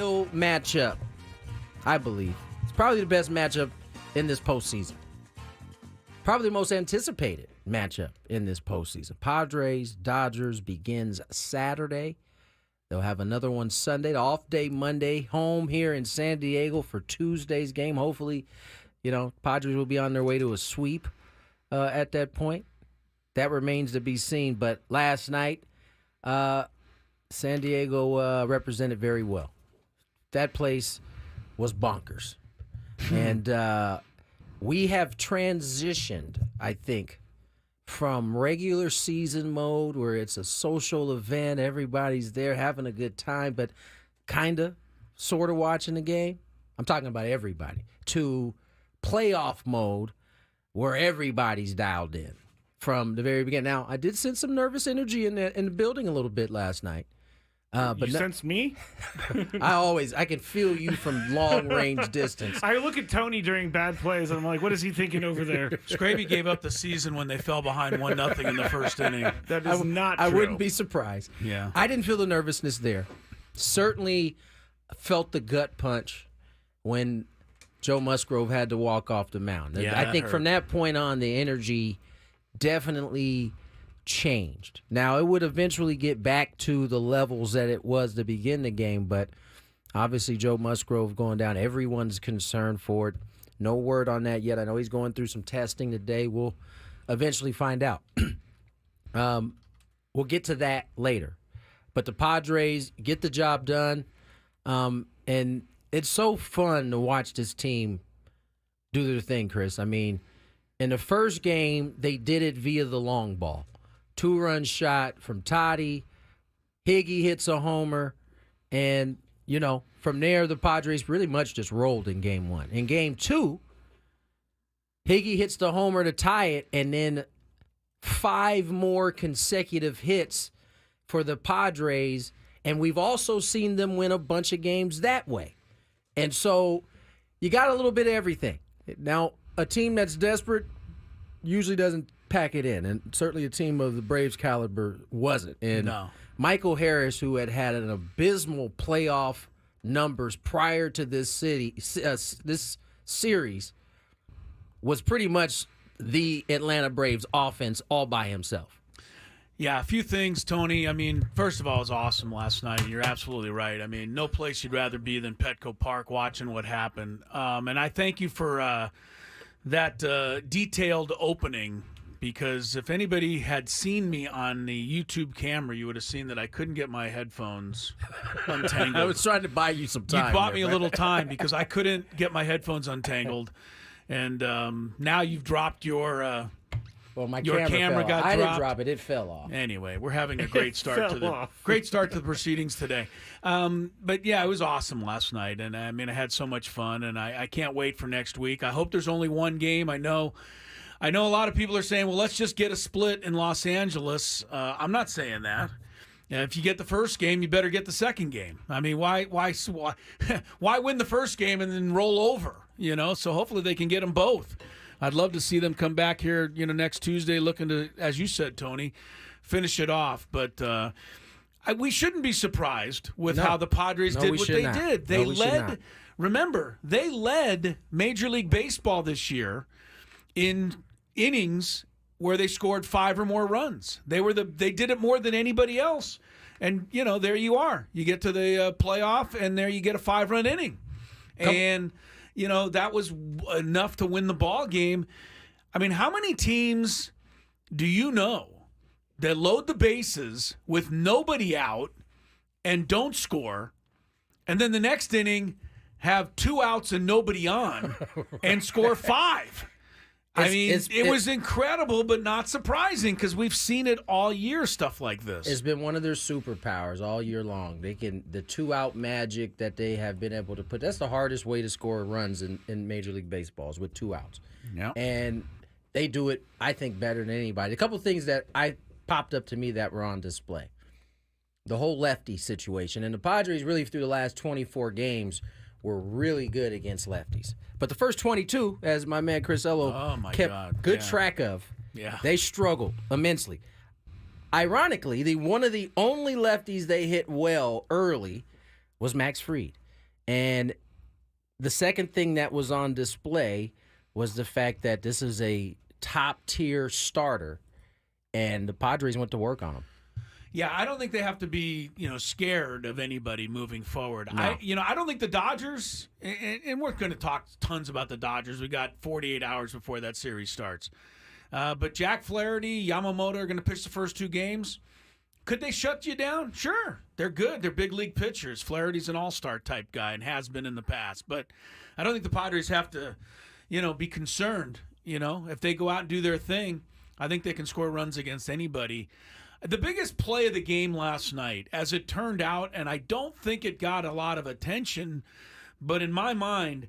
matchup, I believe. It's probably the best matchup in this postseason. Probably the most anticipated matchup in this postseason. Padres, Dodgers begins Saturday. They'll have another one Sunday, the off day Monday, home here in San Diego for Tuesday's game. Hopefully, Padres will be on their way to a sweep at that point. That remains to be seen. But last night, San Diego represented very well. That place was bonkers. And we have transitioned, I think, from regular season mode where it's a social event, everybody's there having a good time, but kind of, sort of watching the game. I'm talking about everybody. To playoff mode where everybody's dialed in from the very beginning. Now, I did sense some nervous energy in the building a little bit last night. But you sense me? I can feel you from long range distance. I look at Tony during bad plays, and I'm like, what is he thinking over there? Skraby gave up the season when they fell behind 1-0 in the first inning. That is not true. I wouldn't be surprised. Yeah. I didn't feel the nervousness there. Certainly felt the gut punch when Joe Musgrove had to walk off the mound. Yeah, I think from that point on, the energy definitely changed. Now, it would eventually get back to the levels that it was to begin the game, but obviously Joe Musgrove going down, everyone's concerned for it. No word on that yet. I know he's going through some testing today. We'll eventually find out. We'll get to that later. But the Padres get the job done, and it's so fun to watch this team do their thing, Chris. I mean, in the first game, they did it via the long ball. 2-run shot from Toddy. Higgy hits a homer. And, from there, the Padres pretty much just rolled in game one. In game two, Higgy hits the homer to tie it, and then 5 more consecutive hits for the Padres. And we've also seen them win a bunch of games that way. And so you got a little bit of everything. Now, a team that's desperate usually doesn't pack it in, and certainly a team of the Braves' caliber wasn't. And No. Michael Harris, who had an abysmal playoff numbers prior to this series, was pretty much the Atlanta Braves offense all by himself. Yeah, a few things, Tony. I mean, first of all, it was awesome last night. You're absolutely right. I mean, no place you'd rather be than Petco Park watching what happened. And I thank you for that detailed opening, because if anybody had seen me on the YouTube camera, you would have seen that I couldn't get my headphones untangled. I was trying to buy you some time. You bought me a little time because I couldn't get my headphones untangled. And now you've dropped your my camera fell got off. I didn't dropped. drop it. It fell off. Anyway, we're having a great start to the proceedings today. But yeah, it was awesome last night, and I mean, I had so much fun, and I can't wait for next week. I hope there's only one game. I know a lot of people are saying, well, let's just get a split in Los Angeles. I'm not saying that. If you get the first game, you better get the second game. I mean, why win the first game and then roll over? So hopefully they can get them both. I'd love to see them come back here, next Tuesday, looking to, as you said, Tony, finish it off. But we shouldn't be surprised with how the Padres did what they did. They led. Remember, they led Major League Baseball this year in innings where they scored 5 or more runs. They did it more than anybody else. And there you are. You get to the playoff, and there you get a 5-run inning. And that was enough to win the ball game. I mean, how many teams do you know that load the bases with nobody out and don't score, and then the next inning have 2 outs and nobody on and score 5? It was incredible, but not surprising, because we've seen it all year, stuff like this. It's been one of their superpowers all year long. The 2-out magic that they have been able to put. That's the hardest way to score runs in Major League Baseball, is with 2 outs. Yeah. And they do it, I think, better than anybody. A couple of things that popped up to me that were on display. The whole lefty situation. And the Padres really, through the last 24 games, were really good against lefties. But the first 22, as my man Chris Ello kept good track of, they struggled immensely. Ironically, one of the only lefties they hit well early was Max Fried. And the second thing that was on display was the fact that this is a top-tier starter, and the Padres went to work on him. Yeah, I don't think they have to be, scared of anybody moving forward. No. I don't think the Dodgers, and we're going to talk tons about the Dodgers. We got 48 hours before that series starts. But Jack Flaherty, Yamamoto are going to pitch the first 2 games. Could they shut you down? Sure. They're good. They're big league pitchers. Flaherty's an all-star type guy and has been in the past. But I don't think the Padres have to, be concerned. If they go out and do their thing, I think they can score runs against anybody. The biggest play of the game last night, as it turned out, and I don't think it got a lot of attention, but in my mind,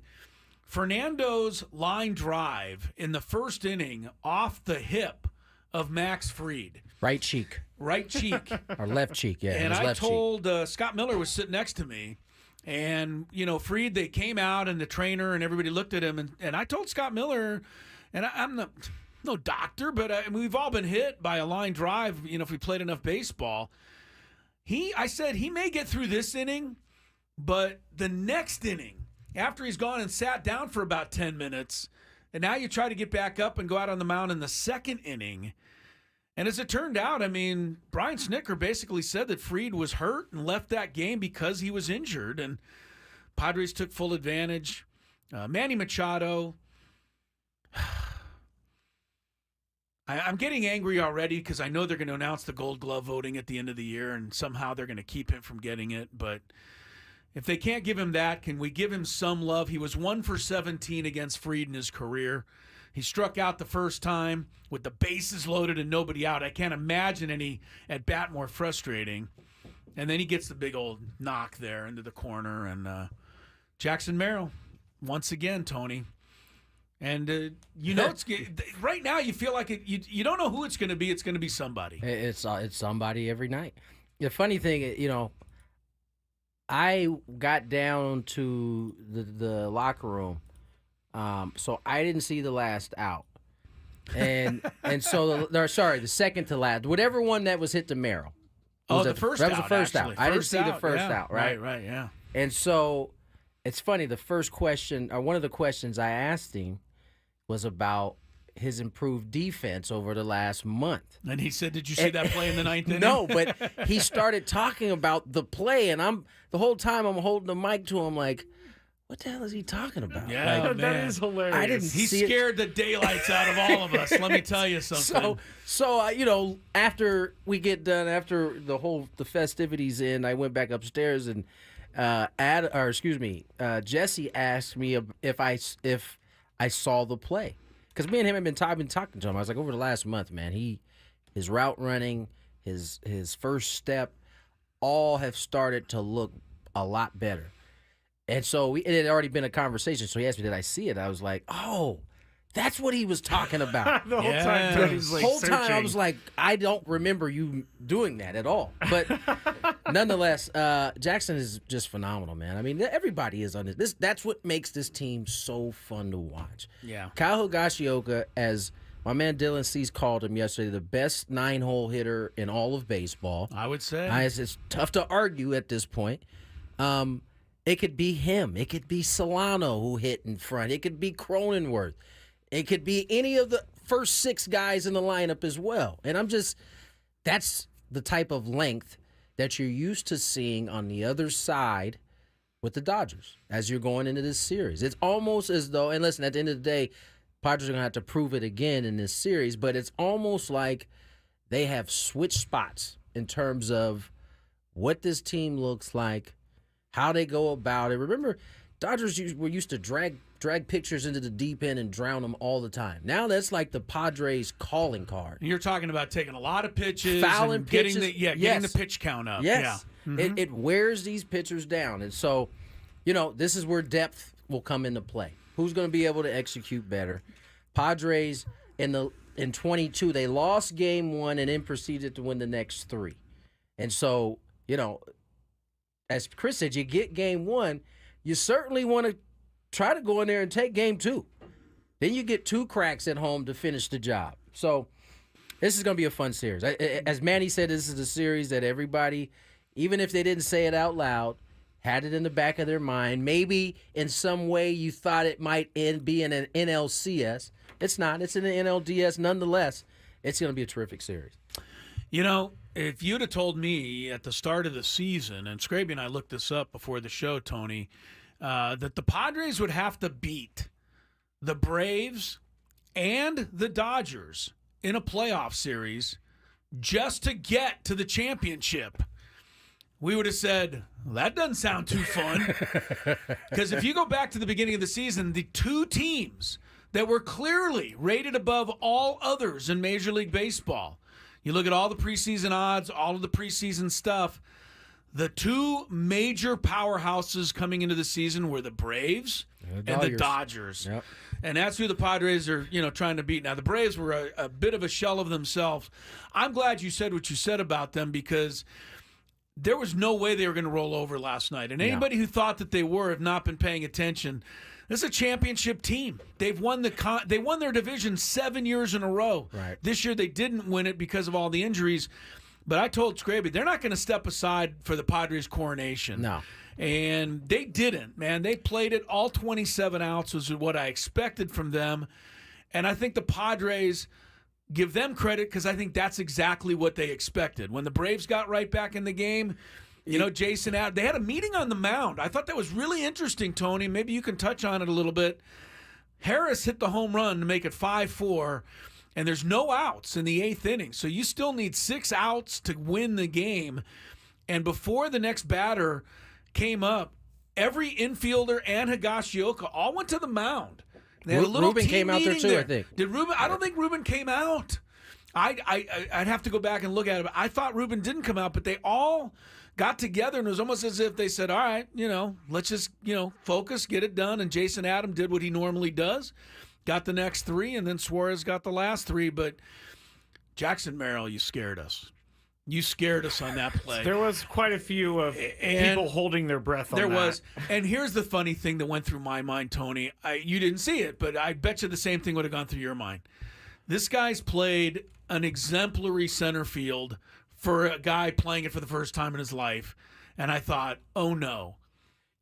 Fernando's line drive in the first inning off the hip of Max Fried. Right cheek. Right cheek. Or left cheek, yeah. And his I left told Scott Miller was sitting next to me, and, Fried, they came out, and the trainer and everybody looked at him, and I told Scott Miller, and I'm no doctor, but we've all been hit by a line drive, if we played enough baseball. I said he may get through this inning, but the next inning, after he's gone and sat down for about 10 minutes, and now you try to get back up and go out on the mound in the second inning. And as it turned out, Brian Snitker basically said that Fried was hurt and left that game because he was injured, and Padres took full advantage. Manny Machado, I'm getting angry already because I know they're going to announce the Gold Glove voting at the end of the year, and somehow they're going to keep him from getting it. But if they can't give him that, can we give him some love? He was 1 for 17 against Fried in his career. He struck out the first time with the bases loaded and nobody out. I can't imagine any at bat more frustrating. And then he gets the big old knock there into the corner. And Jackson Merrill, once again, Tony. And it's right now you feel like you don't know who it's going to be. It's going to be somebody. It's somebody every night. The funny thing, I got down to the locker room, so I didn't see the last out, and so the second to last, whatever one that was hit to Merrill. The first out. That was the first out. I didn't see the first yeah. out. Right, yeah. And so it's funny. The first question, or one of the questions I asked him, was about his improved defense over the last month. And he said, "Did you see that play in the ninth inning?" No, but he started talking about the play, and the whole time I'm holding the mic to him like, what the hell is he talking about? Yeah, that man. is hilarious. I didn't He see scared the daylights out of all of us. Let me tell you something. So after we get done, after the festivities end, I went back upstairs and Jesse asked me if I saw the play, because me and him have been talking to him. I was like, over the last month, man, his route running, his first step, all have started to look a lot better. And so it had already been a conversation. So he asked me, did I see it? I was like, oh, that's what he was talking about. The whole time, Tony's like whole time searching. I was like, I don't remember you doing that at all. But nonetheless, Jackson is just phenomenal, man. Everybody is on this. That's what makes this team so fun to watch. Yeah. Kyle Higashioka, as my man Dylan Cease called him yesterday, the best 9-hole hitter in all of baseball. I would say. It's tough to argue at this point. It could be him. It could be Solano who hit in front. It could be Cronenworth. It could be any of the first 6 guys in the lineup as well. And that's the type of length that you're used to seeing on the other side with the Dodgers as you're going into this series. It's almost as though, and listen, at the end of the day, Padres are going to have to prove it again in this series, but it's almost like they have switched spots in terms of what this team looks like, how they go about it. Remember, Dodgers were used to drag pitchers into the deep end and drown them all the time. Now that's like the Padres calling card. You're talking about taking a lot of pitches, fouling and pitches, getting the pitch count up. Yes, Yeah. Mm-hmm. It wears these pitchers down, and so this is where depth will come into play. Who's going to be able to execute better? Padres in 22, they lost game 1 and then proceeded to win the next 3, and so as Chris said, you get game 1, you certainly want to try to go in there and take game 2. Then you get 2 cracks at home to finish the job. So this is going to be a fun series. As Manny said, this is a series that everybody, even if they didn't say it out loud, had it in the back of their mind. Maybe in some way you thought it might be in an NLCS. It's not. It's in an NLDS. Nonetheless, it's going to be a terrific series. You know, if you'd have told me at the start of the season, and Skraby and I looked this up before the show, Tony, that the Padres would have to beat the Braves and the Dodgers in a playoff series just to get to the championship, we would have said, well, that doesn't sound too fun. Because if you go back to the beginning of the season, the two teams that were clearly rated above all others in Major League Baseball, you look at all the preseason odds, all of the preseason stuff, the two major powerhouses coming into the season were the Braves and the Dodgers. Yep. And that's who the Padres are, trying to beat. Now, the Braves were a bit of a shell of themselves. I'm glad you said what you said about them because there was no way they were going to roll over last night. And anybody who thought that they were have not been paying attention. This is a championship team. They've won they won their division 7 years in a row. Right. This year they didn't win it because of all the injuries. But I told Skraby they're not going to step aside for the Padres' coronation. No. And they didn't, man. They played it all 27 outs was what I expected from them. And I think the Padres give them credit because I think that's exactly what they expected. When the Braves got right back in the game, Jason Adams, they had a meeting on the mound. I thought that was really interesting, Tony. Maybe you can touch on it a little bit. Harris hit the home run to make it 5-4, and there's no outs in the 8th inning. So you still need 6 outs to win the game. And before the next batter came up, every infielder and Higashioka all went to the mound. They had a little Ruben team came out there meeting too, I think. Did Ruben? I don't think Ruben came out. I'd have to go back and look at it. I thought Ruben didn't come out, but they all got together, and it was almost as if they said, all right, let's just, focus, get it done. And Jason Adams did what he normally does, got the next 3, and then Suarez got the last 3. But Jackson Merrill, you scared us. You scared us on that play. There was quite a few of people holding their breath on that. There was. And here's the funny thing that went through my mind, Tony. You didn't see it, but I bet you the same thing would have gone through your mind. This guy's played an exemplary center field for a guy playing it for the first time in his life. And I thought, oh, no.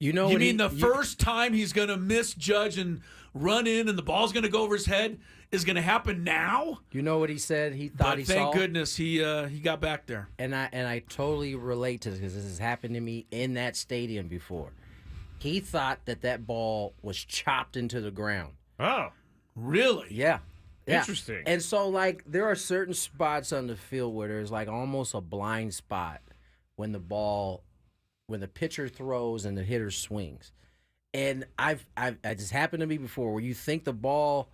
You mean the first time he's going to misjudge and run in and the ball's going to go over his head is going to happen now? You know what he said he thought he saw? Thank goodness he got back there. And I totally relate to this because this has happened to me in that stadium before. He thought that ball was chopped into the ground. Oh. Really? Yeah. Interesting. And so, there are certain spots on the field where there's, almost a blind spot when the pitcher throws and the hitter swings. And it just happened to me before where you think the ball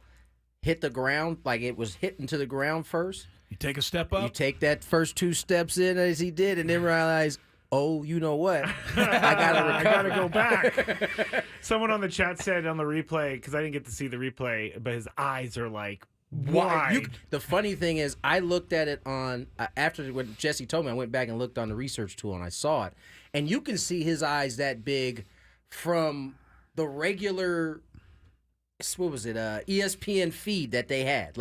hit the ground, like it was hitting to the ground first. You take a step up. You take that first 2 steps in as he did and then realize, oh, you know what? I gotta go back. Someone on the chat said on the replay, because I didn't get to see the replay, but his eyes are wide. The funny thing is, I looked at it on after when Jesse told me. I went back and looked on the research tool, and I saw it. And you can see his eyes that big from the regular, what was it, ESPN feed that they had.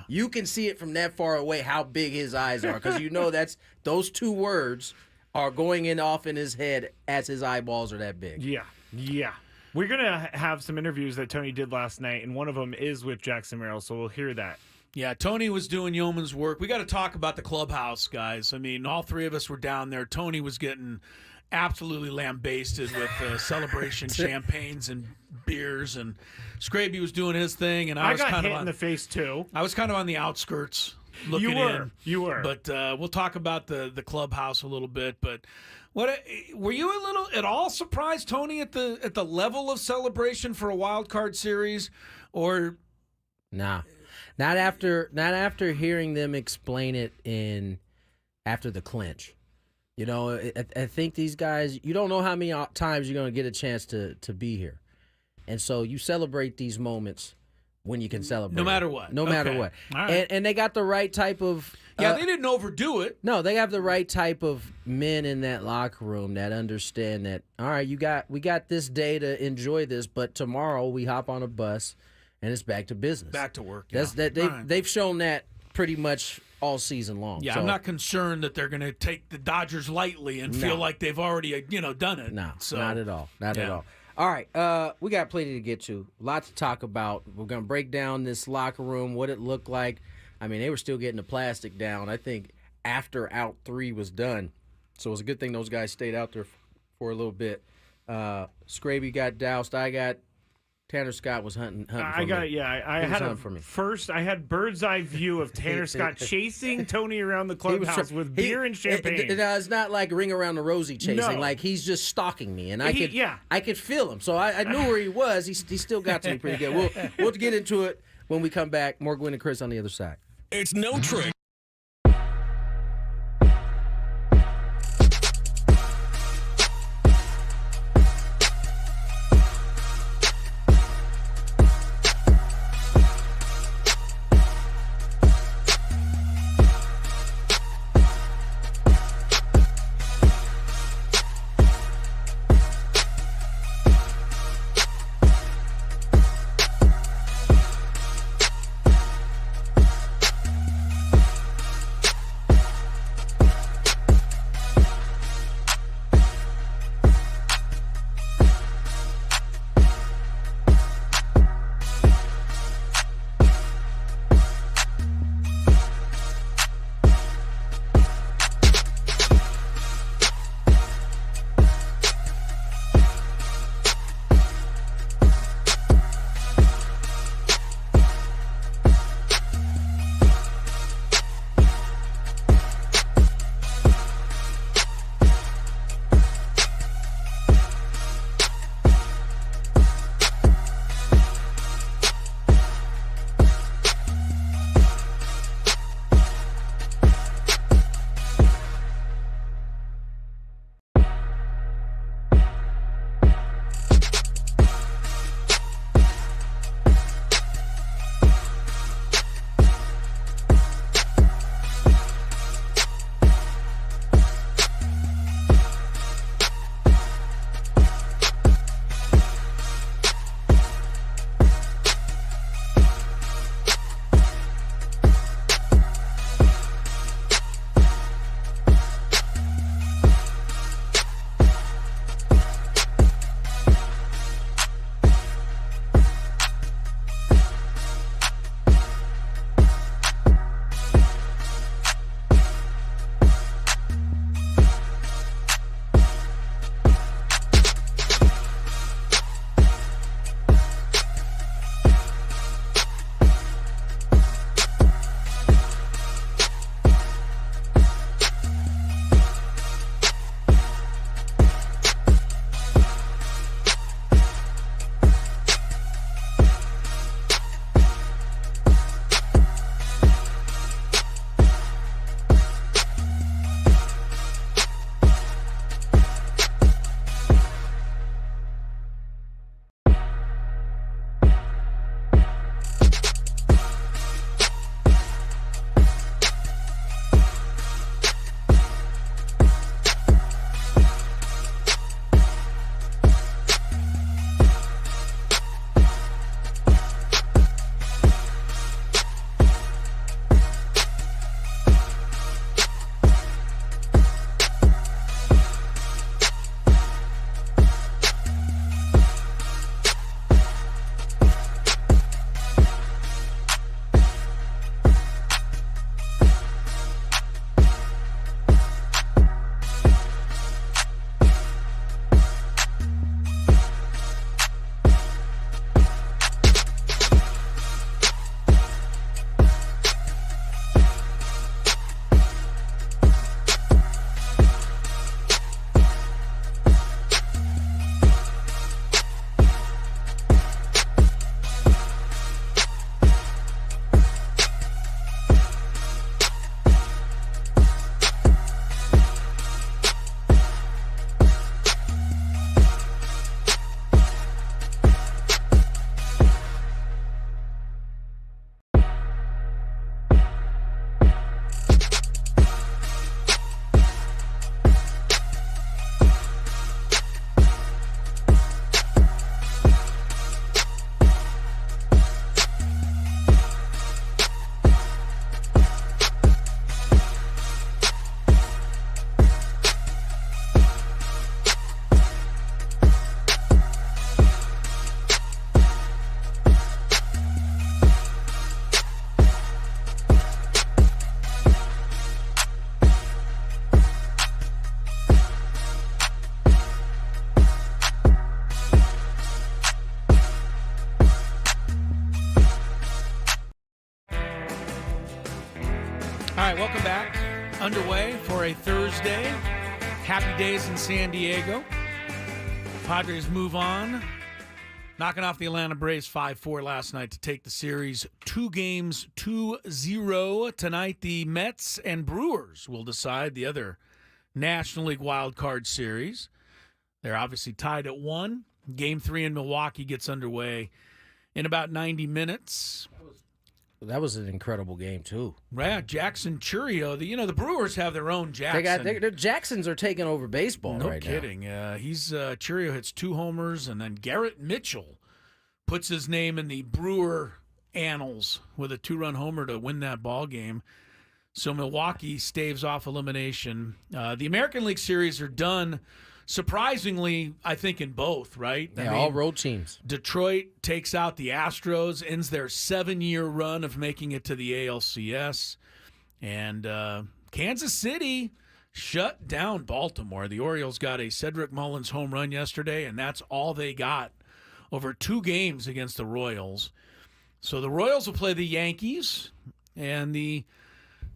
You can see it from that far away how big his eyes are, because that's those 2 words are going in off in his head as his eyeballs are that big. Yeah. We're going to have some interviews that Tony did last night, and one of them is with Jackson Merrill, so we'll hear that. Yeah, Tony was doing yeoman's work. We got to talk about the clubhouse, guys. I mean, all 3 of us were down there. Tony was getting absolutely lambasted with celebration champagnes and beers, and Skraby was doing his thing, and I was got kind hit of in the face too. I was kind of on the outskirts looking in. You were. But we'll talk about the clubhouse a little bit. But were you at all surprised, Tony, at the level of celebration for a wild card series, or nah? Not after hearing them explain it after the clinch. I think these guys, you don't know how many times you're going to get a chance to be here. And so you celebrate these moments when you can celebrate. No matter what. No matter what. All right. And they got the right type of... they didn't overdo it. No, they have the right type of men in that locker room that understand that, all right, we got this day to enjoy this, but tomorrow we hop on a bus and it's back to business. Back to work. They've shown that pretty much all season long. Yeah, so, I'm not concerned that they're going to take the Dodgers lightly and feel like they've already, done it. No, so, not at all. Not at all. All right, we got plenty to get to. A lot to talk about. We're going to break down this locker room, what it looked like. I mean, they were still getting the plastic down, I think, after out 3 was done. So it was a good thing those guys stayed out there for a little bit. Skraby got doused. Tanner Scott was hunting for me. I had bird's eye view of Tanner Scott chasing Tony around the clubhouse with beer and champagne. It's not like Ring Around the Rosie chasing. No. Like he's just stalking me, and I could feel him. So I knew where he was. He still got to me pretty good. We'll get into it when we come back. More Gwynn and Chris on the other side. It's no trick. All right, welcome back. Underway for a Thursday. Happy days in San Diego. Padres move on. Knocking off the Atlanta Braves 5-4 last night to take the series 2-0. Tonight, the Mets and Brewers will decide the other National League wild card series. They're obviously tied at 1. Game 3 in Milwaukee gets underway in about 90 minutes. That was an incredible game, too. Right, Jackson Chourio. The Brewers have their own Jackson. Their Jacksons are taking over baseball right now. No kidding. Chourio hits 2 homers, and then Garrett Mitchell puts his name in the Brewer annals with a 2-run homer to win that ball game. So Milwaukee staves off elimination. The American League Series are done, surprisingly, I think, in both, right? Yeah, all road teams. Detroit takes out the Astros, ends their 7-year run of making it to the ALCS. And Kansas City shut down Baltimore. The Orioles got a Cedric Mullins home run yesterday, and that's all they got over 2 games against the Royals. So the Royals will play the Yankees, and the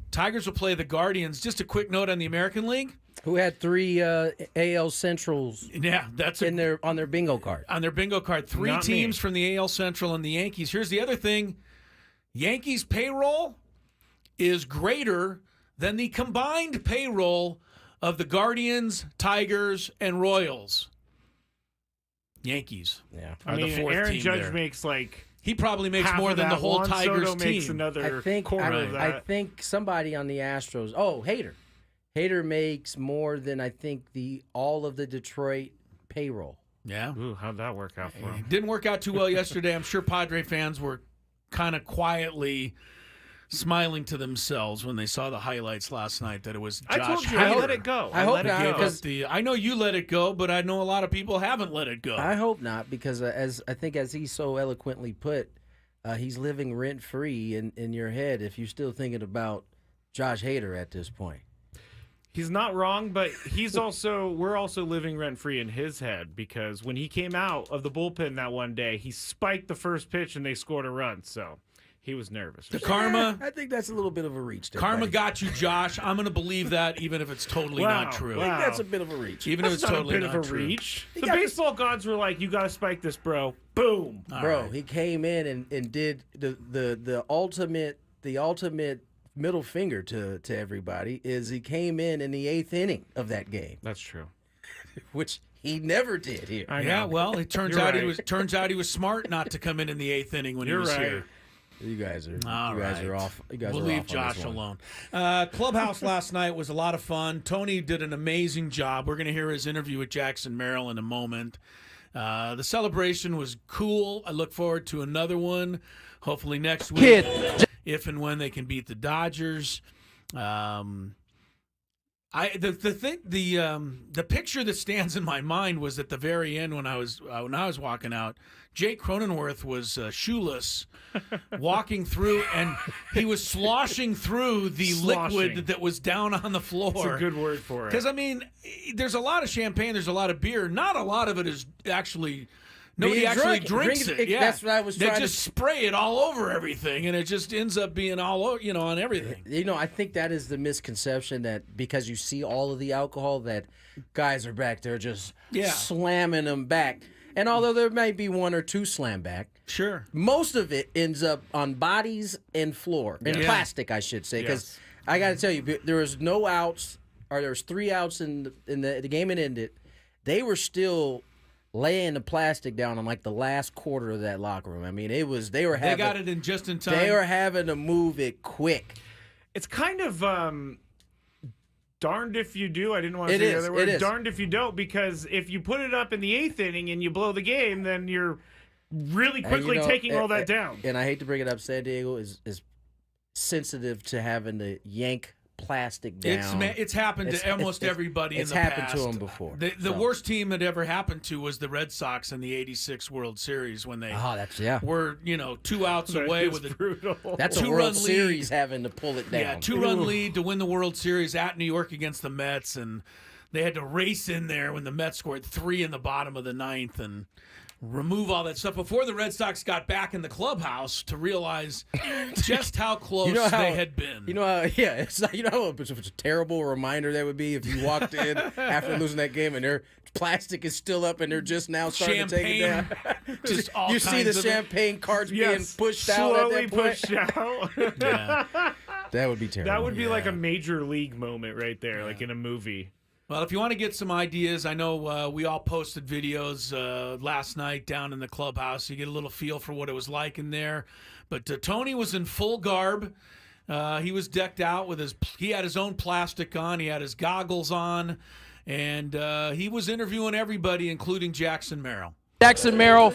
Tigers will play the Guardians. Just a quick note on the American League. Who had 3 AL Centrals? Yeah, that's on their bingo card. On their bingo card, 3 Not teams me. from the AL Central and the Yankees. Here's the other thing: Yankees payroll is greater than the combined payroll of the Guardians, Tigers, and Royals. Yankees. Yeah, are the 4th Aaron team Judge there. makes like He probably makes half more of than the that. whole Juan Tigers Soto team. makes another I think quarter of that. I think somebody on the Astros. Oh, Hader makes more than I think all of the Detroit payroll. Yeah. Ooh, how'd that work out for him? It didn't work out too well yesterday. I'm sure Padre fans were kind of quietly smiling to themselves when they saw the highlights last night that it was Josh I told you, Hader. I let it go. I hope let not, it go. because I know you let it go, but I know a lot of people haven't let it go. I hope not, because as he so eloquently put, he's living rent free in your head if you're still thinking about Josh Hader at this point. He's not wrong, but we're also living rent free in his head, because when he came out of the bullpen that one day, he spiked the first pitch and they scored a run. So he was nervous. The karma. I think that's a little bit of a reach. There, Karma buddy. got you, Josh. I'm going to believe that, even if it's totally not true. I think that's a bit of a reach. Even if That's it's not totally a bit not of a true. reach. The got baseball gods were like, "You got to spike this, bro." Boom. All Bro, right. he came in and did the ultimate middle finger to everybody. Is he came in the 8th inning of that game, That's true. which he never did here. I Yeah, know. well, it turns You're out right. he was smart not to come in the 8th inning when You're he was right. here. You guys are All right. off. You guys We'll are leave off on this Josh one. alone. Clubhouse last night was a lot of fun. Tony did an amazing job. We're going to hear his interview with Jackson Merrill in a moment. The celebration was cool. I look forward to another one, hopefully next week, if and when they can beat the Dodgers. The picture that stands in my mind was at the very end when I was walking out. Jake Cronenworth was shoeless, walking through, and he was sloshing through the liquid that was down on the floor. That's a good word for it. Because I mean, there's a lot of champagne, there's a lot of beer. Not a lot of it is actually. Nobody actually drinks it. Yeah, That's what I was they trying just to. spray it all over everything, and it just ends up being all over, on everything. I think that is the misconception, that because you see all of the alcohol, that guys are back there just slamming them back. And although there may be 1 or 2 slam back, Sure. most of it ends up on bodies and floor, and plastic, I should say. Because I got to tell you, there was no outs, or there was 3 outs in the game it ended. They were still laying the plastic down on like the last quarter of that locker room. I mean, they got it in just in time. They were having to move it quick. It's kind of darned if you do. I didn't want to It say is, the other it word. is. Darned if you don't, because if you put it up in the 8th inning and you blow the game, then you're really quickly taking all that down. And I hate to bring it up, San Diego is sensitive to having to yank plastic down. It's happened to almost everybody in the past. It's happened to them before. The worst team it ever happened to was the Red Sox in the '86 World Series when they were 2 outs away with a brutal. That's a 2-run World lead. Series having to pull it down. Yeah, 2-run lead to win the World Series at New York against the Mets, and they had to race in there when the Mets scored 3 in the bottom of the 9th, and remove all that stuff before the Red Sox got back in the clubhouse to realize just how close they had been. It's like, how much of a terrible reminder that would be if you walked in after losing that game and their plastic is still up and they're just now starting to take it down. Just all you see the champagne carts being pushed out at that point. Pushed out. Yeah. That would be terrible. That would be like a major league moment right there, like in a movie. Well, if you want to get some ideas, I know we all posted videos last night down in the clubhouse. You get a little feel for what it was like in there. But Tony was in full garb. He was decked out with he had his own plastic on. He had his goggles on. And he was interviewing everybody, including Jackson Merrill. Jackson Merrill,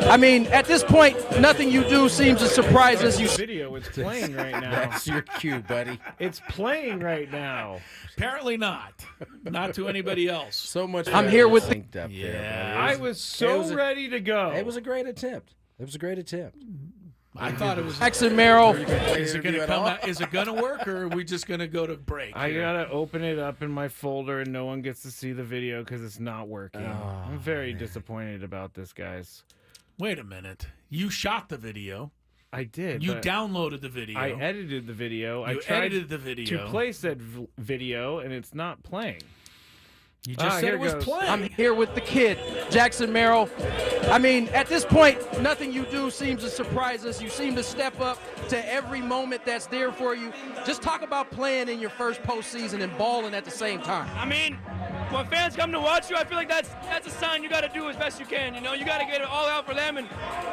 I mean, at this point, nothing you do seems to surprise us. Video, it's playing right now. That's your cue, buddy. It's playing right now. Apparently not. Not to anybody else. So much. I'm here with the. Synced up Yeah. there, I was so ready to go. It was a great attempt. I thought it was. Jackson Merrill. Is it going to come out? Is it going to work, or are we just going to go to break? I gotta open it up in my folder, and no one gets to see the video because it's not working. I'm very disappointed about this, guys. Wait a minute. You shot the video. I did. You but downloaded the video. I edited the video. I tried edited the video to play said video, and it's not playing. You just said it was playing. I'm here with the kid, Jackson Merrill. I mean, at this point, nothing you do seems to surprise us. You seem to step up to every moment that's there for you. Just talk about playing in your first postseason and balling at the same time. I mean, when fans come to watch you, I feel like that's a sign you got to do as best you can. You got to get it all out for them, and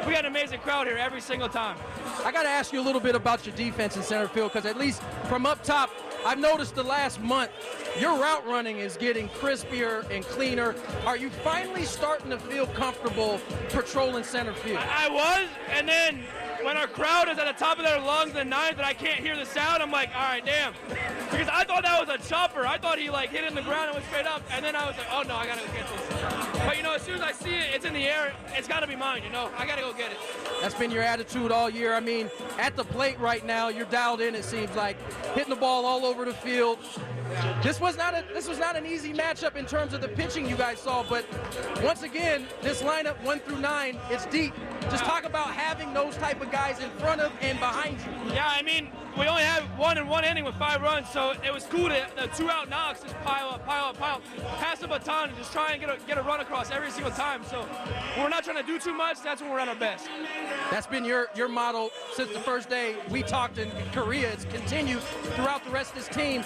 we got an amazing crowd here every single time. I got to ask you a little bit about your defense in center field, because at least from up top, I've noticed the last month your route running is getting crispier and cleaner. Are you finally starting to feel comfortable patrolling center field? I was, and then when our crowd is at the top of their lungs in the ninth and I can't hear the sound, I'm like, all right, damn. Because I thought that was a chopper. I thought he hit it in the ground and went straight up. And then I was like, oh no, I gotta go get this. But as soon as I see it, it's in the air, it's gotta be mine, I gotta go get it. That's been your attitude all year. I mean, at the plate right now, you're dialed in, it seems like, hitting the ball all over the field. This was not an easy matchup in terms of the pitching you guys saw, but once again, this lineup 1 through 9, it's deep. Just talk about having those type of guys in front of and behind you. Yeah, I mean, we only had one in one inning with 5 runs, so it was cool to the 2-out knocks just pile up, pass the baton and just try and get a run across every single time. So we're not trying to do too much. That's when we're at our best. That's been your motto since the first day we talked in Korea. It's continued throughout the rest of this team.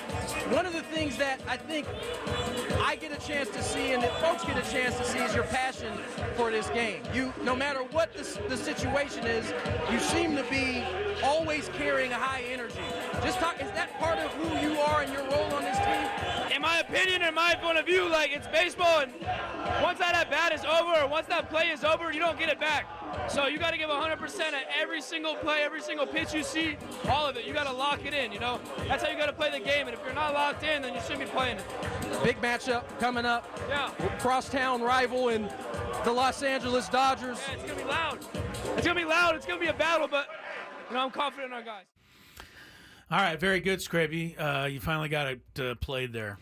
One of the things that I think I get a chance to see and that folks get a chance to see is your passion for this game. You, no matter what the situation is, you seem to be always carrying a high energy. Just talk, is that part of who you are and your role on this team? In my opinion, in my point of view, it's baseball, and once that at bat is over, or once that play is over, you don't get it back. So you got to give 100% at every single play, every single pitch you see, all of it. You got to lock it in, That's how you got to play the game, and if you're not locked in, then you shouldn't be playing it. Big matchup coming up. Yeah. Crosstown rival in the Los Angeles Dodgers. Yeah, it's going to be loud. It's going to be loud. It's going to be a battle, but, I'm confident in our guys. All right, very good, Skraby. You finally got it played there.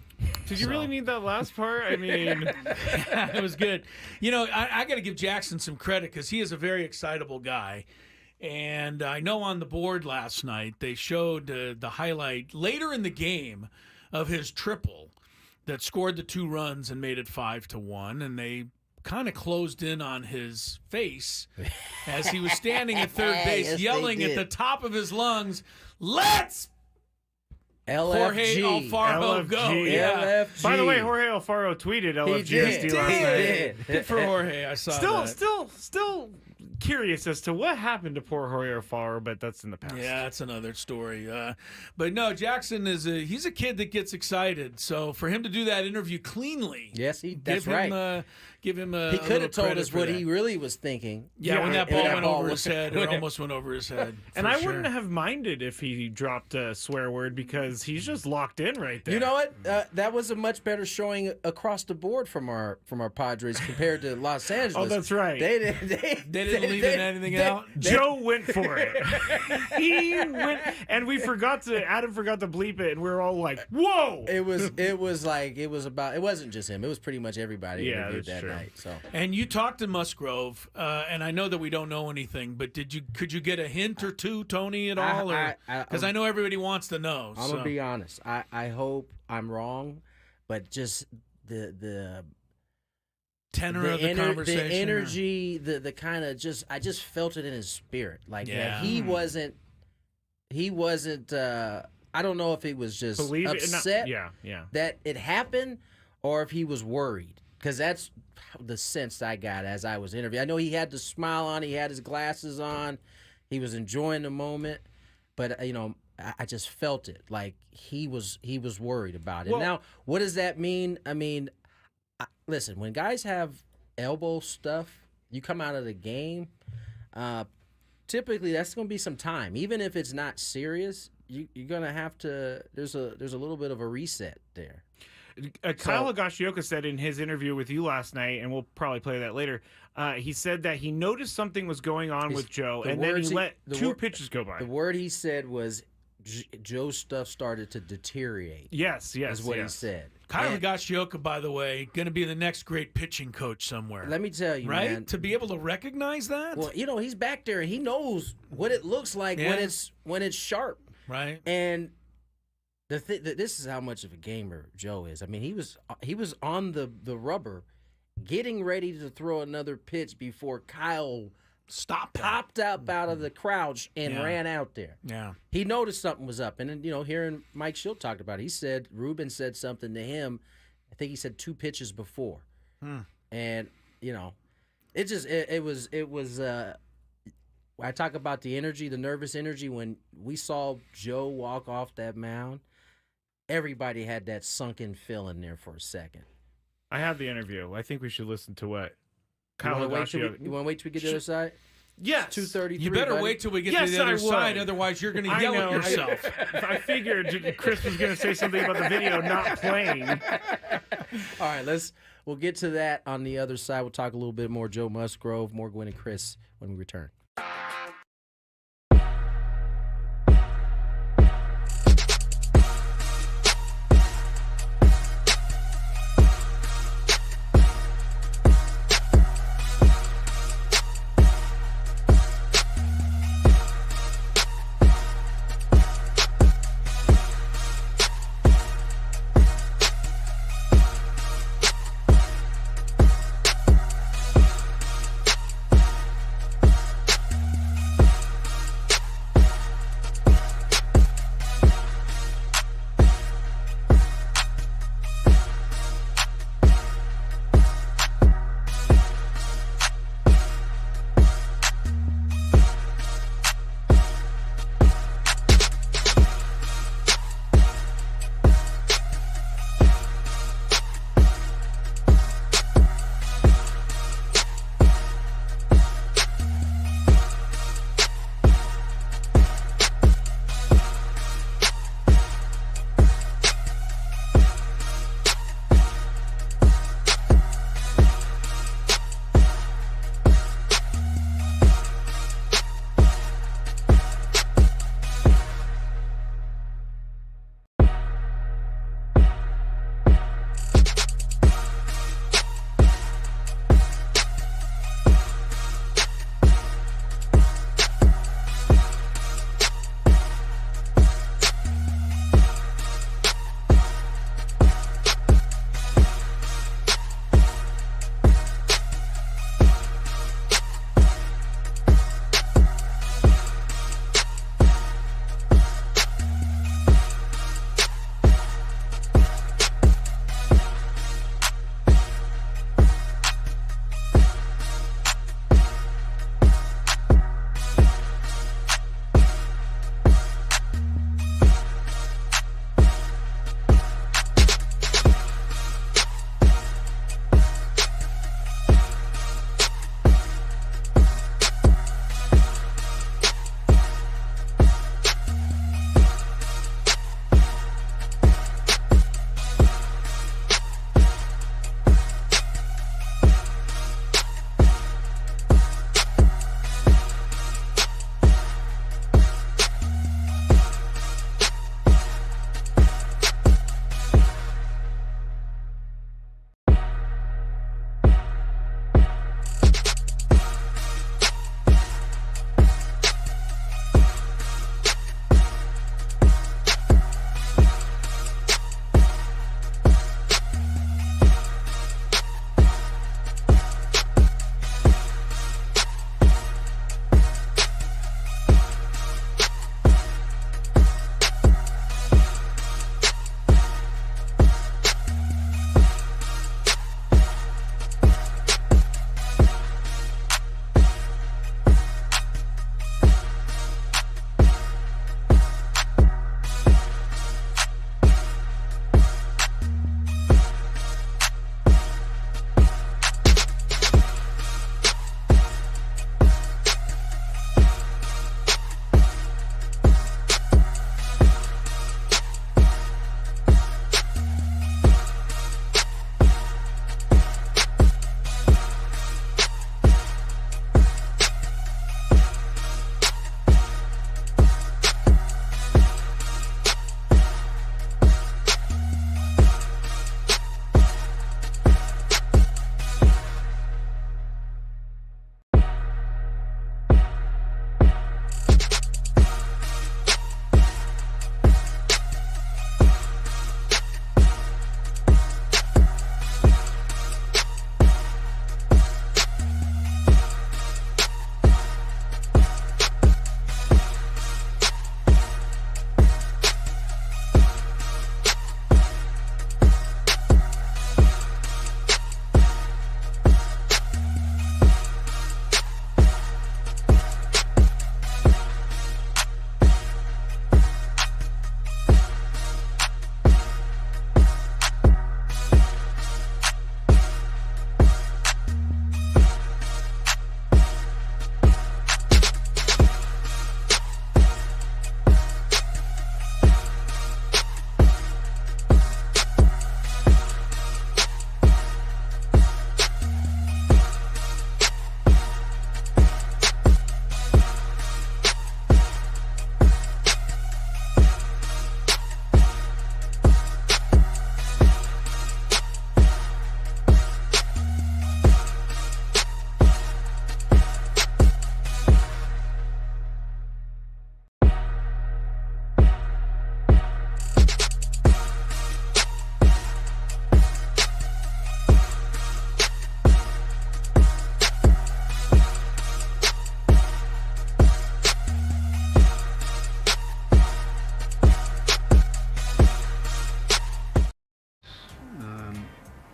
Did you really need that last part? I mean, it was good. I got to give Jackson some credit because he is a very excitable guy. And I know on the board last night they showed the highlight later in the game of his triple that scored the 2 runs and made it 5-1. And they kind of closed in on his face as he was standing at third base, yes, yelling at the top of his lungs, "Let's Jorge LFG. Alfaro go." Yeah. LFG. by the way, Jorge Alfaro tweeted LFGSD did. last night. Good for Jorge. I saw that. Still curious as to what happened to poor Jorge Alfaro, but that's in the past. Yeah, that's another story. But no, Jackson he's a kid that gets excited. So for him to do that interview cleanly, Yes, that's right. Give him a He could have told credit us for what that. he really was thinking. Yeah, when that And ball went over was- his head, or almost went over his head. And for I sure. wouldn't have minded if he dropped a swear word because he's just locked in right there. You know what? That was a much better showing across the board from our Padres compared to Los Angeles. Oh, that's right. They didn't didn't leave anything out. Joe went for it. He went, and Adam forgot to bleep it, and we were all like, "Whoa!" It was about. It wasn't just him. It was pretty much everybody interviewed that night. So. And you talked to Musgrove, and I know that we don't know anything, but could you get a hint or two, Tony, at all? Because I know everybody wants to know. I'm gonna be honest. I hope I'm wrong, but just the tenor of the conversation, the energy, the kind of I just felt it in his spirit. Like he wasn't. I don't know if he was just upset that it happened, or if he was worried, because that's the sense I got as I was interviewing. I know he had the smile on, he had his glasses on, he was enjoying the moment, but I just felt it, like he was worried about it. Well, now, what does that mean? I mean, listen, when guys have elbow stuff, you come out of the game, typically that's going to be some time. Even if it's not serious, you're going to have to, there's a little bit of a reset there. Kyle Higashioka said in his interview with you last night, and we'll probably play that later, he said that he noticed something was going on with Joe, and then he let two pitches go by. The word he said was Joe's stuff started to deteriorate. Yes, is what he said. Kyle Higashioka, by the way, going to be the next great pitching coach somewhere. Let me tell you, right? Man, to be able to recognize that? Well, he's back there, and he knows what it looks like when it's sharp. Right. And this is how much of a gamer Joe is. I mean, he was on the rubber, getting ready to throw another pitch before Kyle popped up out of the crouch and ran out there. Yeah. He He noticed something was up. And then, hearing Mike Schilt talked about it, he said Ruben said something to him. I think he said 2 pitches before. And, it was I talk about the energy, the nervous energy. When we saw Joe walk off that mound, everybody had that sunken feeling there for a second. I have the interview. I think we should listen to what You want to wait till we get to the other side? Yes. 2:33. You better wait till we get to the other side, otherwise you're going to yell at yourself. I figured Chris was going to say something about the video not playing. All right, we'll get to that on the other side. We'll talk a little bit more Joe Musgrove, more Gwynn and Chris when we return.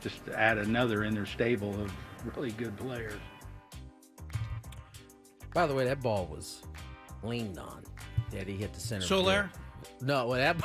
just to add another in their stable of really good players. By the way, that ball was leaned on. Yeah, he hit the center. Soler? field. No, well, that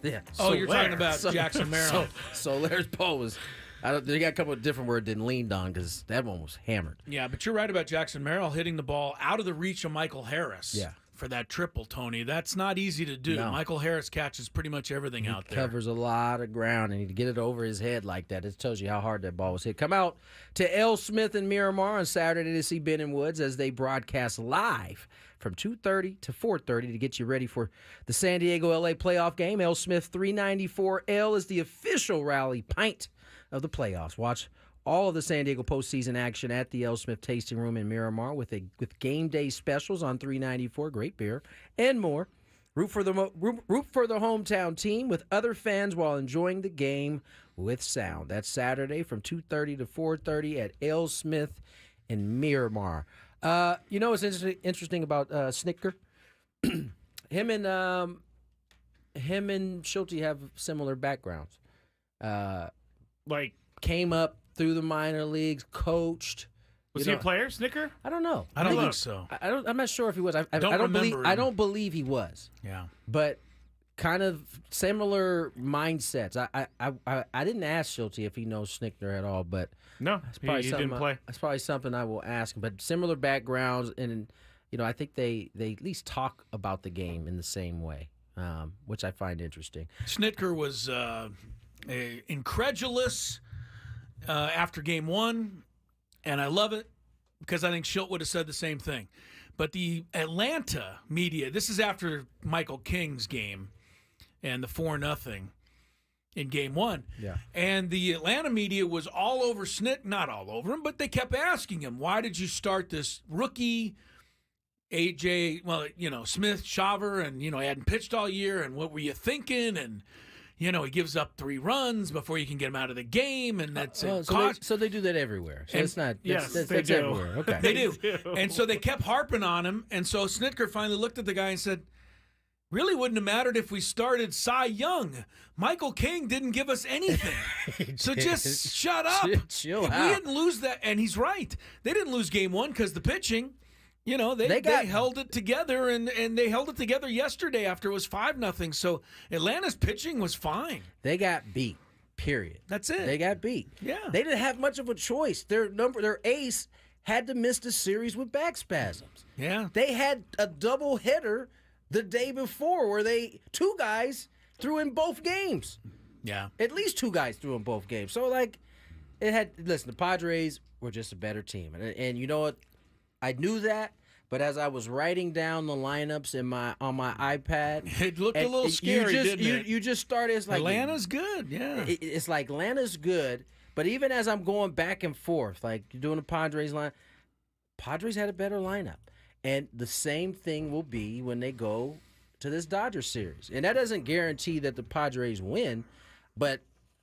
yeah. Oh, you're Soler. talking about Jackson Merrill. Soler's ball was. They got a couple of different words than leaned on because that one was hammered. Yeah, but you're right about Jackson Merrill hitting the ball out of the reach of Michael Harris. Yeah. For that triple, Tony. That's not easy to do. No. Michael Harris catches pretty much everything out there. Covers a lot of ground, and to get it over his head like that, it tells you how hard that ball was hit. Come out to L. Smith and Miramar on Saturday to see Ben and Woods as they broadcast live from 2:30 to 4:30 to get you ready for the San Diego-LA playoff game. L. Smith 394L is the official rally pint of the playoffs. Watch all of the San Diego postseason action at the L. Smith Tasting Room in Miramar with game day specials on 394, great beer, and more. Root for the hometown team with other fans while enjoying the game with sound. That's Saturday from 2:30 to 4:30 at L. Smith in Miramar. You know what's interesting about Snicker? him and Schulte have similar backgrounds. Like, Came up through the minor leagues, coached. was he a player, Snicker? I don't know. I don't Maybe. think so. I'm not sure if he was. I Don't don't believe. remember I him. don't believe he was. Yeah. But kind of similar mindsets. I didn't ask Schulte if he knows Snicker at all, but No, he something didn't play. That's probably something I will ask him. But similar backgrounds, and I think they at least talk about the game in the same way, which I find interesting. Snicker was incredulous after game one, and I love it because I think Schilt would have said the same thing. But the Atlanta media, this is after Michael King's game and the 4-0 in game one. Yeah. And the Atlanta media was all over not all over him, but they kept asking him, why did you start this rookie AJ, Smith, Shaver, and, he hadn't pitched all year, and what were you thinking? And, he gives up 3 runs before you can get him out of the game, and that's so they do that everywhere. So it's not. Yes, that's they do. everywhere. Okay. They do. And so they kept harping on him, and so Snicker finally looked at the guy and said, really wouldn't have mattered if we started Cy Young. Michael King didn't give us anything. So just shut up. Chill We out. didn't lose that, and he's right. They didn't lose game one because the pitching. They held it together, and they held it together yesterday after it was 5-0. So Atlanta's pitching was fine. They got beat. Period. That's it. They got beat. Yeah. They didn't have much of a choice. Their ace had to miss the series with back spasms. Yeah. They had a double header the day before where 2 guys threw in both games. Yeah. At least 2 guys threw in both games. So listen, the Padres were just a better team. And you know what? I knew that, but as I was writing down the lineups on my iPad, It looked a little scary, didn't it? You just started. It's like Atlanta's good, yeah. It's like Atlanta's good, but even as I'm going back and forth, like you're doing the Padres line, Padres had a better lineup, and the same thing will be when they go to this Dodgers series, and that doesn't guarantee that the Padres win, but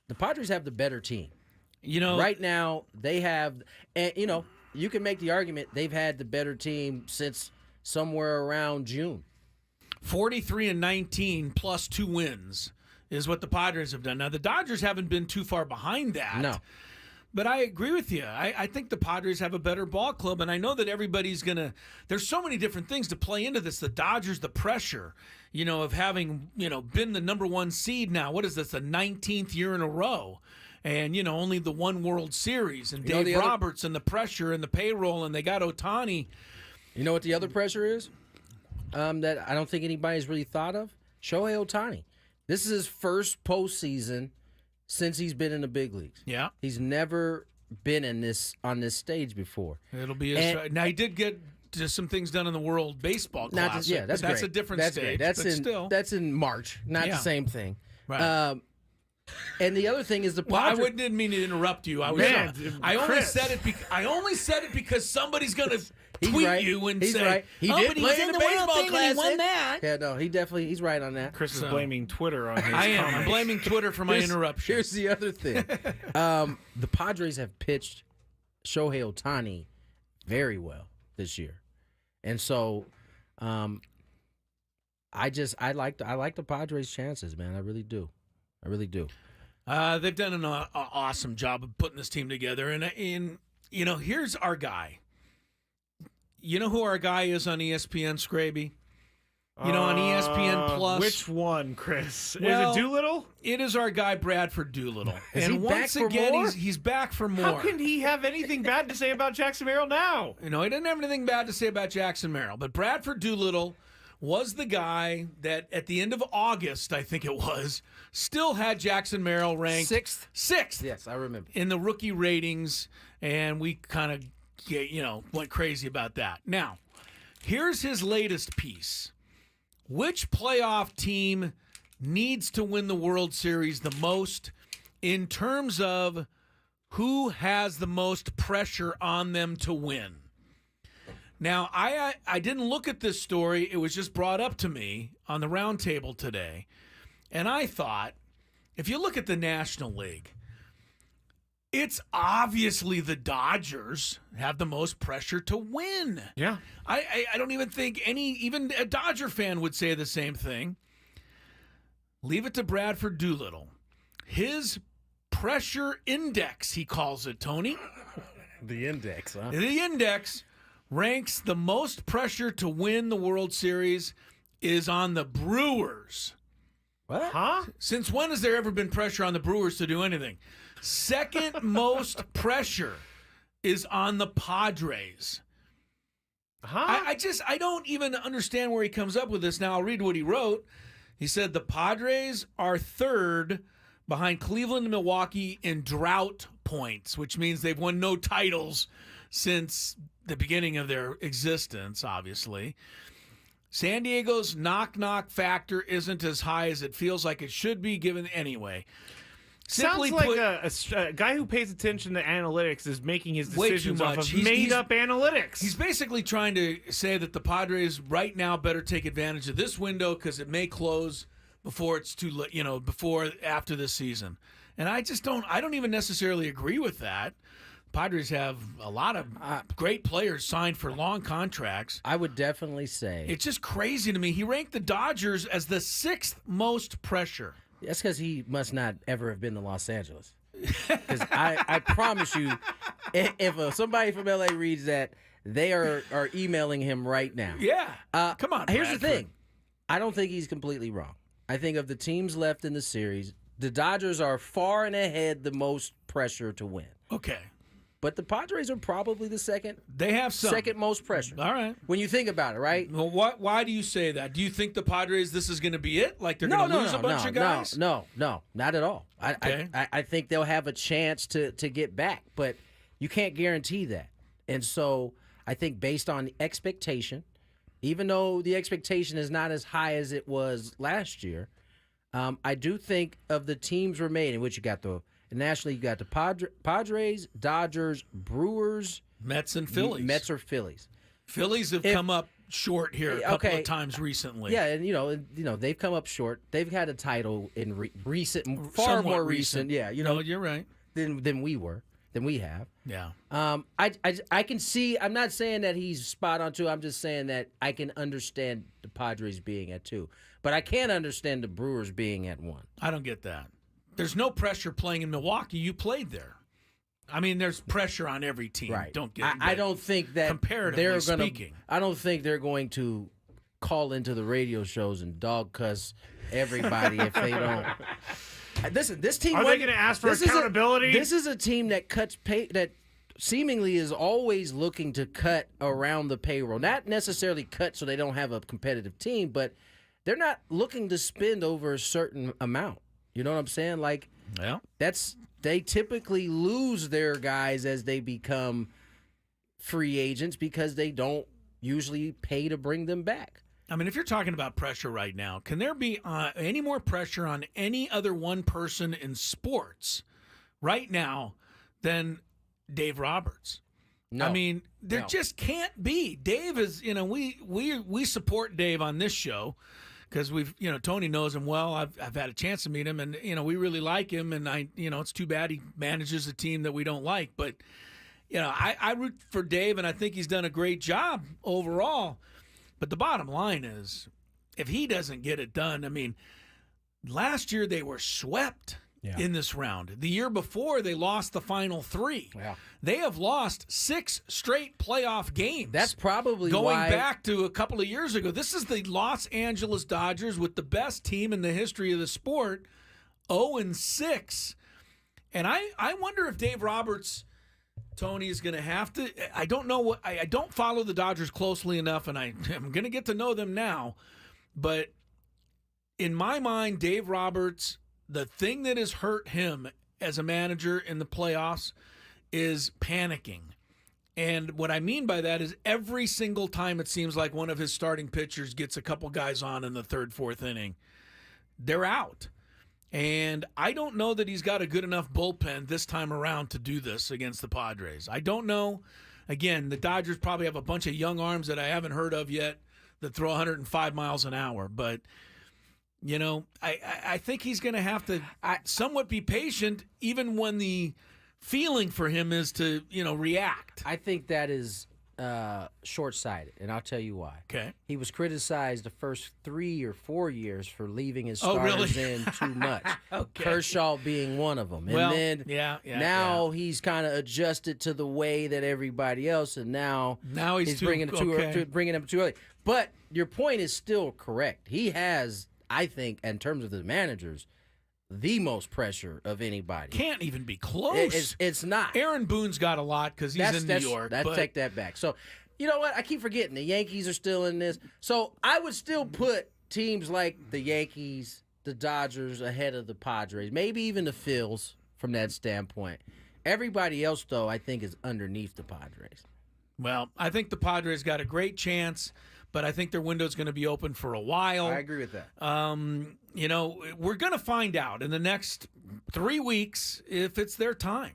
the Padres have the better team. Right now they have, and you can make the argument they've had the better team since somewhere around June. 43-19 plus 2 wins is what the Padres have done. Now, the Dodgers haven't been too far behind that. No. But I agree with you. I think the Padres have a better ball club, and I know that everybody's going to – there's so many different things to play into this. The Dodgers, the pressure, of having, been the number 1 seed now. What is this, the 19th year in a row? And, only the 1 World Series, and Dave Roberts and the pressure and the payroll, and they got Ohtani. You know what the other pressure is that I don't think anybody's really thought of? Shohei Ohtani. This is his first postseason since he's been in the big leagues. Yeah. He's never been on this stage before. It'll be now he did get some things done in the World Baseball Classic. That's that's great. a different that's stage. Great. That's in March, not the same thing. Right. And the other thing is the I Padres. didn't mean to interrupt you. I only said it because somebody's going to tweet right. you and He's say, right. He but did he play was in in the Baseball World Classic. Classic. He won that. Yeah, no, he's right on that. Chris is blaming Twitter on his I am. comments. I'm blaming Twitter for my interruption. Here's the other thing. The Padres have pitched Shohei Ohtani very well this year, and so I like the Padres' chances, man. I really do. They've done an awesome job of putting this team together. And here's our guy. You know who our guy is on ESPN, Skraby? On ESPN Plus. Which one, Chris? Well, is it Doolittle? It is our guy, Bradford Doolittle. Is and he back once for again, more? he's back for more. How can he have anything bad to say about Jackson Merrill now? He didn't have anything bad to say about Jackson Merrill. But Bradford Doolittle was the guy that at the end of August, I think it was, still had Jackson Merrill ranked sixth. Yes, I remember. In the rookie ratings, and we kind of went crazy about that. Now, here's his latest piece. Which playoff team needs to win the World Series the most in terms of who has the most pressure on them to win? Now, I didn't look at this story. It was just brought up to me on the roundtable today. And I thought, if you look at the National League, it's obviously the Dodgers have the most pressure to win. Yeah. I don't even think even a Dodger fan would say the same thing. Leave it to Bradford Doolittle. His pressure index, he calls it, Tony. The index, huh? The index ranks the most pressure to win the World Series is on the Brewers. What? Huh? Since when has there ever been pressure on the Brewers to do anything? Second most pressure is on the Padres. Huh? I don't even understand where he comes up with this. Now, I'll read what he wrote. He said the Padres are third behind Cleveland and Milwaukee in drought points, which means they've won no titles since the beginning of their existence, obviously. San Diego's knock-knock factor isn't as high as it feels like it should be given anyway. Sounds like a guy who pays attention to analytics is making his decisions off of made-up analytiks. He's basically trying to say that the Padres right now better take advantage of this window because it may close before it's too late, after this season. And I don't even necessarily agree with that. Padres have a lot of great players signed for long contracts. I would definitely say it's just crazy to me. He ranked the Dodgers as the sixth most pressure. that's because he must not ever have been to Los Angeles. Because I promise you, if somebody from LA reads that, they are emailing him right now. Yeah. Come on, Here's Bradford. the thing. I don't think he's completely wrong. I think of the teams left in the series, the Dodgers are far and ahead the most pressure to win. Okay. But the Padres are probably the second most pressure. All right. When you think about it, right? Well, why do you say that? Do you think the Padres, this is going to be it? Like they're going to lose a bunch of guys? No, not at all. Okay. I think they'll have a chance to get back, but you can't guarantee that. And so I think based on the expectation, even though the expectation is not as high as it was last year, I do think of the teams remaining, which you got nationally, you got the Padres, Dodgers, Brewers, Mets and Phillies. Mets or Phillies. Phillies have come up short here a couple of times recently. Yeah, and they've come up short. They've had a title in recent, far Somewhat more recent. Yeah, no, you're right. Than we have. Yeah. I can see. I'm not saying that he's spot on too. I'm just saying that I can understand the Padres being at 2, but I can't understand the Brewers being at 1. I don't get that. There's no pressure playing in Milwaukee. You played there. I mean, there's pressure on every team. Right. Don't get. I don't think that comparatively speaking. I don't think they're going to call into the radio shows and dog cuss everybody if they don't. Listen, this team. Are they going to ask for accountability? This is a team that cuts pay that seemingly is always looking to cut around the payroll. Not necessarily cut so they don't have a competitive team, but they're not looking to spend over a certain amount. You know what I'm saying? Like, yeah, they typically lose their guys as they become free agents because they don't usually pay to bring them back. I mean, if you're talking about pressure right now, can there be any more pressure on any other one person in sports right now than Dave Roberts? No. I mean, there just can't be. Dave is, we support Dave on this show. Because Tony knows him well. I've had a chance to meet him, and we really like him. And it's too bad he manages a team that we don't like. But I root for Dave, and I think he's done a great job overall. But the bottom line is, if he doesn't get it done, I mean, last year they were swept in this round. The year before, they lost the final 3. Yeah. They have lost 6 straight playoff games. That's probably going why, back to a couple of years ago. This is the Los Angeles Dodgers with the best team in the history of the sport, 0-6. And I wonder if Dave Roberts, Tony, is going to have to. I don't know what. I don't follow the Dodgers closely enough, and I'm going to get to know them now. But in my mind, Dave Roberts, the thing that has hurt him as a manager in the playoffs is panicking. And what I mean by that is every single time it seems like one of his starting pitchers gets a couple guys on in the 3rd, 4th inning, they're out. And I don't know that he's got a good enough bullpen this time around to do this against the Padres. I don't know. Again, the Dodgers probably have a bunch of young arms that I haven't heard of yet that throw 105 miles an hour. But, you know, I think he's going to have to somewhat be patient even when the feeling for him is to, you know, react. I think that is short-sighted, and I'll tell you why. Okay. He was criticized the first 3 or 4 years for leaving his starters in too much. Okay. Kershaw being one of them. And then now he's kind of adjusted to the way that everybody else, and now he's bringing him too early. But your point is still correct. He has, I think, in terms of the managers, the most pressure of anybody. Can't even be close. It's not. Aaron Boone's got a lot because he's in New York. Take that back. So, you know what? I keep forgetting the Yankees are still in this. So I would still put teams like the Yankees, the Dodgers ahead of the Padres, maybe even the Phils from that standpoint. Everybody else, though, I think is underneath the Padres. Well, I think the Padres got a great chance, but I think their window's going to be open for a while. I agree with that. You know, we're going to find out in the next 3 weeks if it's their time,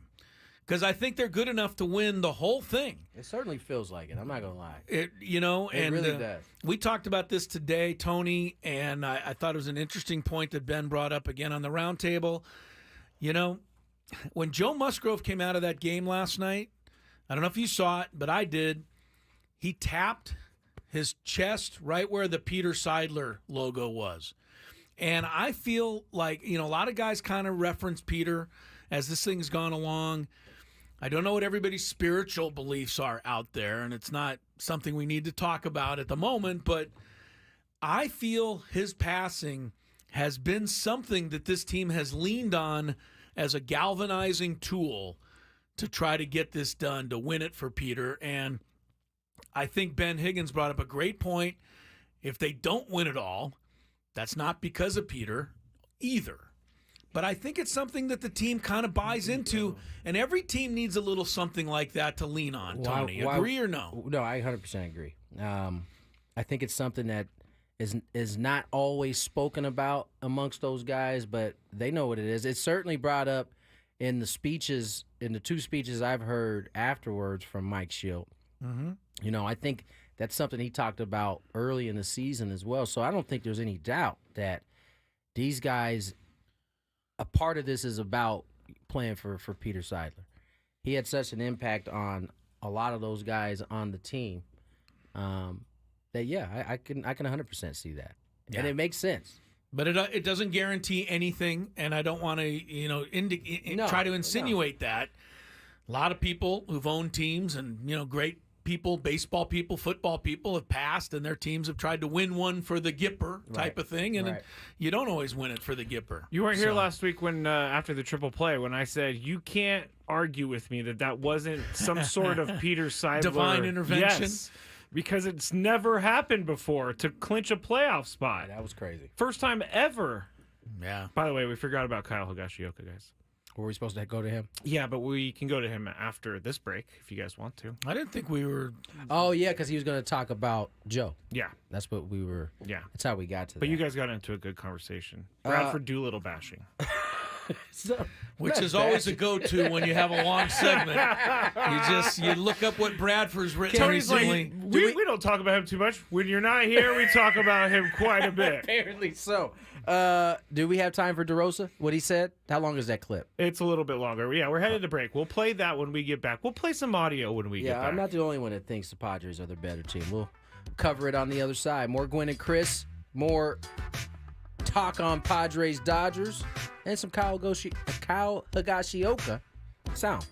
because I think they're good enough to win the whole thing. It certainly feels like it. I'm not going to lie. It really does. We talked about this today, Tony, and I thought it was an interesting point that Ben brought up again on the roundtable. You know, when Joe Musgrove came out of that game last night, I don't know if you saw it, but I did. He tapped his chest right where the Peter Seidler logo was. And I feel like, you know, a lot of guys kind of reference Peter as this thing's gone along. I don't know what everybody's spiritual beliefs are out there, and it's not something we need to talk about at the moment, but I feel his passing has been something that this team has leaned on as a galvanizing tool to try to get this done, to win it for Peter. And I think Ben Higgins brought up a great point. If they don't win it all, that's not because of Peter either. But I think it's something that the team kind of buys into, and every team needs a little something like that to lean on, Tony. Agree or no? No, I 100% agree. I think it's something that is not always spoken about amongst those guys, but they know what it is. It's certainly brought up in the speeches, in the 2 speeches I've heard afterwards from Mike Schilt. Mm-hmm. You know, I think that's something he talked about early in the season as well. So I don't think there's any doubt that these guys, a part of this is about playing for Peter Seidler. He had such an impact on a lot of those guys on the team that, I can 100% see that. Yeah. And it makes sense. But it doesn't guarantee anything, and I don't want to try to insinuate that. A lot of people who've owned teams and, you know, great people, baseball people, football people have passed, and their teams have tried to win one for the Gipper type of thing, and you don't always win it for the Gipper. You weren't here last week when after the triple play when I said you can't argue with me that wasn't some sort of Peter Seidler divine intervention. Yes, because it's never happened before to clinch a playoff spot. That was crazy. First time ever. Yeah. By the way, we forgot about Kyle Higashioka, guys. Were we supposed to go to him? Yeah, but we can go to him after this break if you guys want to. I didn't think we were. Oh, yeah, because he was going to talk about Joe. Yeah. That's what we were. Yeah. That's how we got to that. But you guys got into a good conversation. Bradford Doolittle bashing. Which is always a go-to when you have a long segment. You look up what Bradford's written Tony's recently. Like, we don't talk about him too much. When you're not here, we talk about him quite a bit. Apparently so. Do we have time for DeRosa? What he said? How long is that clip? It's a little bit longer. Yeah, we're headed to break. We'll play that when we get back. We'll play some audio when we get back. Yeah, I'm not the only one that thinks the Padres are the better team. We'll cover it on the other side. More Gwynn and Chris. More talk on Padres, Dodgers, and some Kyle Higashioka sound.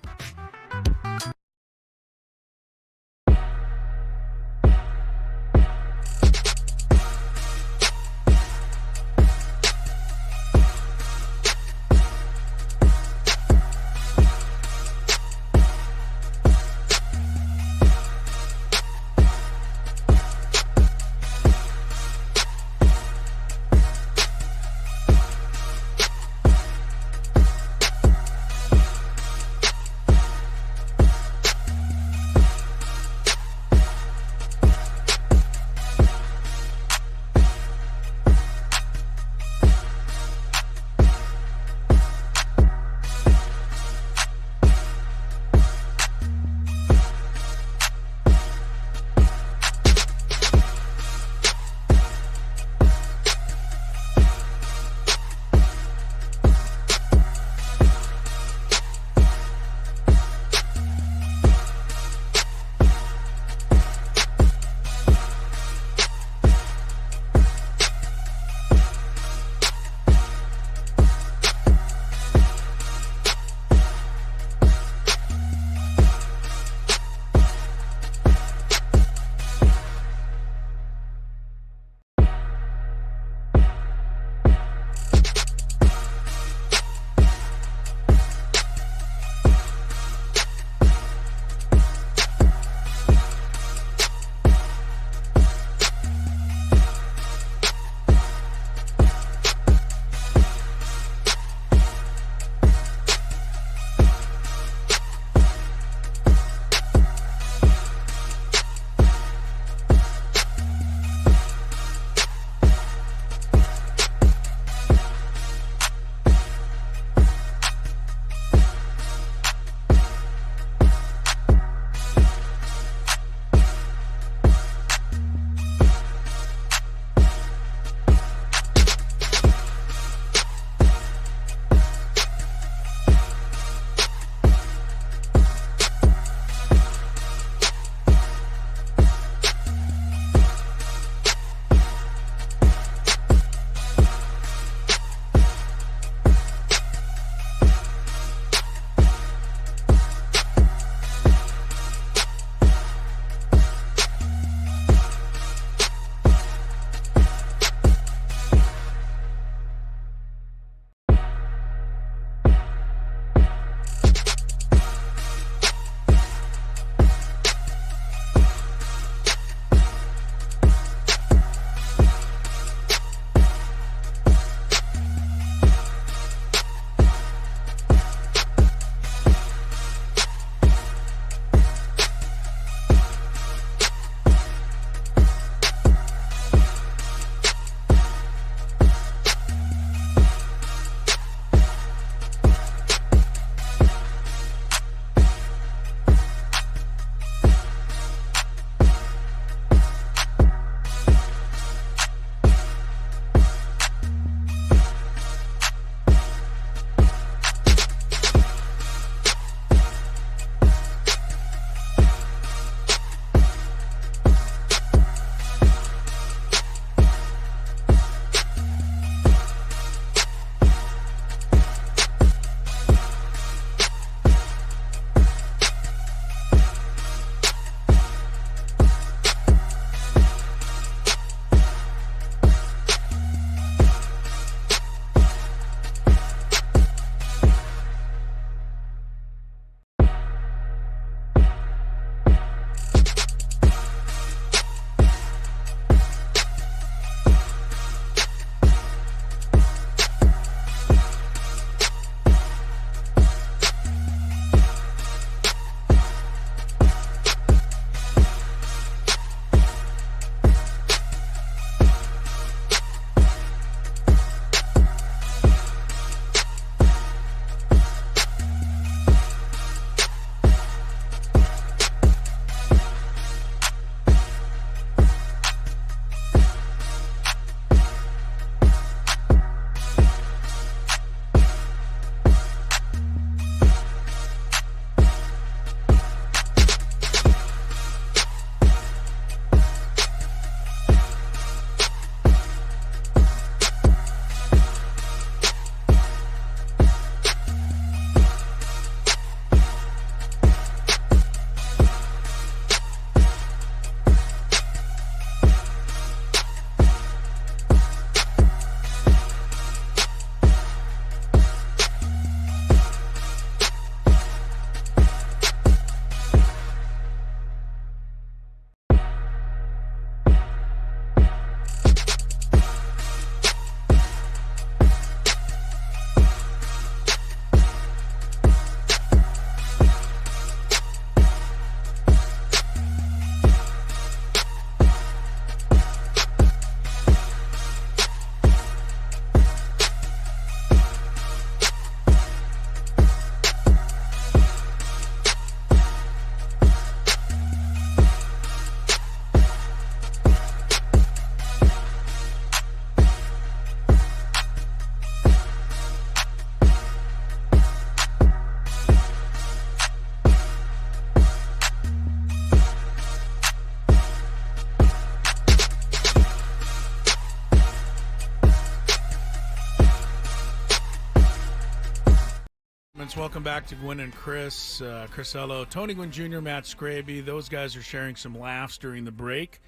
Welcome back to Gwynn and Chris, Crisello, Tony Gwynn Jr., Matt Skraby. Those guys are sharing some laughs during the break.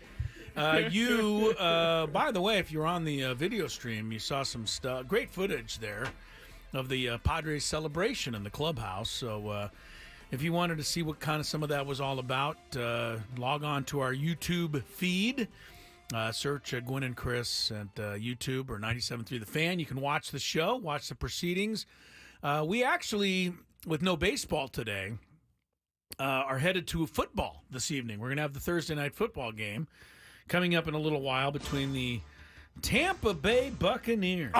By the way, if you're on the video stream, you saw some great footage there of the Padres celebration in the clubhouse. So if you wanted to see what kind of some of that was all about, log on to our YouTube feed. Search Gwynn and Chris at YouTube or 97.3 The Fan. You can watch the show, watch the proceedings. We actually, with no baseball today, are headed to football this evening. We're going to have the Thursday night football game coming up in a little while between the Tampa Bay Buccaneers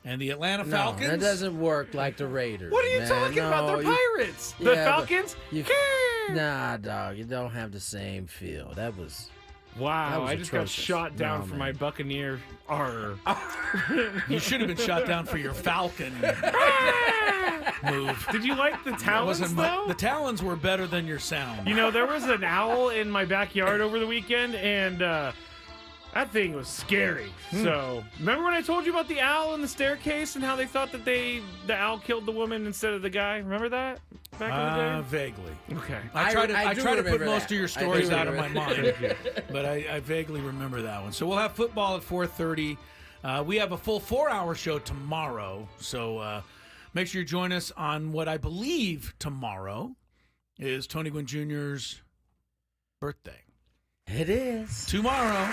and the Atlanta Falcons. That doesn't work like the Raiders. What are you talking about? They're Pirates. The Falcons? Nah, dog. You don't have the same feel. That was... Wow, I just got atrocious. shot down for my Buccaneer. You should have been shot down for your Falcon move. Did you like the talons, though? The talons were better than your sound. You know, there was an owl in my backyard over the weekend, and that thing was scary. So, remember when I told you about the owl in the staircase and how they thought that the owl killed the woman instead of the guy? Remember that back in the day? Vaguely. Okay. I try to put most that. of your stories out of my remember mind, but I vaguely remember that one. So we'll have football at 4:30. We have a full 4-hour show tomorrow, so make sure you join us on what I believe tomorrow is Tony Gwynn Jr.'s birthday. It is. Tomorrow.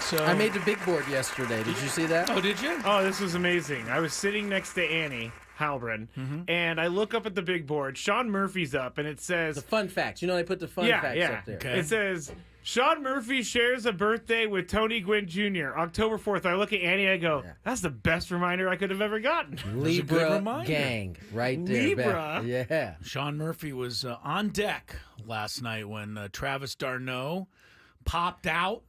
So I made the big board yesterday. Did you see that? Oh, did you? Oh, this was amazing. I was sitting next to Annie Halbrin, and I look up at the big board. Sean Murphy's up, and it says... The fun facts. You know, they put the fun facts up there. Okay. It says, Sean Murphy shares a birthday with Tony Gwynn Jr., October 4th. I look at Annie, I go, that's the best reminder I could have ever gotten. Libra gang, right there. Libra? Yeah. Sean Murphy was on deck last night when Travis d'Arnaud popped out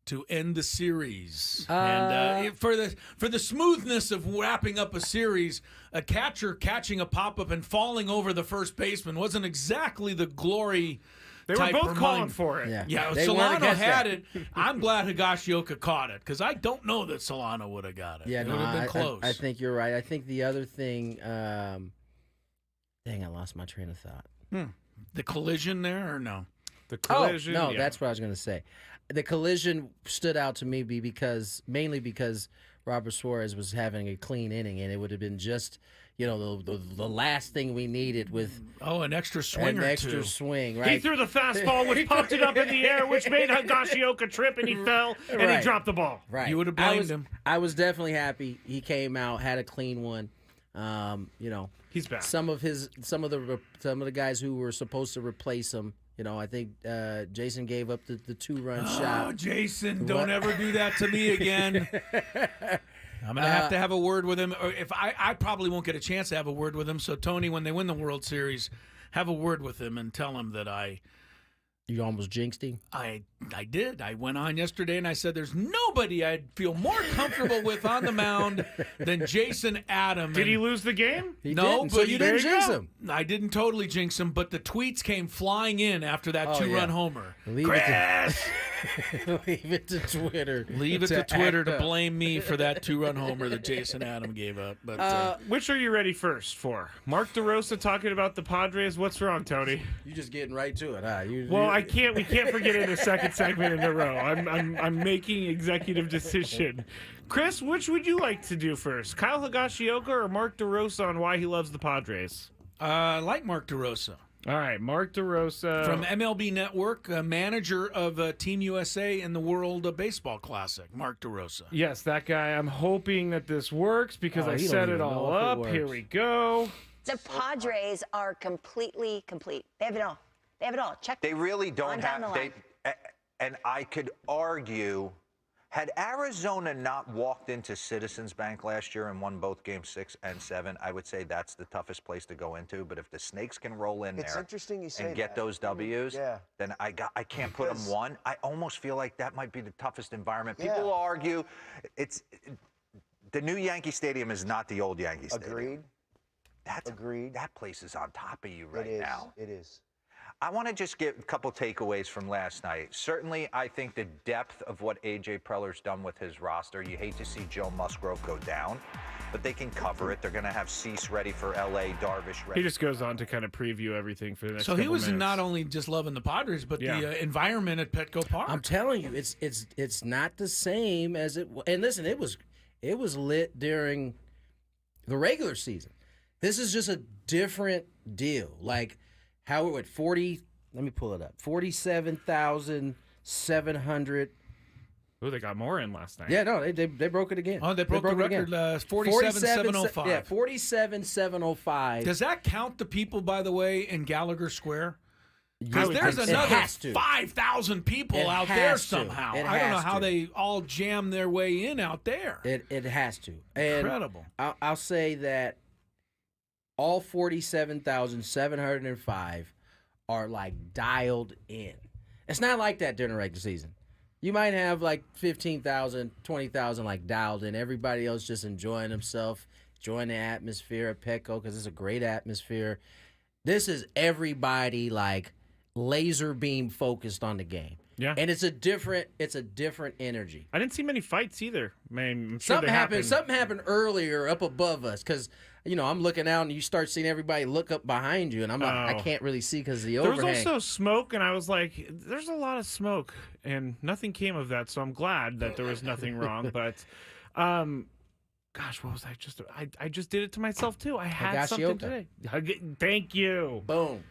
to end the series. And for the smoothness of wrapping up a series, a catcher catching a pop-up and falling over the first baseman wasn't exactly the glory. They were both calling for it. Yeah, They weren't Solano against had that. it. I'm glad Higashioka caught it because I don't know that Solano would have got it. Yeah, it no, would have been close. I think you're right. I think the other thing, dang, I lost my train of thought. The collision there or no? The collision. Oh, no, that's what I was going to say. The collision stood out to me mainly because Robert Suarez was having a clean inning, and it would have been just, the last thing we needed with an extra swing swing, right? He threw the fastball, which popped it up in the air, which made Higashioka trip, and he fell, and he dropped the ball. Right. You would have blamed him. I was definitely happy. He came out, had a clean one. He's back. Some of the guys who were supposed to replace him. I think Jason gave up the 2-run shot. Oh, Jason, don't ever do that to me again. I'm going to have a word with him. Or if I probably won't get a chance to have a word with him. So, Tony, when they win the World Series, have a word with him and tell him that You almost jinxed him? I did. I went on yesterday and I said there's nobody I'd feel more comfortable with on the mound than Jason Adam. Did he lose the game? He No, didn't, but so you didn't jinx him. I didn't totally jinx him, but the tweets came flying in after that 2-run homer. Leave it to Twitter. Leave it to Twitter to blame me for that 2-run homer that Jason Adam gave up. But Which are you ready first for? Mark DeRosa talking about the Padres? What's wrong, Tony? You just getting right to it, huh? We can't forget it a second segment in a row. I'm making executive decision. Chris, which would you like to do first? Kyle Higashioka or Mark DeRosa on why he loves the Padres? I like Mark DeRosa. All right, Mark DeRosa. From MLB Network, manager of Team USA in the World Baseball Classic, Mark DeRosa. Yes, that guy. I'm hoping that this works because I set it all up. Here we go. The Padres are completely complete. They have it all. They have it all. Check. They really don't down have. the line. And I could argue, had Arizona not walked into Citizens Bank last year and won both games 6 and 7, I would say that's the toughest place to go into. But if the Snakes can roll in there and get those W's, then I can't put them one. I almost feel like that might be the toughest environment. People will argue it's the new Yankee Stadium is not the old Yankee Stadium. Agreed. That place is on top of you right now. It is. I want to just get a couple takeaways from last night. Certainly, I think the depth of what A.J. Preller's done with his roster, you hate to see Joe Musgrove go down. but they can cover it. They're going to have Cease ready for L.A., Darvish ready. He just goes on to kind of preview everything for the next So he was minutes. not only just loving the Padres, but the environment at Petco Park. I'm telling you, it's not the same as it. And listen, it was lit during the regular season. This is just a different deal. Like how it went 40. Let me pull it up. 47,700. Oh, they got more in last night. Yeah, no, they broke it again. Oh, they broke the record, 47,705. Yeah, 47,705. Does that count the people, by the way, in Gallagher Square? Because It there's another has to. 5,000 people It out has there to. somehow. It I don't know has how to. they all jam their way in out there. It has to. And Incredible. I'll say that all 47,705 are like dialed in. It's not like that during the regular season. You might have like 15,000, 20,000 like dialed in. Everybody else just enjoying themselves, enjoying the atmosphere at Petco because it's a great atmosphere. This is everybody like laser beam focused on the game. Yeah. And it's a different energy. I didn't see many fights either. Man, I'm sure Something they happened. Something happened earlier up above us because I'm looking out and you start seeing everybody look up behind you, and I'm like, I can't really see because of the There overhang. was also smoke, and I was like, "There's a lot of smoke," and nothing came of that. So I'm glad that there was nothing wrong. But, gosh, what was I just? I just did it to myself too. I had something today. Thank you. Boom.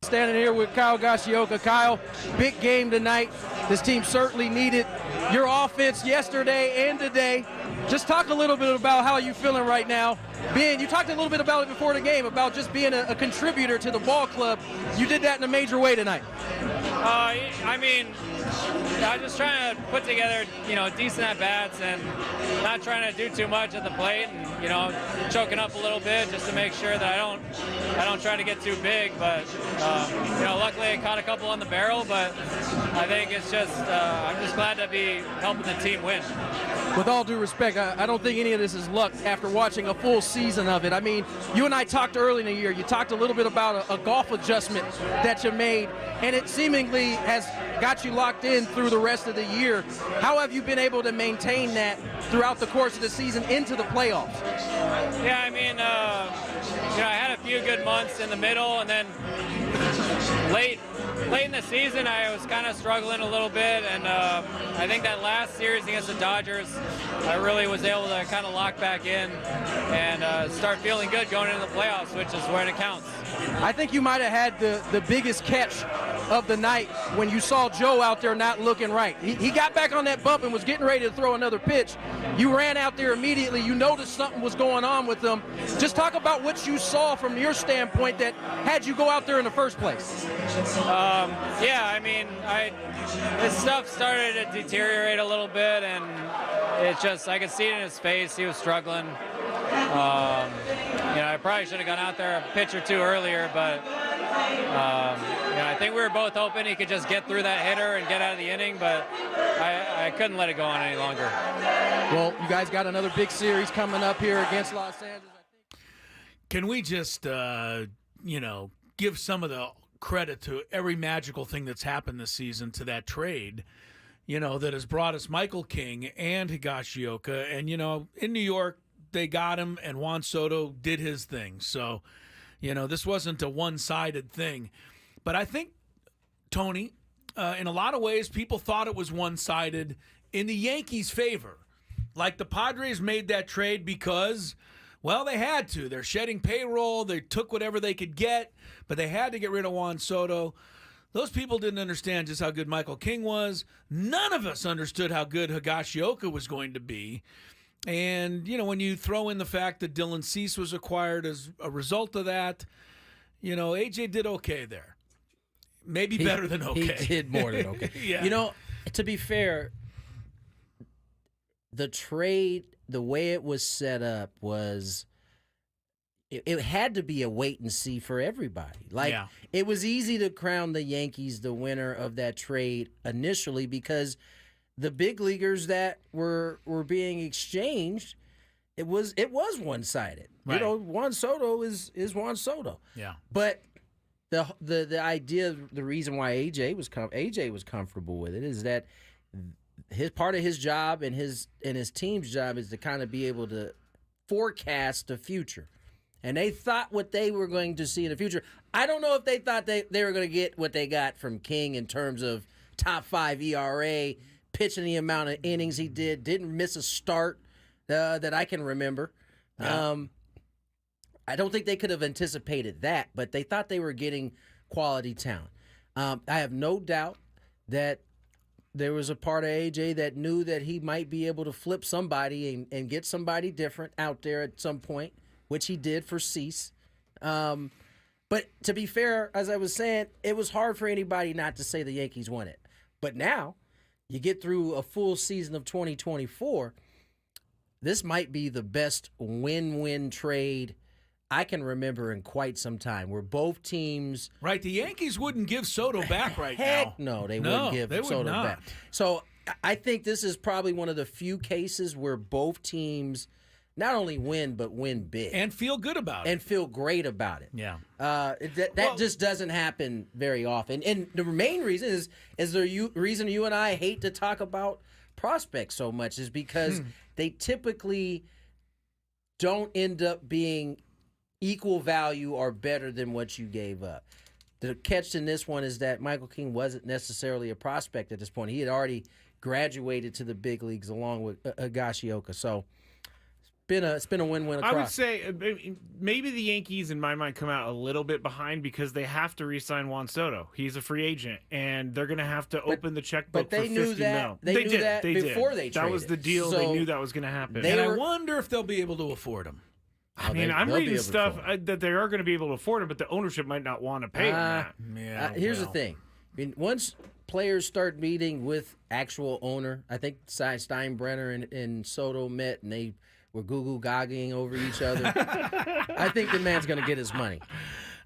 Standing here with Kyle Gashioka. Kyle, big game tonight. This team certainly needed your offense yesterday and today. Just talk a little bit about how you're feeling right now. You talked a little bit about it before the game, about just being a contributor to the ball club. You did that in a major way tonight. I mean, I'm just trying to put together, decent at-bats and not trying to do too much at the plate and, choking up a little bit just to make sure that I don't try to get too big. But, luckily I caught a couple on the barrel, but I think it's just, I'm just glad to be helping the team win. With all due respect, I don't think any of this is luck after watching a full season of it. I mean, you and I talked early in the year. You talked a little bit about a golf adjustment that you made, and it seemingly has got you locked in through the rest of the year. How have you been able to maintain that throughout the course of the season into the playoffs? Yeah, I mean, I had a few good months in the middle, and then late in the season, I was kind of struggling a little bit, and I think that last series against the Dodgers, I really was able to kind of lock back in and start feeling good going into the playoffs, which is when it counts. I think you might have had the biggest catch of the night when you saw Joe out there not looking right. He got back on that bump and was getting ready to throw another pitch. You ran out there immediately. You noticed something was going on with him. Just talk about what you saw from your standpoint that had you go out there in the first place. Yeah, I mean, his stuff started to deteriorate a little bit, and I could see it in his face. He was struggling. I probably should have gone out there a pitch or two earlier, but I think we were both hoping he could just get through that hitter and get out of the inning, but I couldn't let it go on any longer. Well, you guys got another big series coming up here against Los Angeles. Can we just, give some of the credit to every magical thing that's happened this season to that trade, that has brought us Michael King and Higashioka. And, in New York, they got him, and Juan Soto did his thing. So, this wasn't a one-sided thing. But I think, Tony, in a lot of ways, people thought it was one-sided in the Yankees' favor. Like the Padres made that trade because, well, they had to. They're shedding payroll. They took whatever they could get, but they had to get rid of Juan Soto. Those people didn't understand just how good Michael King was. None of us understood how good Higashioka was going to be. And, when you throw in the fact that Dylan Cease was acquired as a result of that, AJ did okay there. Maybe better than okay. He did more than okay. Yeah. To be fair, the trade, the way it was set up was it had to be a wait and see for everybody. It was easy to crown the Yankees the winner of that trade initially because the big leaguers that were being exchanged, it was one-sided. Right. Juan Soto is Juan Soto. Yeah. But the idea, the reason why AJ was comfortable with it is that his part of his job and his team's job is to kind of be able to forecast the future. And they thought what they were going to see in the future. I don't know if they thought they were going to get what they got from King in terms of top 5 ERA, pitching the amount of innings he didn't miss a start that I can remember. Yeah. I don't think they could have anticipated that, but they thought they were getting quality talent. I have no doubt that there was a part of AJ that knew that he might be able to flip somebody and get somebody different out there at some point, which he did for Cease. But to be fair, as I was saying, it was hard for anybody not to say the Yankees won it. But now, you get through a full season of 2024, this might be the best win-win trade I can remember in quite some time, where both teams... Right, the Yankees wouldn't give Soto back right Heck now. no, they wouldn't give Soto back. So I think this is probably one of the few cases where both teams not only win, but win big. And feel good about it. And feel great about it. Yeah. That just doesn't happen very often. And the main reason is the reason you and I hate to talk about prospects so much is because they typically don't end up being equal value or better than what you gave up. The catch in this one is that Michael King wasn't necessarily a prospect at this point. He had already graduated to the big leagues along with Higashioka. So it's been a win-win across. I would say maybe the Yankees, in my mind, come out a little bit behind because they have to re-sign Juan Soto. He's a free agent, and they're going to have to open the checkbook for $50 million. They knew that before they traded. That was the deal. So they knew that was going to happen. And I wonder if they'll be able to afford him. I mean, I'm reading stuff that they are going to be able to afford it, but the ownership might not want to pay them that. Here's the thing. I mean, once players start meeting with actual owner, I think Steinbrenner and Soto met, and they were goo-goo-gagging over each other. I think the man's going to get his money.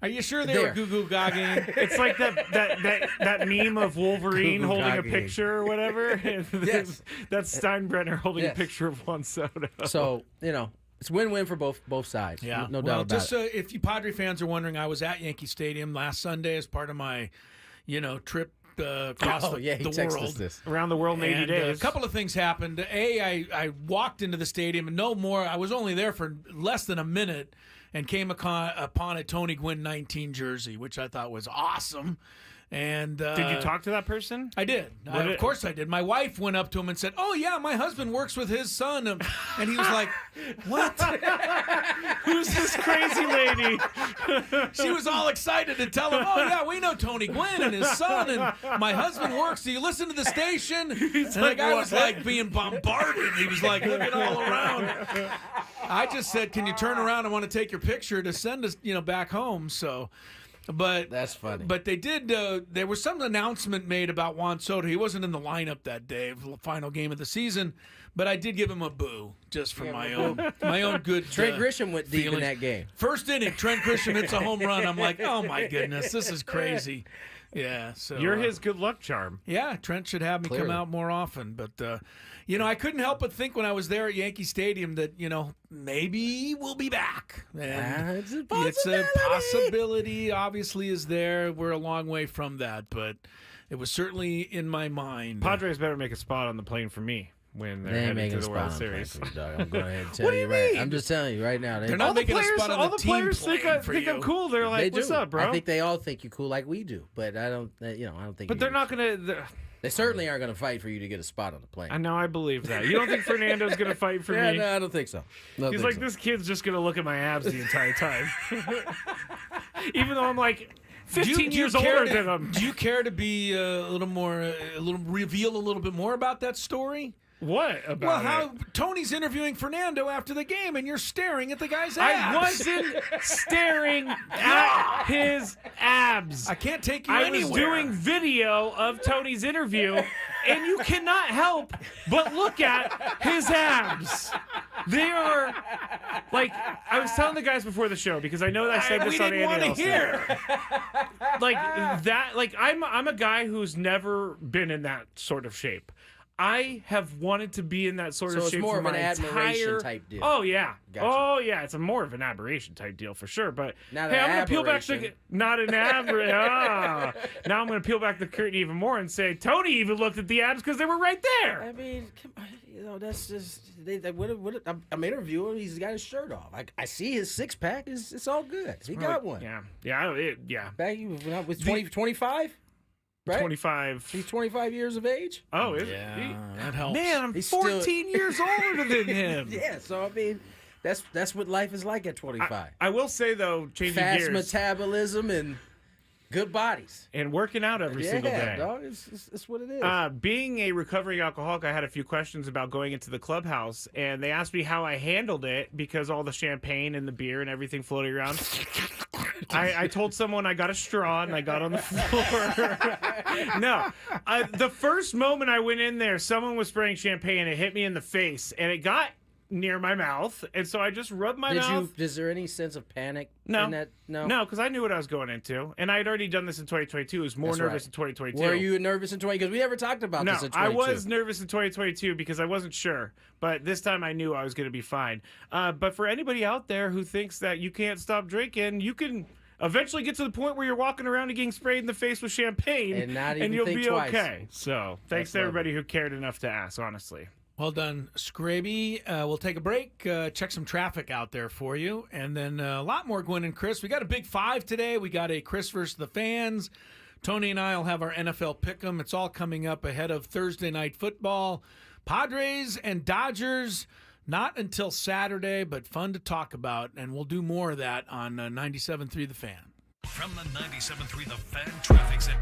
Are you sure they were goo-goo-gagging? It's like that meme of Wolverine holding a picture or whatever. Yes. That's Steinbrenner holding a picture of Juan Soto. So, it's win-win for both sides. Yeah, no doubt about it. If you Padre fans are wondering, I was at Yankee Stadium last Sunday as part of my, trip across the world. Around the world in 80 days. A couple of things happened. I walked into the stadium and no more. I was only there for less than a minute and came upon a Tony Gwynn 19 jersey, which I thought was awesome. And did you talk to that person? I did. Of course I did. My wife went up to him and said, "Oh yeah, my husband works with his son," and he was like, "What? Who's this crazy lady?" She was all excited to tell him, "Oh yeah, we know Tony Gwynn and his son, and my husband works. Do you listen to the station?" And the guy was like being bombarded. He was like looking all around. I just said, "Can you turn around? I want to take your picture to send us, back home." So. But that's funny. But they did. There was some announcement made about Juan Soto. He wasn't in the lineup that day, the final game of the season. But I did give him a boo just for my own good. Trent Grisham went deep in that game. First inning, Trent Grisham hits a home run. I'm like, oh my goodness, this is crazy. Yeah, so you're his good luck charm. Yeah, Trent should have me come out more often. But I couldn't help but think when I was there at Yankee Stadium that maybe we'll be back. And it's a possibility. Obviously, is there. We're a long way from that, but it was certainly in my mind. Padres better make a spot on the plane for me when they're heading to the World Series. I'm going ahead and tell you right. I'm just telling you right now. They're not making a spot on the team players think I'm cool. They're like, "What's up, bro?" I think they all think you're cool like we do, but I don't. I don't think. But they're not gonna. They certainly aren't going to fight for you to get a spot on the plane. I know, I believe that. You don't think Fernando's going to fight for me? No, I don't think so. He's like, this kid's just going to look at my abs the entire time. Even though I'm like 15 years older than him. Do you care to be reveal a little bit more about that story? What about Well, how Tony's interviewing Fernando after the game, and you're staring at the guy's abs. I wasn't staring at his abs. I can't take you anywhere. I was doing video of Tony's interview, and you cannot help but look at his abs. They are like I was telling the guys before the show because I know that I said this on Andy. We didn't want to hear. Like that. Like I'm a guy who's never been in that sort of shape. I have wanted to be in that sort of So it's shape more for of an my admiration entire type deal. Oh yeah, Gotcha. oh yeah, it's more of an aberration type deal for sure. But Not hey, an I'm gonna peel back aberration. not an aberration. Now I'm gonna peel back the curtain even more and say Tony even looked at the abs because they were right there. I mean, come on, that's just I'm interviewing him. He's got his shirt off. I see his six pack. It's all good. He got one. Yeah. Back when I was 25, right? 25. He's 25 years of age. Oh, that helps. Man, I'm He's 14 years older than him. Yeah, so I mean, that's what life is like at 25. I will say though, changing Fast gears metabolism and good bodies. and working out every single day. Dog, it's what it is. Being a recovering alcoholic, I had a few questions about going into the clubhouse, and they asked me how I handled it because all the champagne and the beer and everything floating around. I told someone I got a straw and I got on the floor. No, the first moment I went in there, someone was spraying champagne. It hit me in the face, and it got near my mouth, and so I just rubbed my mouth. Is there any sense of panic No. in that? No, because I knew what I was going into, and I had already done this in 2022. I was more That's nervous right. in 2022. Were you nervous in 20? Because we never talked about No, this in I 22. was nervous in 2022 because I wasn't sure, but this time I knew I was going to be fine. But for anybody out there who thinks that you can't stop drinking, you can eventually get to the point where you're walking around and getting sprayed in the face with champagne, And not even you'll think be twice. okay. So thanks That's to everybody who cared enough to ask, honestly. Well done, Skraby. We'll take a break, check some traffic out there for you, and then a lot more Gwynn and Chris. We got a big five today. We got a Chris versus the fans. Tony and I will have our NFL pick'em. It's all coming up ahead of Thursday night football. Padres and Dodgers, not until Saturday, but fun to talk about, and we'll do more of that on 97.3 The Fan. From the 97.3 The Fan Traffic Center.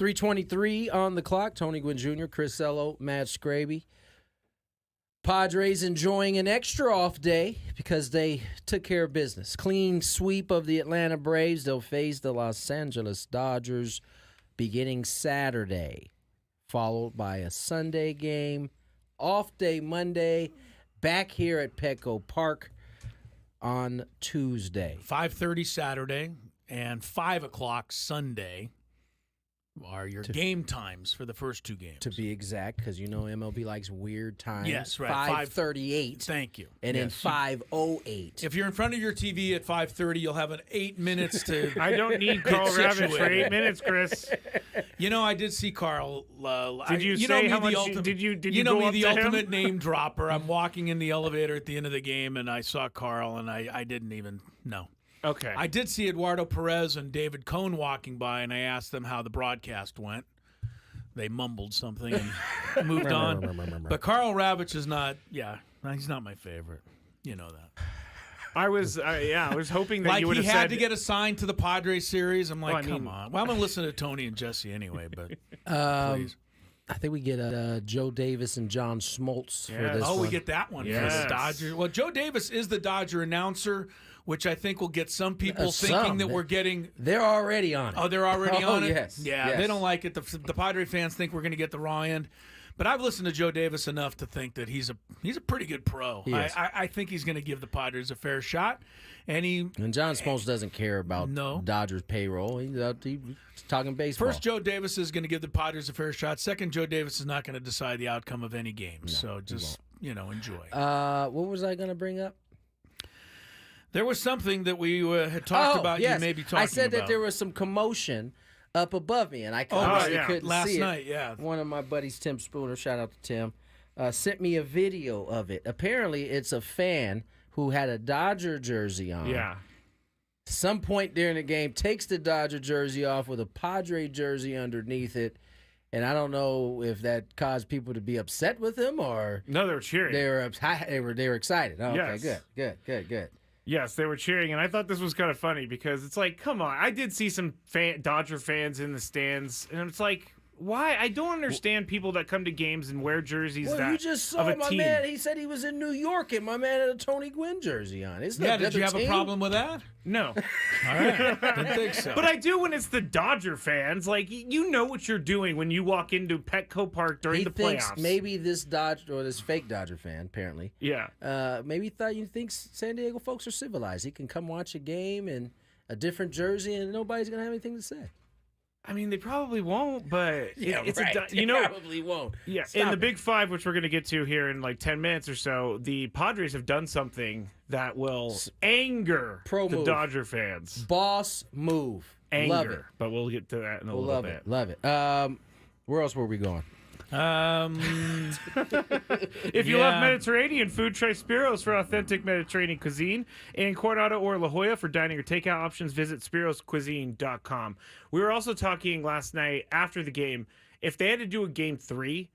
3:23 on the clock. Tony Gwynn Jr., Chris Ello, Matt Skraby. Padres enjoying an extra off day because they took care of business. Clean sweep of the Atlanta Braves. They'll face the Los Angeles Dodgers beginning Saturday, followed by a Sunday game. Off day Monday, back here at Petco Park on Tuesday. 5:30 Saturday and 5 o'clock Sunday are your game times for the first two games. To be exact, because you know MLB likes weird times. Yes, right. 5:38. Thank you. And then 5:08. If you're in front of your TV at 5:30, you'll have 8 minutes to. I don't need Carl Ravitch for 8 minutes, Chris. You know, I did see Carl. Did you say how much? Did you know go me, up the to ultimate him? name dropper. I'm walking in the elevator at the end of the game, and I saw Carl, and I didn't even know. Okay. I did see Eduardo Perez and David Cohn walking by, and I asked them how the broadcast went. They mumbled something and moved on. But Carl Ravitch is not. Yeah, he's not my favorite. You know that. I was hoping that Like you would he have had said to get assigned to the Padres series. I'm like, Well, I come mean- on. Well, I'm gonna listen to Tony and Jesse anyway, but please. I think we get Joe Davis and John Smoltz for Yes. this Oh, one. we get that one for Yes. the Dodgers. Well, Joe Davis is the Dodger announcer, which I think will get some people Some. thinking that we're getting. They're already on it. Oh, they're already Oh, on it? yes. Yeah, Yes. they don't like it. The Padre fans think we're going to get the raw end. But I've listened to Joe Davis enough to think that he's a pretty good pro. He is. I think he's going to give the Padres a fair shot. And John Smoltz doesn't care about No. Dodgers payroll. He's talking baseball. First, Joe Davis is going to give the Padres a fair shot. Second, Joe Davis is not going to decide the outcome of any game. So just, enjoy. What was I going to bring up? There was something that we had talked about. Yes. You maybe talking I said about. that there was some commotion up above me, and I obviously couldn't last see night, it. yeah. One of my buddies, Tim Spooner, shout out to Tim, sent me a video of it. Apparently, it's a fan who had a Dodger jersey on. Yeah. Some point during the game, takes the Dodger jersey off with a Padre jersey underneath it. And I don't know if that caused people to be upset with him or No, they were cheering. they were excited. Oh, Yes. Okay, good. Yes, they were cheering, and I thought this was kind of funny because it's like, come on. I did see some Dodger fans in the stands, and it's like, why? I don't understand people that come to games and wear jerseys Well, you just saw of a my team. man. He said he was in New York, and my man had a Tony Gwynn jersey on. Isn't Yeah, that did you have a problem with that? No. All right. Didn't think so. But I do when it's the Dodger fans. Like, you know what you're doing when you walk into Petco Park during He the thinks playoffs. maybe this Dodger or this fake Dodger fan, apparently, Yeah. maybe you think San Diego folks are civilized. He can come watch a game in a different jersey, and nobody's gonna have anything to say. I mean, they probably won't, but it's They probably won't. Yeah, Stop in the it. Big Five, which we're going to get to here in like 10 minutes or so, the Padres have done something that will anger Pro the move. Dodger fans. Boss move. Anger. Love it. But we'll get to that in a We'll little love bit. it. Love it. Where else were we going? If you love Mediterranean food, try Spiro's for authentic Mediterranean cuisine. In Coronado or La Jolla for dining or takeout options, visit spiroscuisine.com. We were also talking last night after the game. If they had to do a game 3,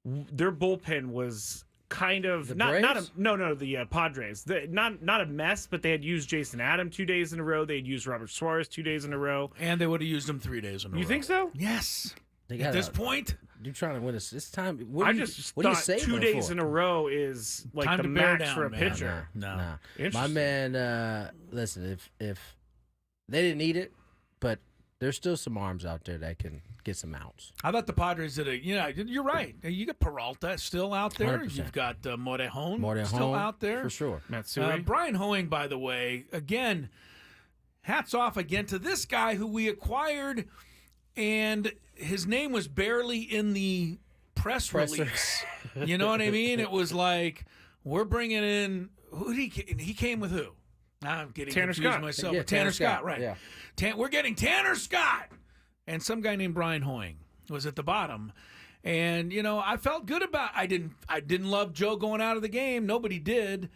their bullpen was kind of The the Padres. Not a mess, but they had used Jason Adam 2 days in a row. They had used Robert Suarez 2 days in a row. And they would have used him 3 days in a row. You think so? Yes. They At this point, you're trying to win us this time. I What do just you thought save 2 them days for? in a row is like Time the to bear max down, for a man. pitcher. No. My Interesting. man, listen, if they didn't need it, but there's still some arms out there that can get some outs. I thought the Padres did you're right. You got Peralta still out there. 100%. You've got Morejon More than still home, out there. for sure. Matsui. Brian Hoeing, by the way, again, hats off again to this guy who we acquired, and his name was barely in the press Presser. release. You know what I mean? It was like, we're bringing in, he came with who? I'm getting Tanner confused Scott. myself. Yeah, with Tanner Tanner Scott, Scott, right. yeah. We're getting Tanner Scott. And some guy named Brian Hoeing was at the bottom. And, I felt good about I didn't love Joe going out of the game. Nobody did.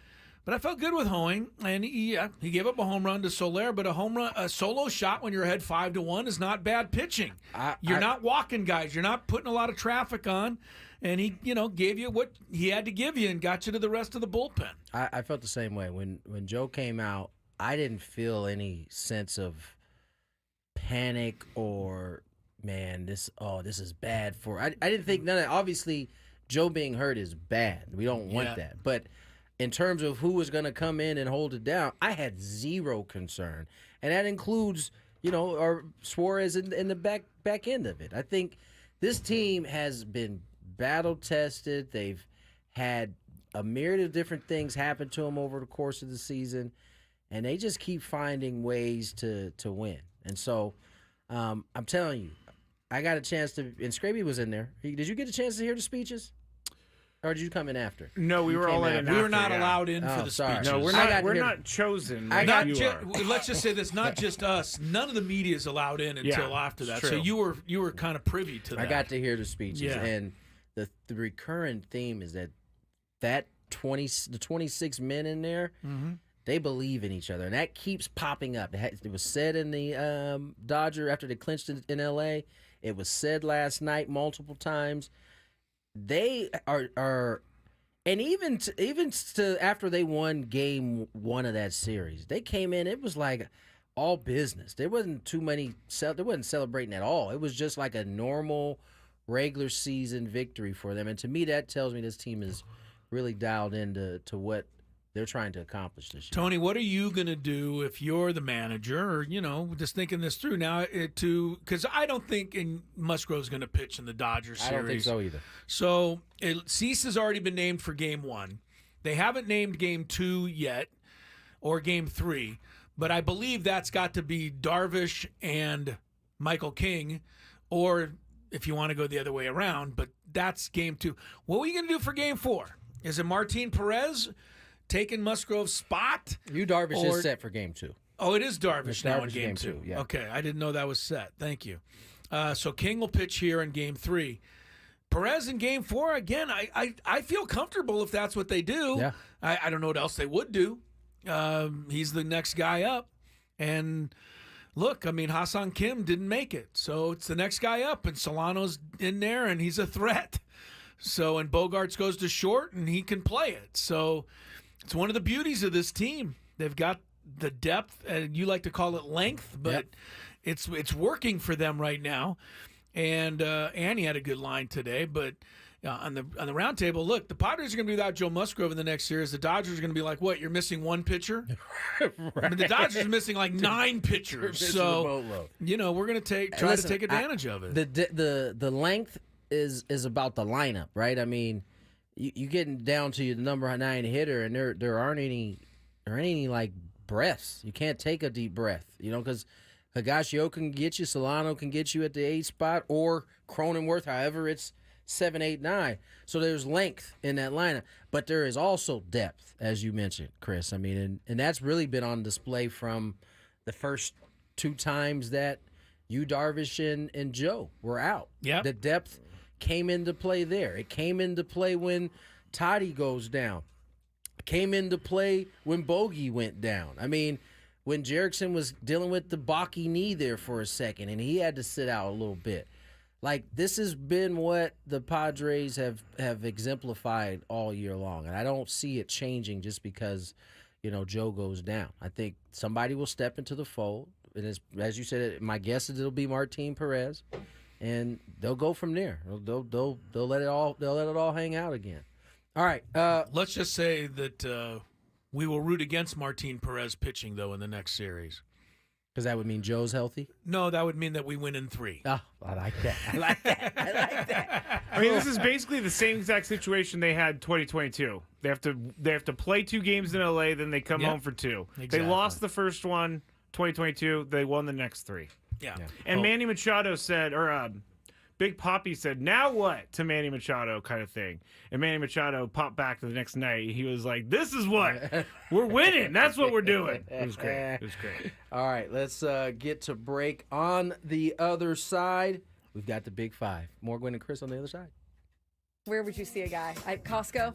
But I felt good with Hoeing, and he gave up a home run to Soler, but a solo shot when you're ahead 5-1 is not bad pitching. You're not walking guys. You're not putting a lot of traffic on, and he, gave you what he had to give you and got you to the rest of the bullpen. I felt the same way. When Joe came out, I didn't feel any sense of panic or man, this is bad for. I didn't think none of that. Obviously, Joe being hurt is bad. We don't want that. But in terms of who was going to come in and hold it down, I had zero concern, and that includes our Suarez in the back end of it. I think this team has been battle tested. They've had a myriad of different things happen to them over the course of the season, and they just keep finding ways to win. And so I'm telling you, I got a chance to, and Skraby was in there. Did you get a chance to hear the speeches? Or did you come in after? No, we were all in. We were not allowed in for the speeches. No, we're not chosen. Let's just say this: not just us. None of the media is allowed in until after that. True. So you were kind of privy to that. I got to hear the speeches, and the recurrent theme is that the 26 men in there, they believe in each other, and that keeps popping up. It was said in the Dodger after they clinched in L.A. It was said last night multiple times. They are, and even to after they won game 1 of that series, they came in. It was like all business. There wasn't too many. They wasn't celebrating at all. It was just like a normal, regular season victory for them. And to me, that tells me this team is really dialed into what they're trying to accomplish this year. Tony, what are you going to do if you're the manager, or, just thinking this through now because I don't think Musgrove's going to pitch in the Dodgers series. I don't think so either. So Cease has already been named for game 1. They haven't named game 2 yet or game 3, but I believe that's got to be Darvish and Michael King, or if you want to go the other way around, but that's game 2. What are you going to do for game 4? Is it Martin Perez taking Musgrove's spot? Darvish is set for game 2. Oh, it is Darvish now in Darvish game 2. Yeah. Okay, I didn't know that was set. Thank you. So King will pitch here in game 3. Perez in game 4, again, I feel comfortable if that's what they do. Yeah. I don't know what else they would do. He's the next guy up. And look, Hassan Kim didn't make it. So it's the next guy up, and Solano's in there, and he's a threat. So, and Bogarts goes to short, and he can play it. So it's one of the beauties of this team. They've got the depth, and you like to call it length, but it's working for them right now. And Annie had a good line today, but on the round table, look, the Padres are going to be without Joe Musgrove in the next series. The Dodgers are going to be like, what? You're missing one pitcher? Right. The Dodgers are missing like 9 pitchers. So we're going to try to take advantage of it. The length is about the lineup, right? You getting down to the number 9 hitter, and there aren't any like breaths. You can't take a deep breath, because Higashio can get you, Solano can get you at the 8 spot, or Cronenworth, however it's 7, 8, 9. So there's length in that lineup, but there is also depth, as you mentioned, Chris. And that's really been on display from the first 2 times that Darvish and Joe were out. Yeah, the depth came into play there. It came into play when Toddy goes down. It came into play when Bogey went down. When Jerickson was dealing with the Baki knee there for a second, and he had to sit out a little bit. Like, this has been what the Padres have exemplified all year long, and I don't see it changing just because, Joe goes down. I think somebody will step into the fold, and as you said, my guess is it'll be Martin Perez. And they'll go from there. They'll let it all hang out again. All right. Let's just say that we will root against Martin Perez pitching, though, in the next series. Because that would mean Joe's healthy? No, that would mean that we win in 3. Oh, I like that. I like that. This is basically the same exact situation they had 2022. They have to play 2 games in LA, then they come home for 2. Exactly. They lost the first one, 2022. They won the next 3. Yeah. And Manny Machado said, or Big Papi said, now what, to Manny Machado kind of thing. And Manny Machado popped back the next night. He was like, this is what. We're winning. That's what we're doing. It was great. All right, let's get to break. On the other side, we've got the Big 5. More Gwynn and Chris on the other side. Where would you see a guy? At Costco?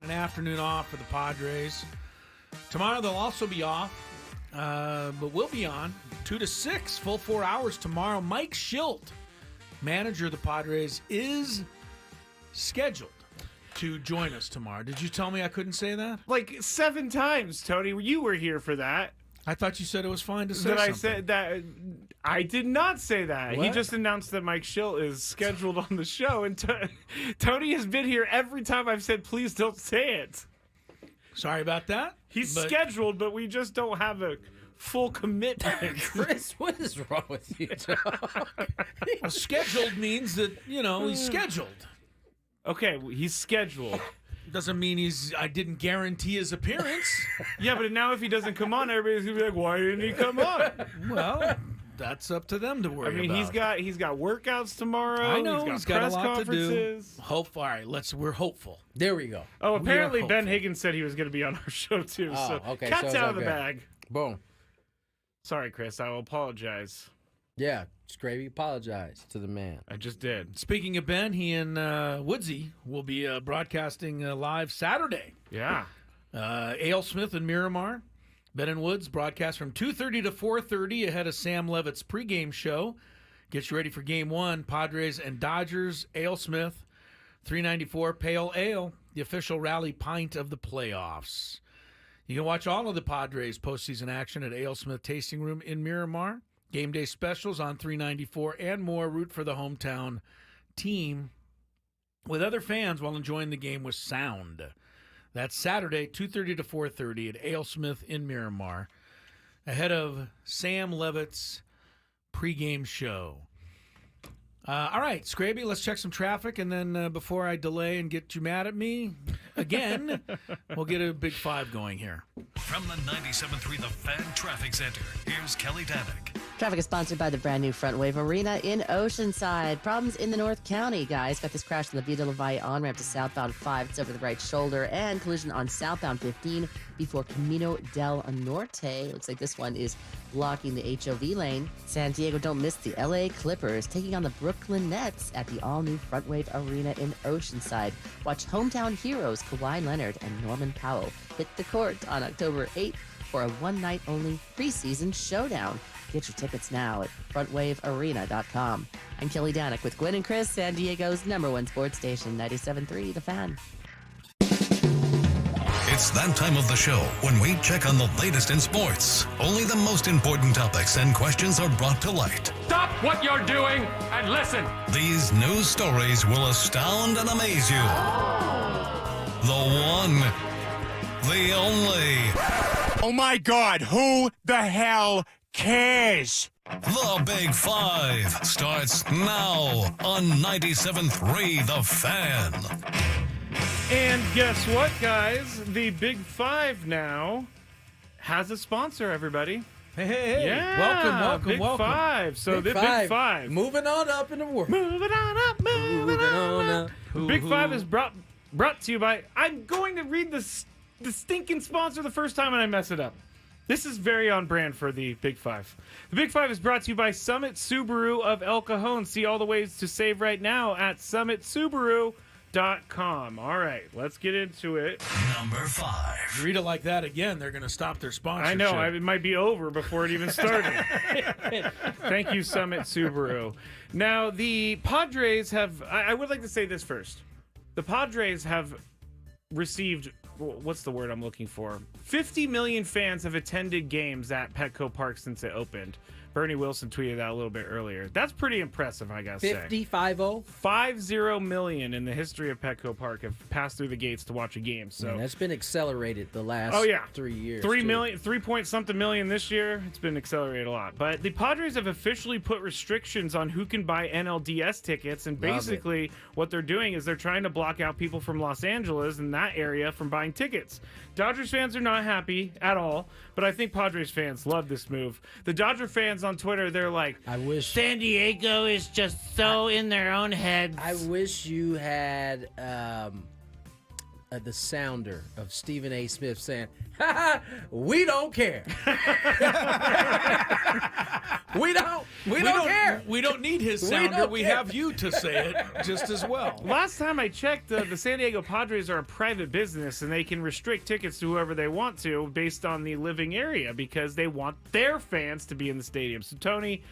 an afternoon off for the Padres. Tomorrow they'll also be off, but we'll be on 2 to 6, full 4 hours tomorrow. Mike Schilt, manager of the Padres, is scheduled to join us tomorrow. Did you tell me I couldn't say that? Like 7 times, Tony. You were here for that. I thought you said it was fine to say That something. I said that. I did not say that. What? He just announced that Mike Schilt is scheduled on the show, and Tony has been here every time I've said, please don't say it. Sorry about that. He's scheduled, but we just don't have a full commitment. Chris, what is wrong with you, dog? Well, scheduled means that, he's scheduled. Okay, he's scheduled. Doesn't mean I didn't guarantee his appearance. Yeah, but now if he doesn't come on, everybody's gonna be like, "Why didn't he come on?" Well, that's up to them to worry about. he's got workouts tomorrow. I know he's got a lot conferences. to do. All right, we're hopeful. There we go. Oh, apparently We are Ben hopeful. Higgins said he was gonna be on our show too. Oh, so okay, cat's so out of the okay. bag. Boom. Sorry, Chris. I will apologize. Yeah, Skraby, apologize to the man. I just did. Speaking of Ben, he and Woodsy will be broadcasting live Saturday. Yeah. Ale Smith and Miramar. Ben and Woods broadcast from 2:30 to 4:30 ahead of Sam Levitt's pregame show. Get you ready for Game 1, Padres and Dodgers. Ale Smith, $3.94 Pale Ale, the official rally pint of the playoffs. You can watch all of the Padres postseason action at Ale Smith Tasting Room in Miramar. Game day specials on $3.94 and more. Root for the hometown team with other fans while enjoying the game with sound. That's Saturday, 2:30 to 4:30 at Ale Smith in Miramar, ahead of Sam Levitt's pregame show. All right, Skraby, let's check some traffic, and then before I delay and get you mad at me again, we'll get a Big Five going here. From the 97.3 The Fan Traffic Center, here's Kelly Danick. Traffic is sponsored by the brand new Front Wave Arena in Oceanside. Problems in the North County, guys. Got this crash on the Via de la Valle on-ramp to southbound 5. It's over the right shoulder. And collision on southbound 15 before Camino del Norte. Looks like this one is blocking the HOV lane. San Diego, don't miss the LA Clippers taking on the Brooklyn Nets at the all-new Front Wave Arena in Oceanside. Watch hometown heroes Kawhi Leonard and Norman Powell hit the court on October 8th for a one-night-only preseason showdown. Get your tickets now at frontwavearena.com. I'm Kelly Danick with Gwynn and Chris, San Diego's #1 sports station, 97.3 The Fan. It's that time of the show when we check on the latest in sports. Only the most important topics and questions are brought to light. Stop what you're doing and listen. These news stories will astound and amaze you. The one, the only. Oh my God, who the hell cares? The Big Five starts now on 97.3 The Fan. And guess what, guys? The Big Five now has a sponsor, everybody. Hey. Yeah, Welcome. Big Five. So Big the Five. Big Five. Moving on up in the world. Moving on up. Big Five is brought to you by... I'm going to read the stinking sponsor the first time and I mess it up. This is very on brand for the Big Five. The Big Five is brought to you by Summit Subaru of El Cajon. See all the ways to save right now at summitsubaru.com. All right, let's get into it. Number 5. If you read it like that again, they're going to stop their sponsorship. I know, it might be over before it even started. Thank you, Summit Subaru. Now, the Padres have... I would like to say this first. The Padres have received... What's the word I'm looking for? 50 million fans have attended games at Petco Park since it opened. Bernie Wilson tweeted that a little bit earlier. That's pretty impressive, I gotta say. 50 million in the history of Petco Park have passed through the gates to watch a game. So that's been accelerated the last 3 years. 3 point something million this year. It's been accelerated a lot. But the Padres have officially put restrictions on who can buy NLDS tickets, and basically what they're doing is they're trying to block out people from Los Angeles and that area from buying tickets. Dodgers fans are not happy at all, but I think Padres fans love this move. The Dodger fans on Twitter, they're like, I wish San Diego is just so in their own heads. I wish you had the sounder of Stephen A. Smith saying, "Ha ha, we don't care." We don't care. We don't need his sounder. We have you to say it just as well. Last time I checked, the San Diego Padres are a private business, and they can restrict tickets to whoever they want to based on the living area because they want their fans to be in the stadium. So, Tony,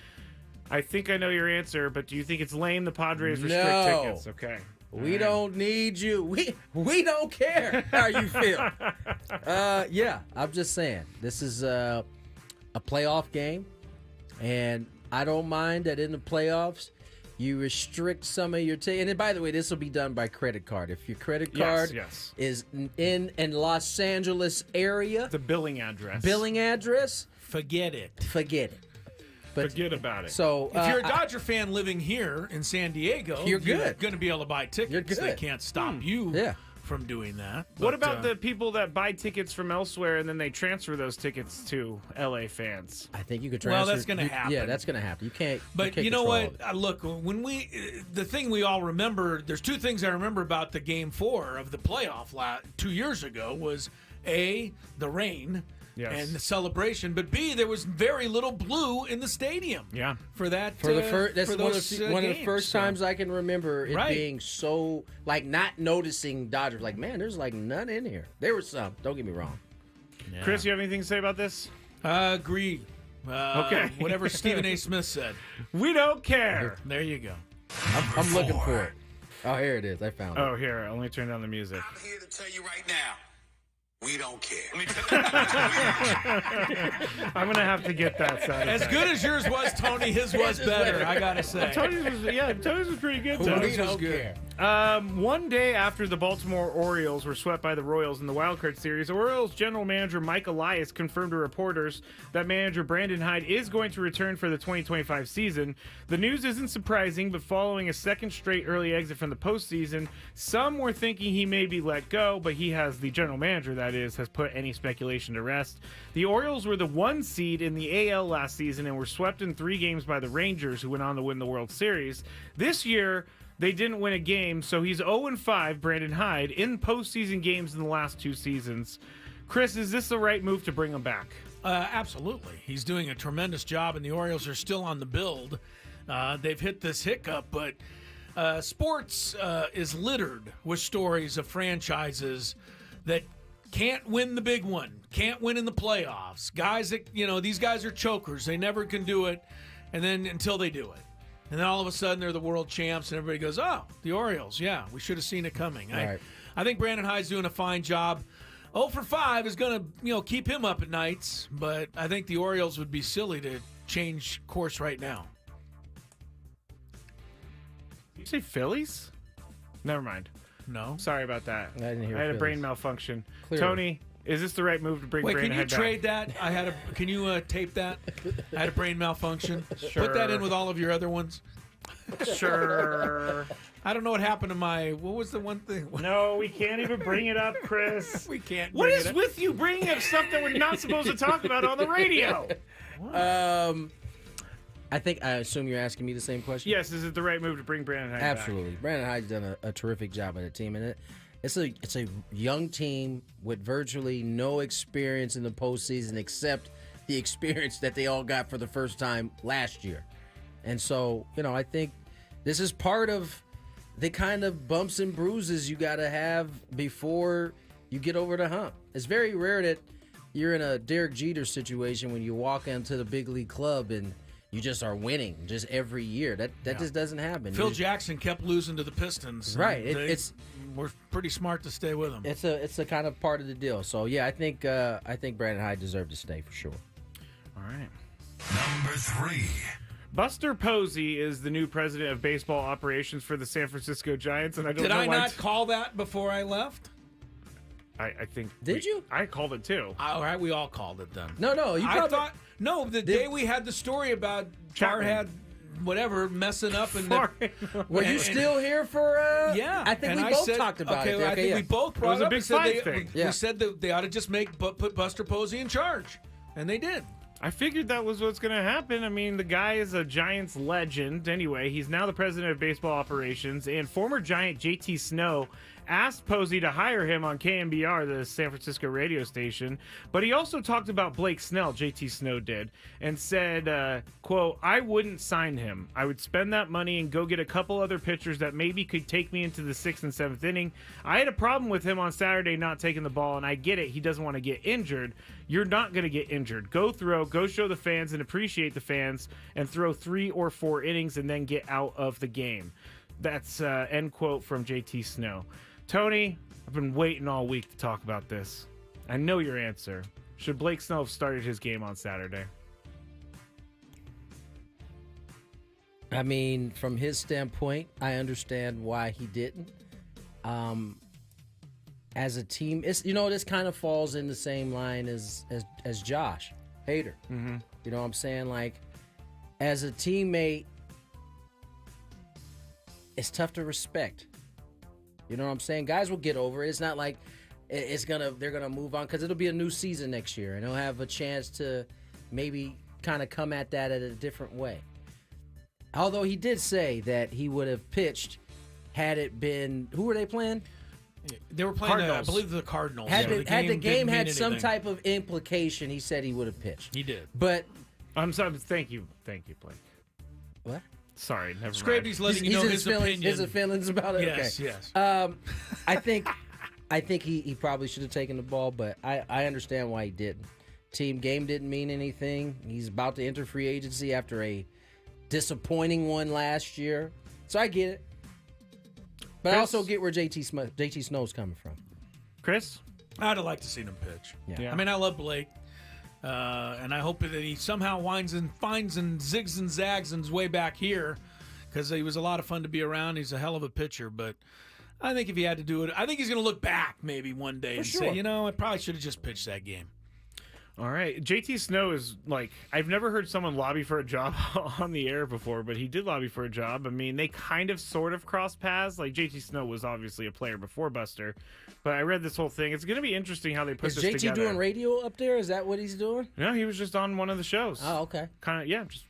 I think I know your answer, but do you think it's lame the Padres restrict tickets? Okay. We don't need you. We don't care how you feel. Yeah, I'm just saying. This is a playoff game, and I don't mind that in the playoffs you restrict some of your tickets. And then, by the way, this will be done by credit card. If your credit card is in Los Angeles area, the billing address. Forget it. But forget about it. So if you're a Dodger fan living here in San Diego, you're good. Going to be able to buy tickets. You're good. They can't stop you from doing that. What about the people that buy tickets from elsewhere and then they transfer those tickets to LA fans? I think you could transfer. Well, that's going to happen. Yeah, that's going to happen. You can't. But you know what? Look, when the thing we all remember, there's two things I remember about the Game 4 of the playoff 2 years ago was A, the rain. Yes. And the celebration, but B, there was very little blue in the stadium. Yeah, for that. That's one of the first times I can remember it being so not noticing Dodgers. Like, man, there's none in here. There was some. Don't get me wrong. Yeah. Chris, you have anything to say about this? Agree. Okay. Whatever Stephen A. Smith said. We don't care. There you go. I'm looking for it. Oh, here it is. I found it. Oh, here. Let me turn down the music. I'm here to tell you right now. We don't care. I'm going to have to get that sound effect. As good as yours was, Tony, his was better, I got to say. Tony's was pretty good. Tony's was good. One day after the Baltimore Orioles were swept by the Royals in the wildcard series, Orioles general manager Mike Elias confirmed to reporters that manager Brandon Hyde is going to return for the 2025 season. The news isn't surprising, but following a second straight early exit from the postseason, some were thinking he may be let go, but he has the general manager, that is, has put any speculation to rest. The Orioles were the 1 seed in the AL last season and were swept in 3 games by the Rangers, who went on to win the World Series. This year, they didn't win a game, so he's 0-5, Brandon Hyde, in postseason games in the last 2 seasons. Chris, is this the right move to bring him back? Absolutely. He's doing a tremendous job, and the Orioles are still on the build. They've hit this hiccup, but sports is littered with stories of franchises that can't win the big one, can't win in the playoffs. Guys that, these guys are chokers. They never can do it, and then until they do it. And then all of a sudden they're the world champs, and everybody goes, oh, the Orioles, yeah, we should have seen it coming. Right. I think Brandon Hyde's doing a fine job. 0-5 is going to keep him up at nights, but I think the Orioles would be silly to change course right now. Did you say Phillies? Never mind. No. Sorry about that. I didn't hear I had Phillies. a brain malfunction. Clearly. Tony, is this the right move to bring Brandon Hyde back? Can you trade that? Can you tape that? I had a brain malfunction. Sure. Put that in with all of your other ones. Sure. I don't know what happened to what was the one thing? No, we can't even bring it up, Chris. We can't What bring is it up. with you bringing up stuff that we're not supposed to talk about on the radio? I assume you're asking me the same question? Yes, is it the right move to bring Brandon Hyde back? Absolutely. Brandon Hyde's done a terrific job on the team, and it's a young team with virtually no experience in the postseason except the experience that they all got for the first time last year. And so, I think this is part of the kind of bumps and bruises you got to have before you get over the hump. It's very rare that you're in a Derek Jeter situation when you walk into the big league club and you just are winning just every year. That just doesn't happen. Phil Jackson kept losing to the Pistons. Right. We're pretty smart to stay with him. It's a kind of part of the deal. So yeah, I think Brandon Hyde deserved to stay for sure. All right. Number 3. Buster Posey is the new president of baseball operations for the San Francisco Giants, and I don't Did know I why not call that before I left? I think. Did you? I called it too. All right, we all called it then. No, you probably... I thought the day we had the story about Farhad, whatever, messing up and were you still here for? Yeah, I think we both talked about it. I think we both brought it was up a big fight thing. We said that they ought to just put Buster Posey in charge, and they did. I figured that was what's going to happen. I mean, the guy is a Giants legend. Anyway, he's now the president of baseball operations, and former Giant JT Snow asked Posey to hire him on KMBR, the San Francisco radio station, but he also talked about Blake Snell, JT Snow did, and said, quote, I wouldn't sign him. I would spend that money and go get a couple other pitchers that maybe could take me into the 6th and 7th inning. I had a problem with him on Saturday not taking the ball, and I get it. He doesn't want to get injured. You're not going to get injured. Go throw, go show the fans and appreciate the fans, and throw 3 or 4 innings and then get out of the game. That's end quote from JT Snow. Tony, I've been waiting all week to talk about this. I know your answer. Should Blake Snell have started his game on Saturday? I mean, from his standpoint, I understand why he didn't. As a team, it's this kind of falls in the same line as Josh Hader. Mm-hmm. You know what I'm saying? Like, as a teammate, it's tough to respect. You know what I'm saying? Guys will get over it. It's not like they're gonna move on, because it'll be a new season next year, and they'll have a chance to maybe kind of come at that at a different way. Although he did say that he would have pitched had it been, who were they playing? They were playing, I believe, the Cardinals. Had the game had some type of implication, he said he would have pitched. He did. But I'm sorry. Thank you, Blake. What? Sorry, never mind. Skraby's letting you know his opinion. His feelings about it. Yes, okay. yes. I think he probably should have taken the ball, but I understand why he didn't. Team game didn't mean anything. He's about to enter free agency after a disappointing one last year, so I get it. But I also get where JT Snow's coming from. Chris? I'd have liked to see him pitch. Yeah. I mean, I love Blake, and I hope that he somehow finds and zigs and zags his way back here, because he was a lot of fun to be around. He's a hell of a pitcher, but I think if he had to do it, I think he's going to look back maybe one day say, I probably should have just pitched that game. All right. JT Snow is like, I've never heard someone lobby for a job on the air before, but he did lobby for a job. I mean, they kind of sort of crossed paths. Like, JT Snow was obviously a player before Buster, but I read this whole thing. It's going to be interesting how they put this together. Is JT doing radio up there? Is that what he's doing? No, he was just on one of the shows. Oh, okay. Kind of, yeah, just,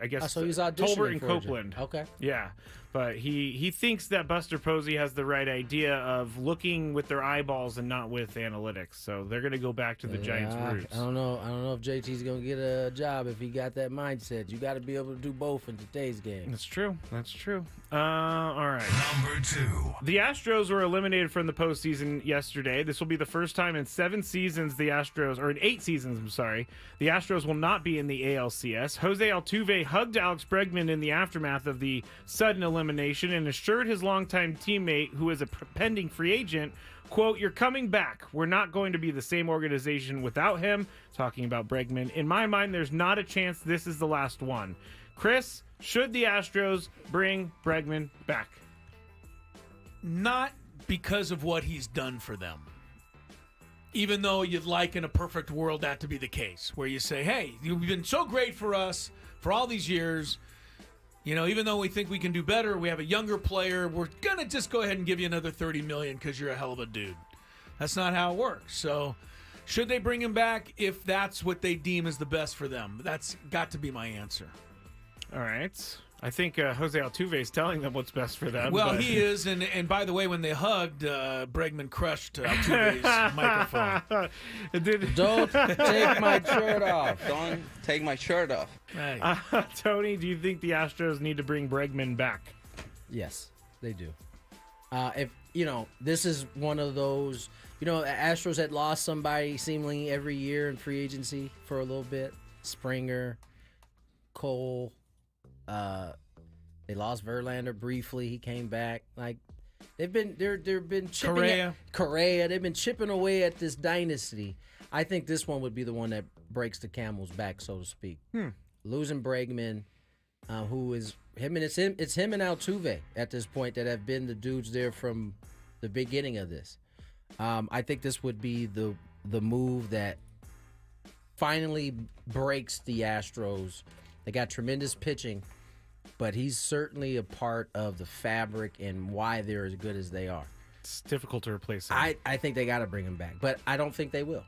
I guess. So he's auditioning Tolbert and for Copeland. Okay. Yeah. But he thinks that Buster Posey has the right idea of looking with their eyeballs and not with analytics. So they're going to go back to the Giants' roots. I don't know if JT's going to get a job if he got that mindset. You got to be able to do both in today's game. That's true. All right. Number 2. The Astros were eliminated from the postseason yesterday. This will be the first time in 7 seasons in 8 seasons, I'm sorry, the Astros will not be in the ALCS. Jose Altuve hugged Alex Bregman in the aftermath of the sudden elimination and assured his longtime teammate, who is a pending free agent, quote, "You're coming back. We're not going to be the same organization without him," talking about Bregman. "In my mind, there's not a chance this is the last one." Chris, should the Astros bring Bregman back? Not because of what he's done for them. Even though you'd like in a perfect world that to be the case, where you say, hey, you've been so great for us for all these years. Even though we think we can do better, we have a younger player, we're going to just go ahead and give you another $30 million because you're a hell of a dude. That's not how it works. So should they bring him back if that's what they deem is the best for them? That's got to be my answer. All right. I think Jose Altuve is telling them what's best for them. Well, he is. And by the way, when they hugged, Bregman crushed Altuve's microphone. Don't take my shirt off. Don't take my shirt off. Hey. Tony, do you think the Astros need to bring Bregman back? Yes, they do. This is one of those, Astros had lost somebody seemingly every year in free agency for a little bit. Springer, Cole, they lost Verlander briefly. He came back. Like, they've been chipping Correa. They've been chipping away at this dynasty. I think this one would be the one that breaks the camel's back, so to speak. Losing Bregman, who is him, and it's him and Altuve at this point that have been the dudes there from the beginning of this. I think this would be the move that finally breaks the Astros. They got tremendous pitching, but he's certainly a part of the fabric and why they're as good as they are. It's difficult to replace him. I think they got to bring him back, but I don't think they will.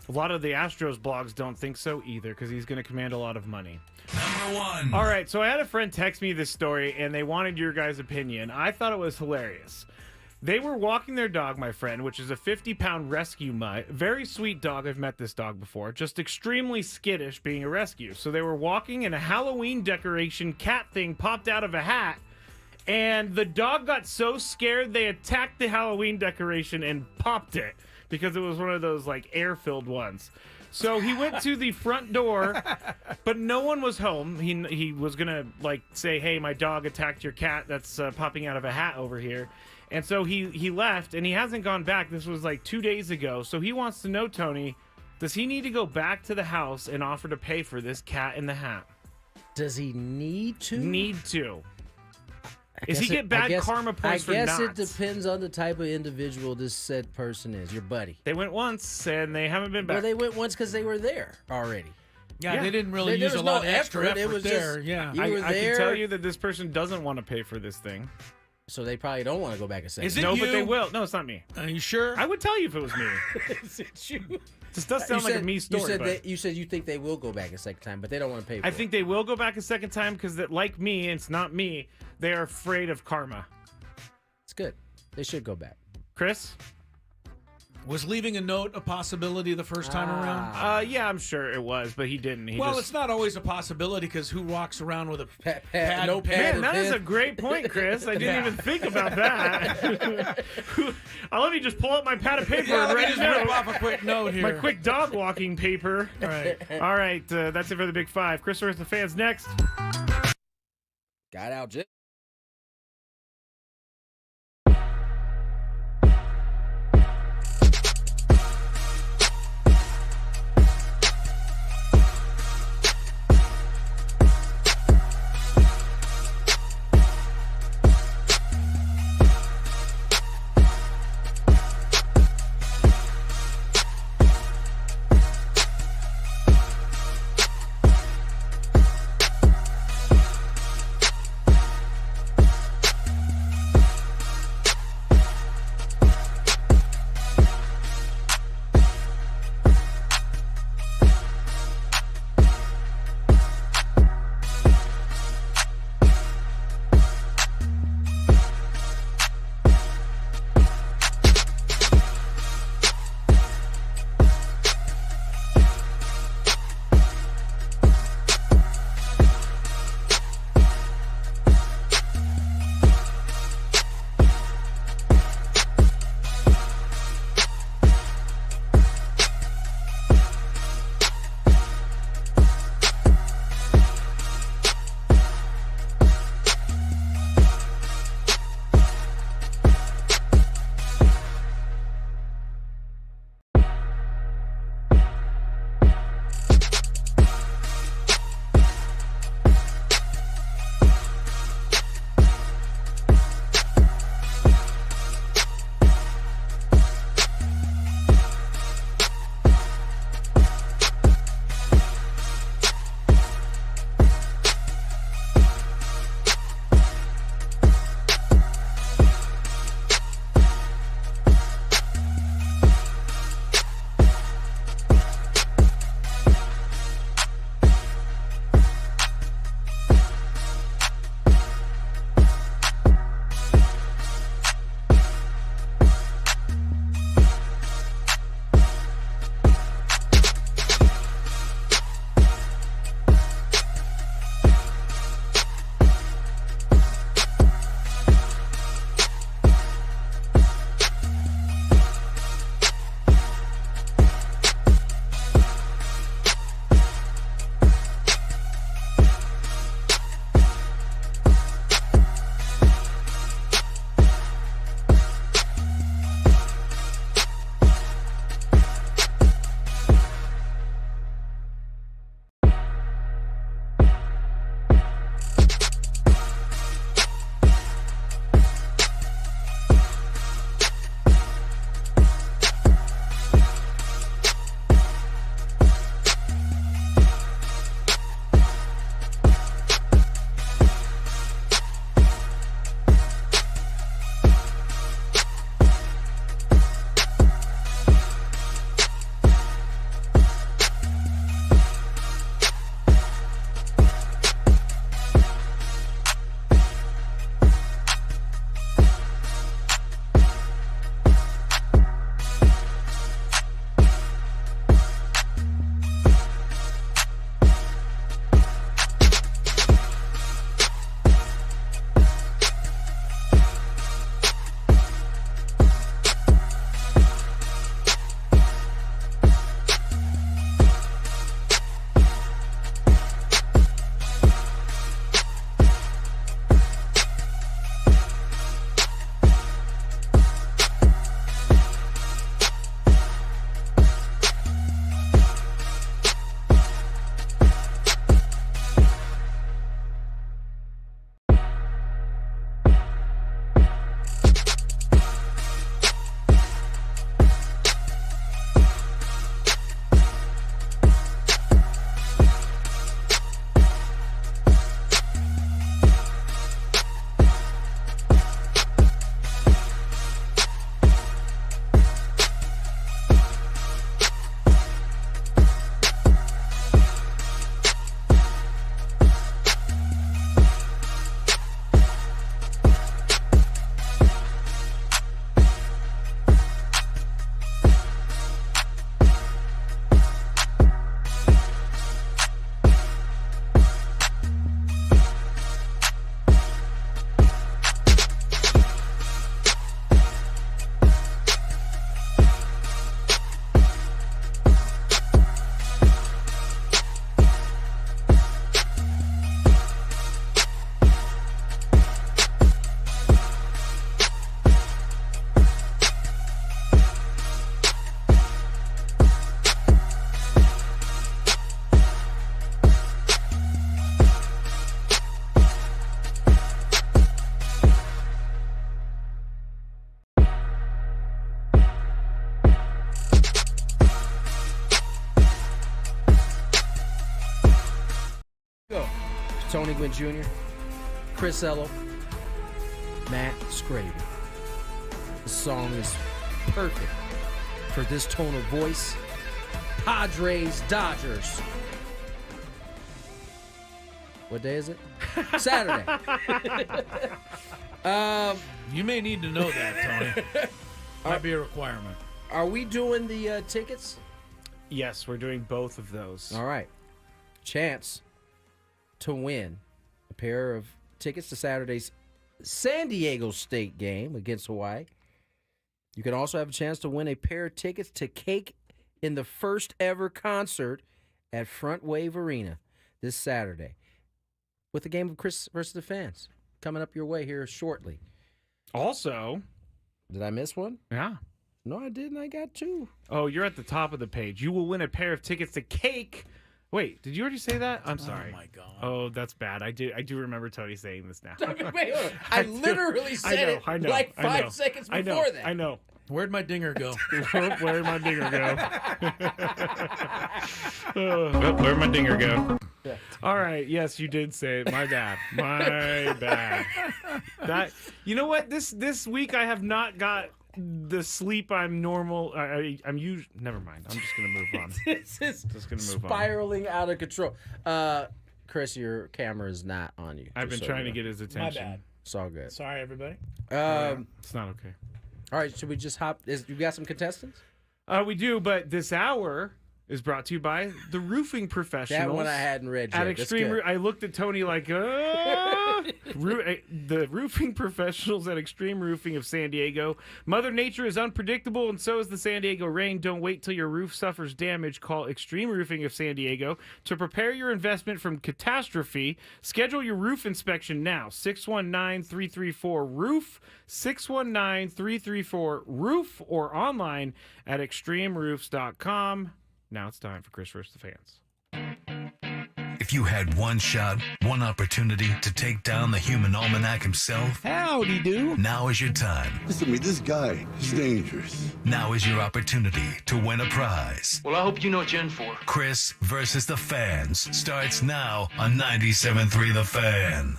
A lot of the Astros blogs don't think so either, because he's going to command a lot of money. Number 1. All right, so I had a friend text me this story, and they wanted your guys' opinion. I thought it was hilarious. They were walking their dog, my friend, which is a 50-pound rescue mutt. Very sweet dog. I've met this dog before. Just extremely skittish being a rescue. So they were walking and a Halloween decoration cat thing popped out of a hat. And the dog got so scared they attacked the Halloween decoration and popped it because it was one of those like air-filled ones. So he went to the front door, but no one was home. He was going to like say, hey, my dog attacked your cat that's popping out of a hat over here. And so he left, and he hasn't gone back. This was like 2 days ago. So he wants to know, Tony, does he need to go back to the house and offer to pay for this cat in the hat? Does he need to? Need to. Is he get bad karma points for not? I guess it depends on the type of individual this said person is, your buddy. They went once, and they haven't been back. Well, they went once because they were there already. Yeah, they didn't really use a lot of extra effort It was there. Just, yeah, you were I there. can tell you that this person doesn't want to pay for this thing. So they probably don't want to go back a second. Is it no, you? but they will. No, it's not me. Are you sure? I would tell you if it was me. Is it you? This does sound like a me story. You said you think they will go back a second time, but they don't want to pay for it. I think they will go back a second time because, like me, it's not me. They are afraid of karma. It's good. They should go back. Chris? Was leaving a note a possibility the first time around? Yeah, I'm sure it was, but he didn't. It's not always a possibility because who walks around with a pad? Man, that is a great point, Chris. I didn't even think about that. Let me just pull up my pad of paper and write a note. Rip off a quick note here. My quick dog walking paper. All right. All right, that's it for the Big Five. Chris versus the fans next. Got out, Jim. Tony Gwynn Jr., Chris Ello, Matt Skraby. The song is perfect for this tone of voice. Padres, Dodgers. What day is it? Saturday. You may need to know that, Tony. Might be a requirement. Are we doing the tickets? Yes, we're doing both of those. All right. Chance to win a pair of tickets to Saturday's San Diego State game against Hawaii. You can also have a chance to win a pair of tickets to Cake in the first ever concert at Front Wave Arena this Saturday, with a game of Chris versus the Fans coming up your way here shortly. Also, did I miss one? Yeah. No, I didn't. I got two. Oh, you're at the top of the page. You will win a pair of tickets to Cake. Wait, did you already say that? I'm sorry. Oh my God. Oh, that's bad. I do remember Tony saying this now. Wait, I literally said it like 5 seconds before that. I know. Where'd my dinger go? Where'd my dinger go? Where'd my dinger go? All right. Yes, you did say it. My bad. My bad. That. You know what? This week I have not got the sleep I'm normal. I'm usually. Never mind. I'm just gonna move on. This is just gonna move spiraling out of control. Chris, your camera is not on you. I've been trying to get his attention. My bad. It's all good. Sorry, everybody. It's not okay. All right, should we just hop? You got some contestants? We do, but this hour is brought to you by the roofing professionals. That one I hadn't read yet. At Extreme, I looked at Tony like, the roofing professionals at Extreme Roofing of San Diego. Mother Nature is unpredictable, and so is the San Diego rain. Don't wait till your roof suffers damage. Call Extreme Roofing of San Diego to prepare your investment from catastrophe. Schedule your roof inspection now. 619-334-ROOF, 619-334-ROOF, or online at extremeroofs.com. Now it's time for Chris vs. the Fans. If you had one shot, one opportunity to take down the human almanac himself, Howdy do. now is your time. Listen to me, this guy is dangerous. Now is your opportunity to win a prize. Well, I hope you know what you're in for. Chris versus the Fans starts now on 97.3 The Fan.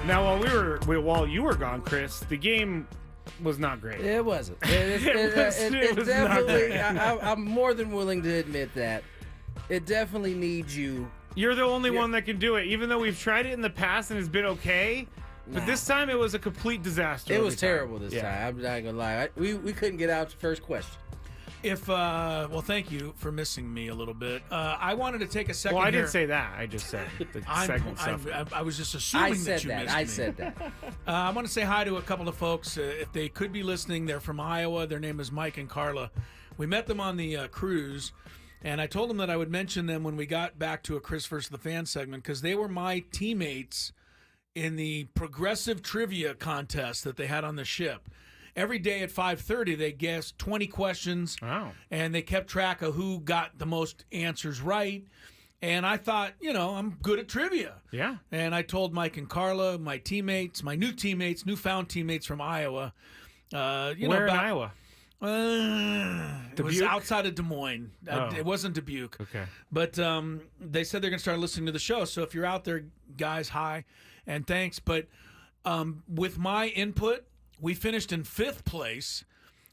Now, while you were gone, Chris, the game was not great. It wasn't. It was definitely. not I'm more than willing to admit that. It definitely needs you. You're the only one that can do it, even though we've tried it in the past and it's been okay. But this time it was a complete disaster. It was terrible this time. I'm not gonna lie. We couldn't get out the first question. Well, thank you for missing me a little bit. I wanted to take a second. Well, I here. didn't say that. I just said the segment stuff. I was just assuming that you missed me. I said that. I want to say hi to a couple of folks. If they could be listening, they're from Iowa. Their name is Mike and Carla. We met them on the cruise, and I told them that I would mention them when we got back to a Chris vs. the Fan segment because they were my teammates in the progressive trivia contest that they had on the ship. Every day at 5:30, they guessed 20 questions, and they kept track of who got the most answers right. And I thought, I'm good at trivia. Yeah. And I told Mike and Carla, my teammates, my newfound teammates from Iowa. Where in Iowa? It was outside of Des Moines. It wasn't Dubuque. Okay. But they said they're going to start listening to the show. So if you're out there, guys, hi, and thanks. But with my input, we finished in 5th place,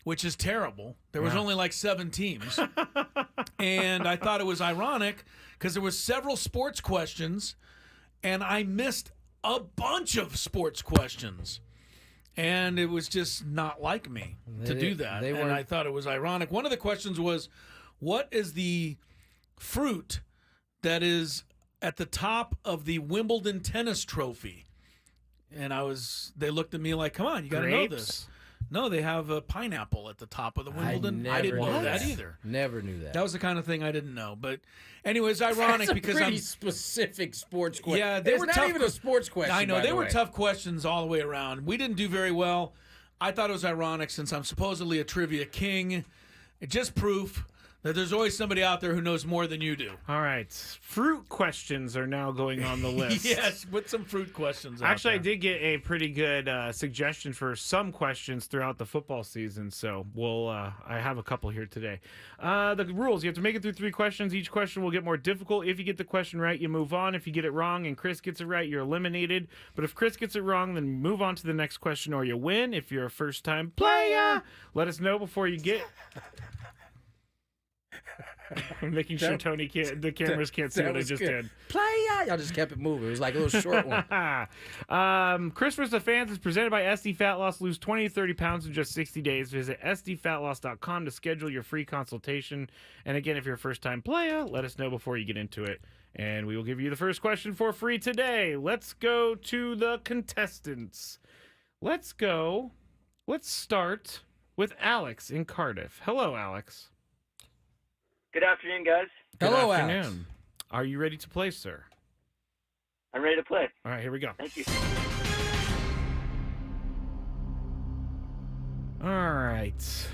which is terrible. There was only like 7 teams. And I thought it was ironic because there was several sports questions, and I missed a bunch of sports questions. And it was just not like me to do that. And I thought it was ironic. One of the questions was, what is the fruit that is at the top of the Wimbledon tennis trophy? And they looked at me like, come on, you got to know this. No, they have a pineapple at the top of the Wimbledon. I didn't know that either. Never knew that. That was the kind of thing I didn't know. But anyways, ironic because pretty specific sports question. Yeah, they were not tough. Even a sports question. I know by they the were way. tough questions all the way around. We didn't do very well. I thought it was ironic since I'm supposedly a trivia king. It's just proof There's always somebody out there who knows more than you do. All right. Fruit questions are now going on the list. Yes, put some fruit questions out Actually, there. I did get a pretty good suggestion for some questions throughout the football season, so I have a couple here today. The rules, you have to make it through 3 questions. Each question will get more difficult. If you get the question right, you move on. If you get it wrong and Chris gets it right, you're eliminated. But if Chris gets it wrong, then move on to the next question or you win. If you're a first-time player, let us know before you get... I'm making sure Tony the cameras can't see what I just did. Playa! Y'all just kept it moving. It was like a little short one. Christmas to Fans is presented by SD Fat Loss. Lose 20 to 30 pounds in just 60 days. Visit sdfatloss.com to schedule your free consultation. And again, if you're a first-time player, let us know before you get into it. And we will give you the first question for free today. Let's go to the contestants. Let's start with Alex in Cardiff. Hello, Alex. Good afternoon, guys. Hello, Good afternoon. Alex. Are you ready to play, sir? I'm ready to play. All right, here we go. Thank you. All right.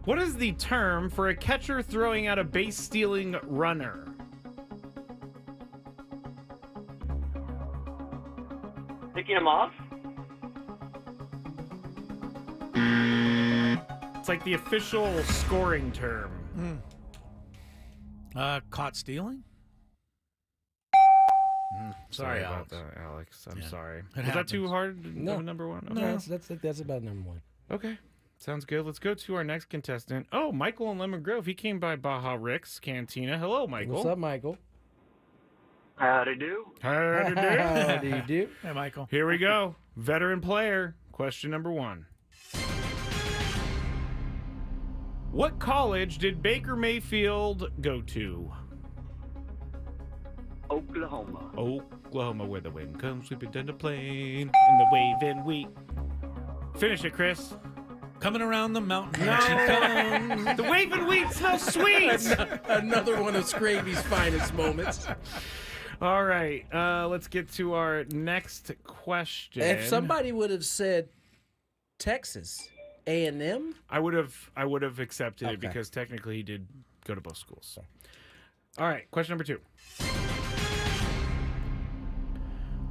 What is the term for a catcher throwing out a base-stealing runner? Picking him off? It's like the official scoring term. Caught stealing? Sorry Alex. about that, Alex. I'm sorry. It Was that too happens. hard? No. Number one? No, that's about number one. Okay. Sounds good. Let's go to our next contestant. Oh, Michael in Lemon Grove. He came by Baja Rick's Cantina. Hello, Michael. What's up, Michael? Howdy do. Howdy do. Howdy do. Hey, Michael. Here we go. Veteran player. Question number 1. What college did Baker Mayfield go to? Oklahoma. Oklahoma, where the wind comes sweeping down the plain and the waving wheat. Finish it, Chris. Coming around the mountain. No. The waving wheat smells sweet. Another one of Skraby's finest moments. All right, let's get to our next question. If somebody would have said Texas A&M, I would have accepted it Okay. because technically he did go to both schools. All right, question number 2.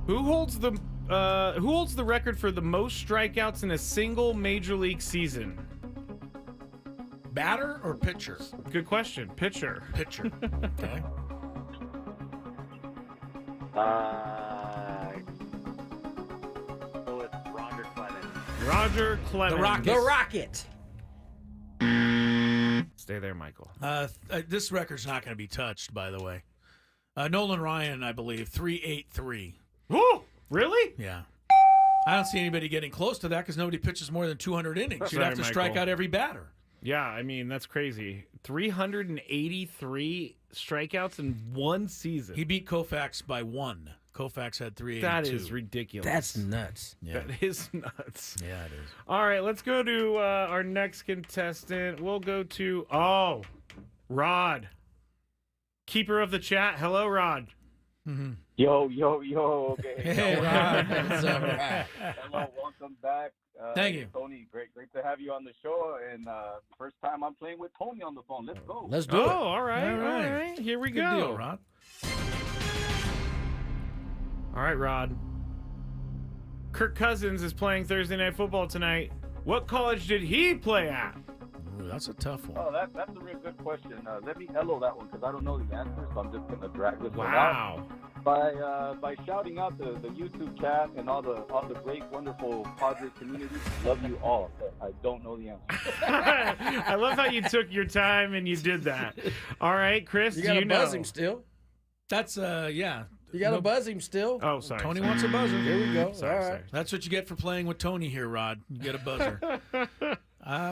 Who holds the record for the most strikeouts in a single major league season? Batter or pitcher? Good question. Pitcher. Pitcher. Okay. So it's Roger Clemens. Roger Clemens. the Rocket. Stay there, Michael. This record's not going to be touched, by the way. Nolan Ryan, I believe, 383. Woo! Really? Yeah. I don't see anybody getting close to that because nobody pitches more than 200 innings. You'd have to strike Michael. out every batter. Yeah, I mean, that's crazy. 383 strikeouts in one season. He beat Koufax by 1. Koufax had 382. That is ridiculous. That's nuts. Yeah. That is nuts. Yeah, it is. All right, let's go to our next contestant. We'll go to, Rod. Keeper of the chat. Hello, Rod. Mm-hmm. Yo. Okay. Hey, Rod. That's all right. Hello, welcome back. Thank you. Tony. Great to have you on the show. And first time I'm playing with Tony on the phone. Let's go. Let's do it. All right. All right. Here we Good go. deal, Rod. All right, Rod. Kirk Cousins is playing Thursday Night Football tonight. What college did he play at? Ooh, that's a tough one. Oh, that's a real good question. Let me hello that one because I don't know the answer, so I'm just gonna drag this one out. Wow. By shouting out the YouTube chat and all the great, wonderful Padres community. Love you all. But I don't know the answer. I love how you took your time and you did that. All right, Chris, You do got you to know? buzz him still. That's, yeah. You got to buzz him still. Oh, sorry. Tony sorry. wants a buzzer. Here we go. Sorry, All right. sorry. That's what you get for playing with Tony here, Rod. You get a buzzer.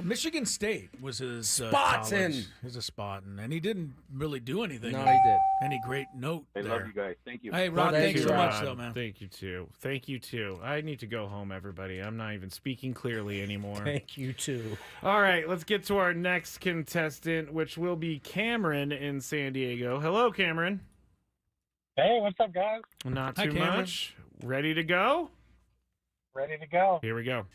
Michigan State was his Spartan. college. He's a Spartan, and he didn't really do anything. No, he did. Any great note I there. love you guys. Thank you. Hey, Rod, Thank thanks you, so Rod. much, though, man. Thank you, too. Thank you, too. I need to go home, everybody. I'm not even speaking clearly anymore. Thank you, too. All right, let's get to our next contestant, which will be Cameron in San Diego. Hello, Cameron. Hey, what's up, guys? Not Hi, too Cameron. much. Ready to go? Ready to go. Here we go.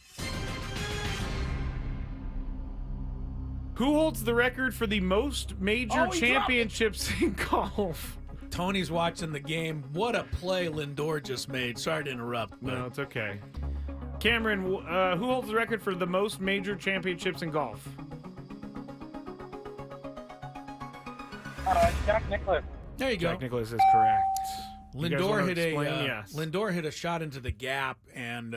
Who holds the record for the most major championships in golf? Tony's watching the game. What a play Lindor just made. Sorry to interrupt. No, it's okay. Cameron, who holds the record for the most major championships in golf? Jack Nicklaus. There you go. Jack Nicklaus is correct. Lindor hit a shot into the gap and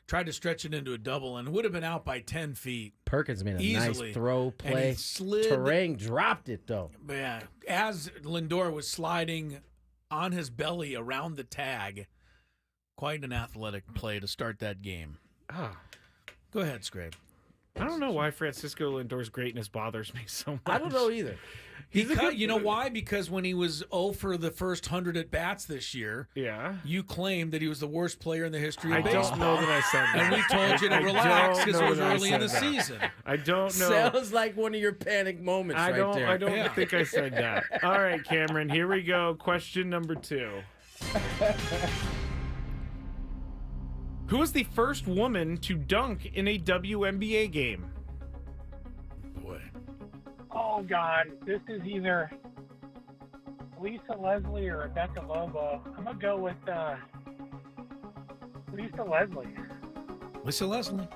tried to stretch it into a double and would have been out by 10 feet. Perkins made a easily. nice throw play. And he slid. Terrain dropped it, though. Yeah. As Lindor was sliding on his belly around the tag, quite an athletic play to start that game. Go ahead, Skraby. I don't know why Francisco Lindor's greatness bothers me so much. I don't know either. You know why? Because when he was 0 for the first 100 at-bats this year, you claimed that he was the worst player in the history of baseball. I don't know that I said that. And we told you to relax because it was early in the season. I don't know. Sounds like one of your panic moments there. I don't think I said that. All right, Cameron, here we go. Question number 2. Who was the first woman to dunk in a WNBA game? Boy. Oh, God. This is either Lisa Leslie or Rebecca Lobo. I'm going to go with Lisa Leslie. Lisa Leslie.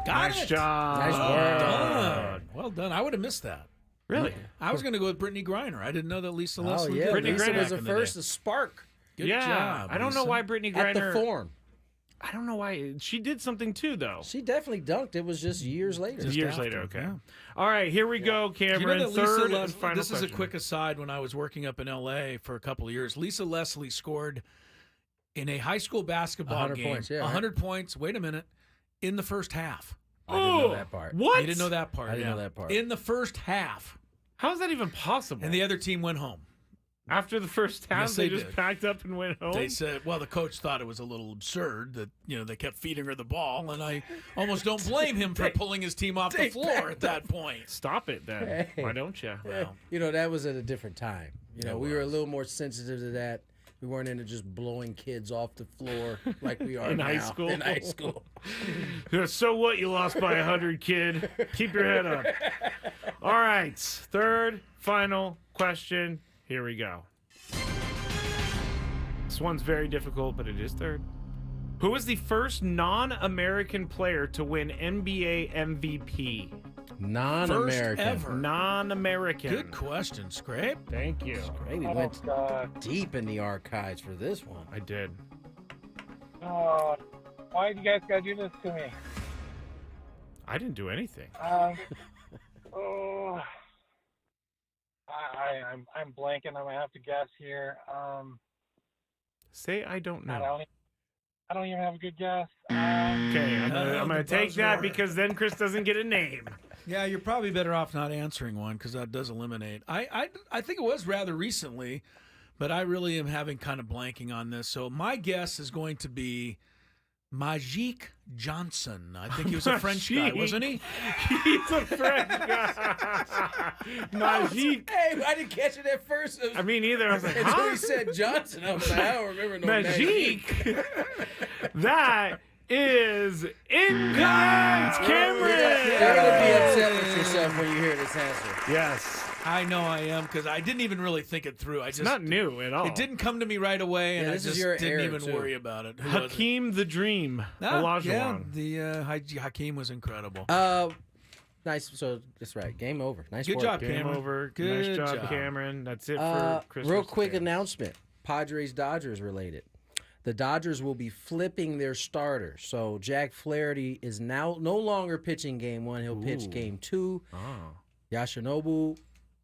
Nice job. Nice work. Well done. I would have missed that. Really? I was going to go with Brittany Griner. I didn't know that Lisa Leslie did. Brittany Lisa Griner was the first to spark. Good job. I don't know why Brittany Griner. At the Forum. I don't know why. She did something too, though. She definitely dunked. It was just years later. Years later, okay. All right, here we go, Cameron. You know that Third Lisa and final This is question. a quick aside. When I was working up in L.A. for a couple of years, Lisa Leslie scored in a high school basketball 100 game. points, 100 points. Wait a minute. In the first half. I didn't know that part. What? You didn't know that part. I didn't know that part. In the first half. How is that even possible? And the other team went home. After the first half, Yes, they they just did. packed up and went home? They said, well, the coach thought it was a little absurd that, they kept feeding her the ball, and I almost don't blame him for pulling his team off the floor at that point. Stop it, then. Hey. Why don't you? Well, that was at a different time. We were a little more sensitive to that. We weren't into just blowing kids off the floor like we are In now. high school? In high school. So what? You lost by 100, kid. Keep your head up. All right. Third, final question. Here we go. This one's very difficult, but it is third. Who was the first non-American player to win NBA MVP? Non-American. First ever. Non-American. Good question, Scrape. Thank you. Maybe went deep in the archives for this one. I did. Oh, why do you guys got to do this to me? I didn't do anything. I'm blanking. I'm gonna have to guess here. Say I don't know. I don't even have a good guess. Okay, I'm gonna take that because then Chris doesn't get a name. Yeah, you're probably better off not answering one because that does eliminate. I think it was rather recently, but I really am having kind of blanking on this. So my guess is going to be Magic Johnson. I think he was a French guy, wasn't he? He's a French guy. Magic. Hey, I didn't catch it at first. I mean, either. I was like, Until he said Johnson, I was like, I don't remember no Magic. That is incorrect, Cameron. You're going to be upset with yourself when you hear this answer. Yes. I know I am because I didn't even really think it through. It's not new at all. It didn't come to me right away, and I this is just your didn't era, even too. worry about it. Who was it? Hakeem the Dream. Olajuwon. Yeah, the Hakeem was incredible. Nice. So that's right. Game over. Nice Good work. job, Game Cameron. over. Good nice job, job. Cameron. That's it for Christmas. Real quick Day. announcement. Padres-Dodgers related. The Dodgers will be flipping their starter. So Jack Flaherty is now no longer pitching game 1. He'll pitch game 2. Yoshinobu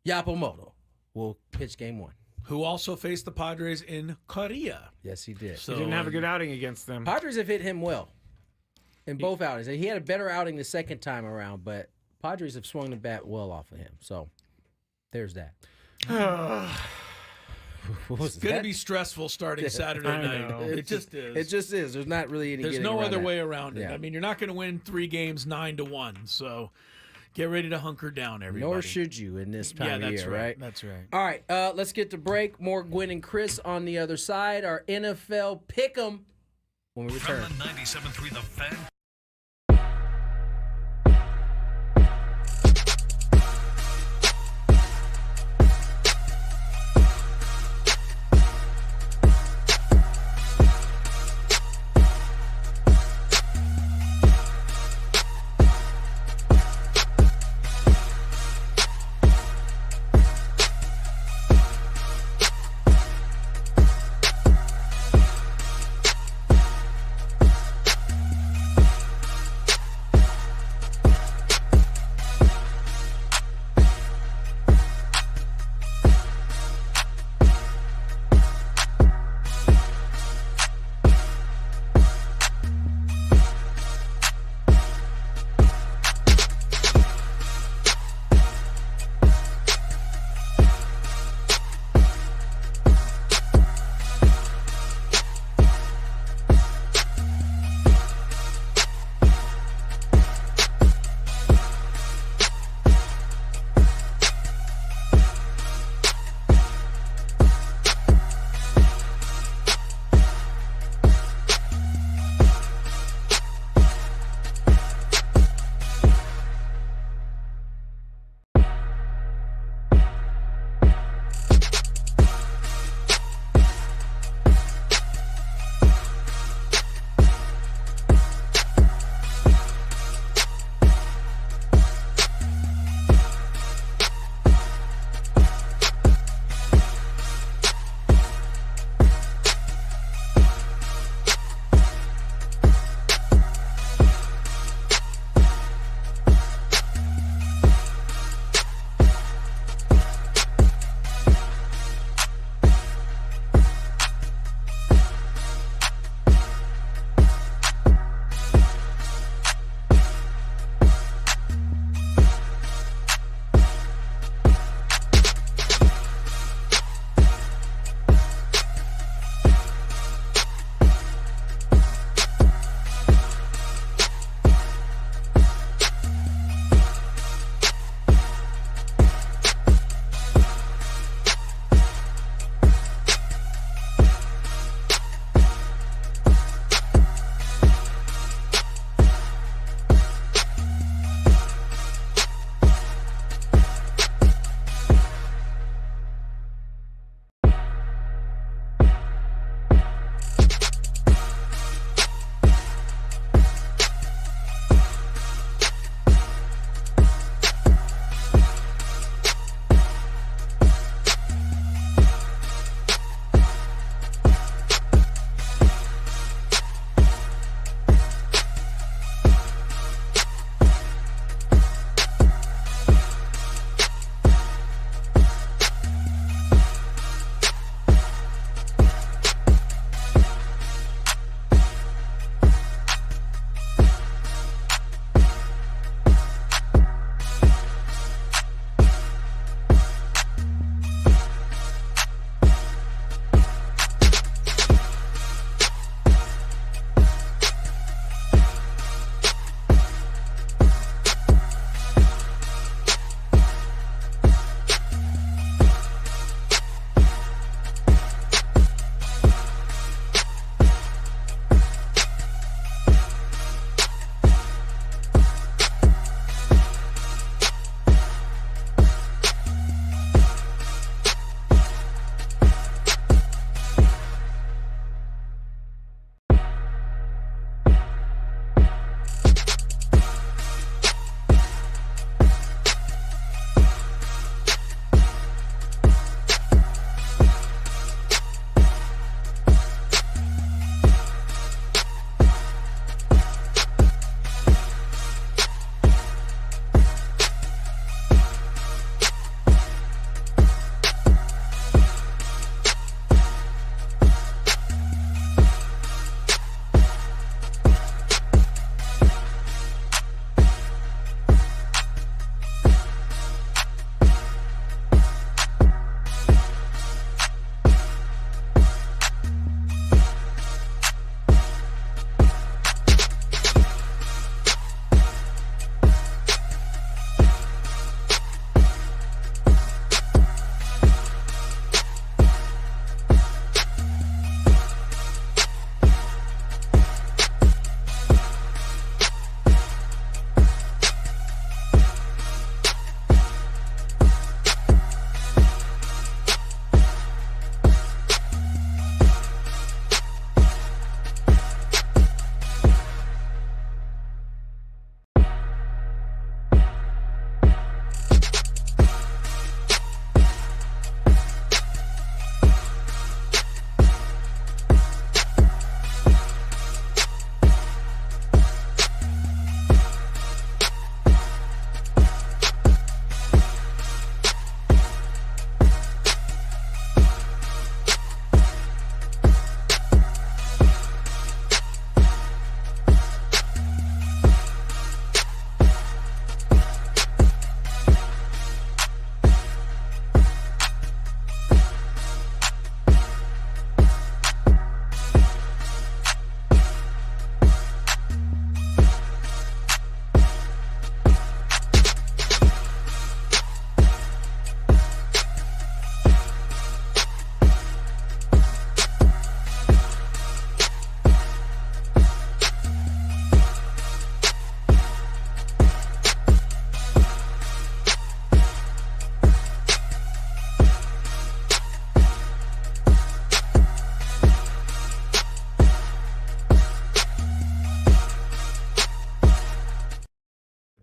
Yapamoto will pitch game 1. Who also faced the Padres in Korea. Yes, he did. He didn't have a good outing against them. Padres have hit him well in both outings. He had a better outing the second time around, but Padres have swung the bat well off of him. So there's that. It's going to be stressful starting Saturday night. It just is. It just is. There's not really any. There's no other way around it. Yeah. I mean, you're not going to win 3 games 9-1. So get ready to hunker down, everybody. Nor should you in this time of year, right? That's right. All right, let's get to break. More Gwynn and Chris on the other side. Our NFL Pick'em when we return. From the 97.3 The Fan.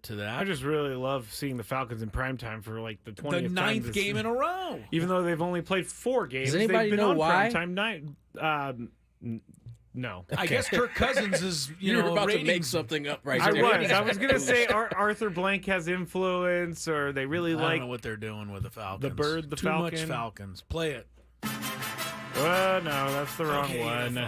to that. I just really love seeing the Falcons in primetime for like the 20th The ninth game in a row. Even though they've only played 4 games, Does anybody they've been know on why? primetime night. No. I guess Kirk Cousins is, You were about to make ratings. something up right I there. was going to say Arthur Blank has influence, or they really I like don't know what they're doing with the Falcons. the bird, the Too Falcon. much Falcons. Play it. No, that's the wrong one.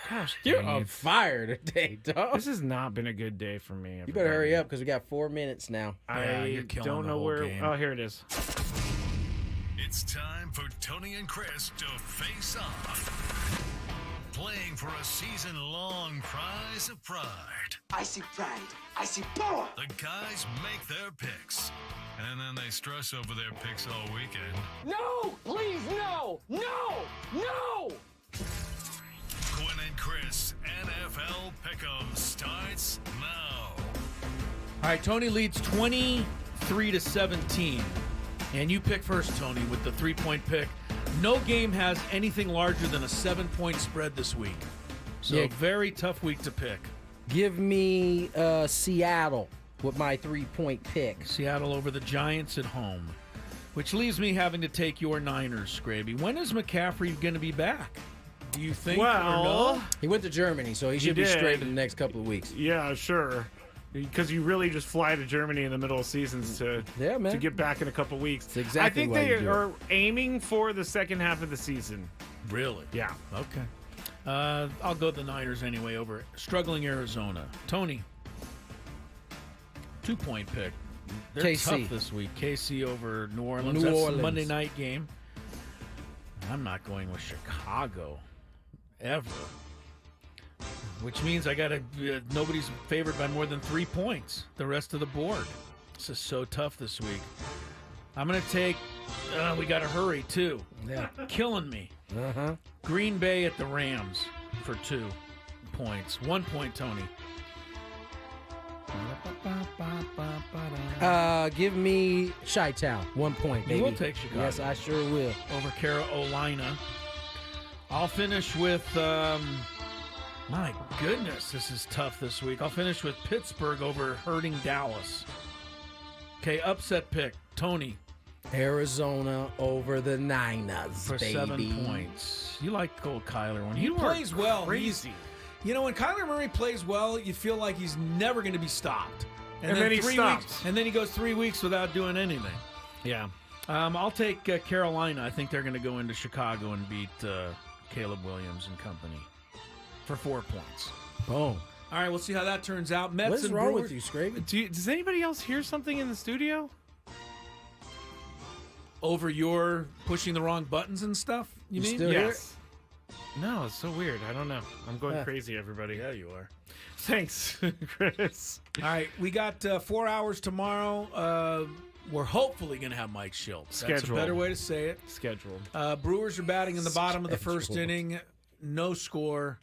Gosh, You're dang on it. fire today, dog. This has not been a good day for me. You better hurry up because we got 4 minutes now. you're killing don't the know whole where. game. Oh, here it is. It's time for Tony and Chris to face off. Playing for a season-long prize of pride. I see pride. I see power. The guys make their picks, and then they stress over their picks all weekend. No! Please, no! No! No! Gwynn and Chris NFL Pick'em starts now. All right, Tony leads 23-17. And you pick first, Tony, with the 3-point pick. No game has anything larger than a 7-point spread this week. So Yeah. very tough week to pick. Give me Seattle with my 3-point pick. Seattle over the Giants at home. Which leaves me having to take your Niners, Skraby. When is McCaffrey going to be back? Do you think or no? He went to Germany, so he should be straight in the next couple of weeks. Yeah, sure. Because you really just fly to Germany in the middle of seasons to get back in a couple weeks. That's exactly I think why they you do are aiming for the second half of the season. Really? Yeah. Okay. I'll go the Niners anyway over struggling Arizona. Tony, 2-point pick. They're KC. tough this week. KC over New Orleans. New That's Orleans. the Monday night game. I'm not going with Chicago ever. Which means I got to. Nobody's favored by more than 3 points. The rest of the board. This is so tough this week. I'm going to take. We got to hurry too. Yeah. Killing me. Green Bay at the Rams for 2 points. 1 point, Tony. Give me Chi-Town. 1 point, baby. You will take Chicago. Yes, I sure will. Over Carolina. I'll finish with. My goodness, this is tough this week. I'll finish with Pittsburgh over hurting Dallas. Okay, upset pick. Tony. Arizona over the Niners, For baby. 7 points. You like old Kyler when he plays well. Crazy. When Kyler Murray plays well, you feel like he's never going to be stopped. And then he 3 stops. weeks, And then he goes 3 weeks without doing anything. Yeah. I'll take Carolina. I think they're going to go into Chicago and beat Caleb Williams and company for 4 points. Boom. All right, we'll see how that turns out. Mets What's and wrong Brewers. with you, Skraby? Does anybody else hear something in the studio? Over your pushing the wrong buttons and stuff, you mean? still hear Yes. No, it's so weird. I don't know. I'm going crazy, everybody. Yeah, you are. Thanks, Chris. All right, we got 4 hours tomorrow. We're hopefully going to have Mike Schultz. That's a Scheduled. better way to say it. Scheduled. Brewers are batting in the bottom of the first Scheduled. inning. No score.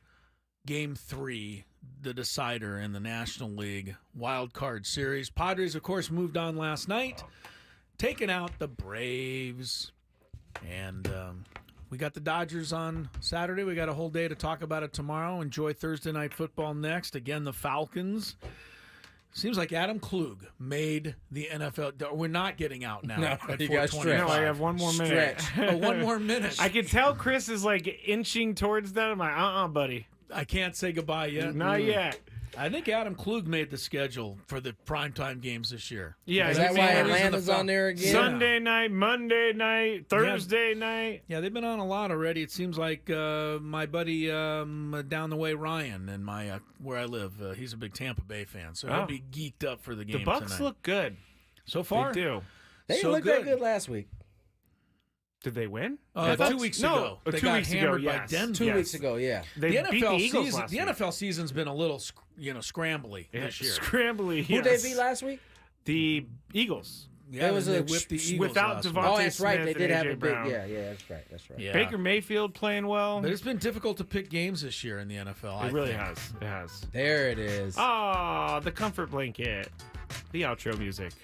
Game 3, the decider in the National League Wild Card Series. Padres, of course, moved on last night, taking out the Braves. And we got the Dodgers on Saturday. We got a whole day to talk about it tomorrow. Enjoy Thursday Night Football next. Again, the Falcons. Seems like Adam Klug made the NFL. We're not getting out now. No, at you guys 4:25. stretch. No, I have one more minute. Oh, 1 more minute. I can tell Chris is like inching towards that. I'm like, buddy. I can't say goodbye yet. Not yet. I think Adam Klug made the schedule for the primetime games this year. Yeah, Is he that made why it. Atlanta's on there again? Sunday night, Monday night, Thursday night. Yeah, they've been on a lot already. It seems like my buddy down the way, Ryan, and my where I live, he's a big Tampa Bay fan, so he'll be geeked up for the game The Bucks tonight. look good. So far, They do. They so looked that good last week. Did they win? 2 weeks ago. No, They 2 got weeks ago, hammered by yes. Denver. 2 weeks ago, yeah. They The beat the NFL Eagles season, last the week. NFL season's been a little, scrambly this year. Scrambly, Who yes. they beat last week? The Eagles. Yeah, It was they a whipped the Eagles without last week. Devontae Oh, that's right. Smith They and did have A.J. a big. Brown. Yeah, that's right. That's right. Yeah. Baker Mayfield playing well. But it's been difficult to pick games this year in the NFL. It really has. It has. There it is. Ah, the comfort blanket. The outro music.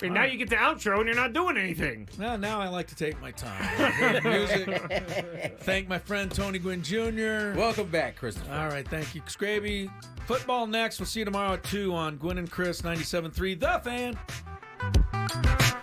And now you get the outro and you're not doing anything. Well, now I like to take my time. Hear the music. Thank my friend Tony Gwynn Jr. Welcome back, Christopher. All right, thank you, Skraby. Football next. We'll see you tomorrow at 2 on Gwynn and Chris 97.3 The Fan.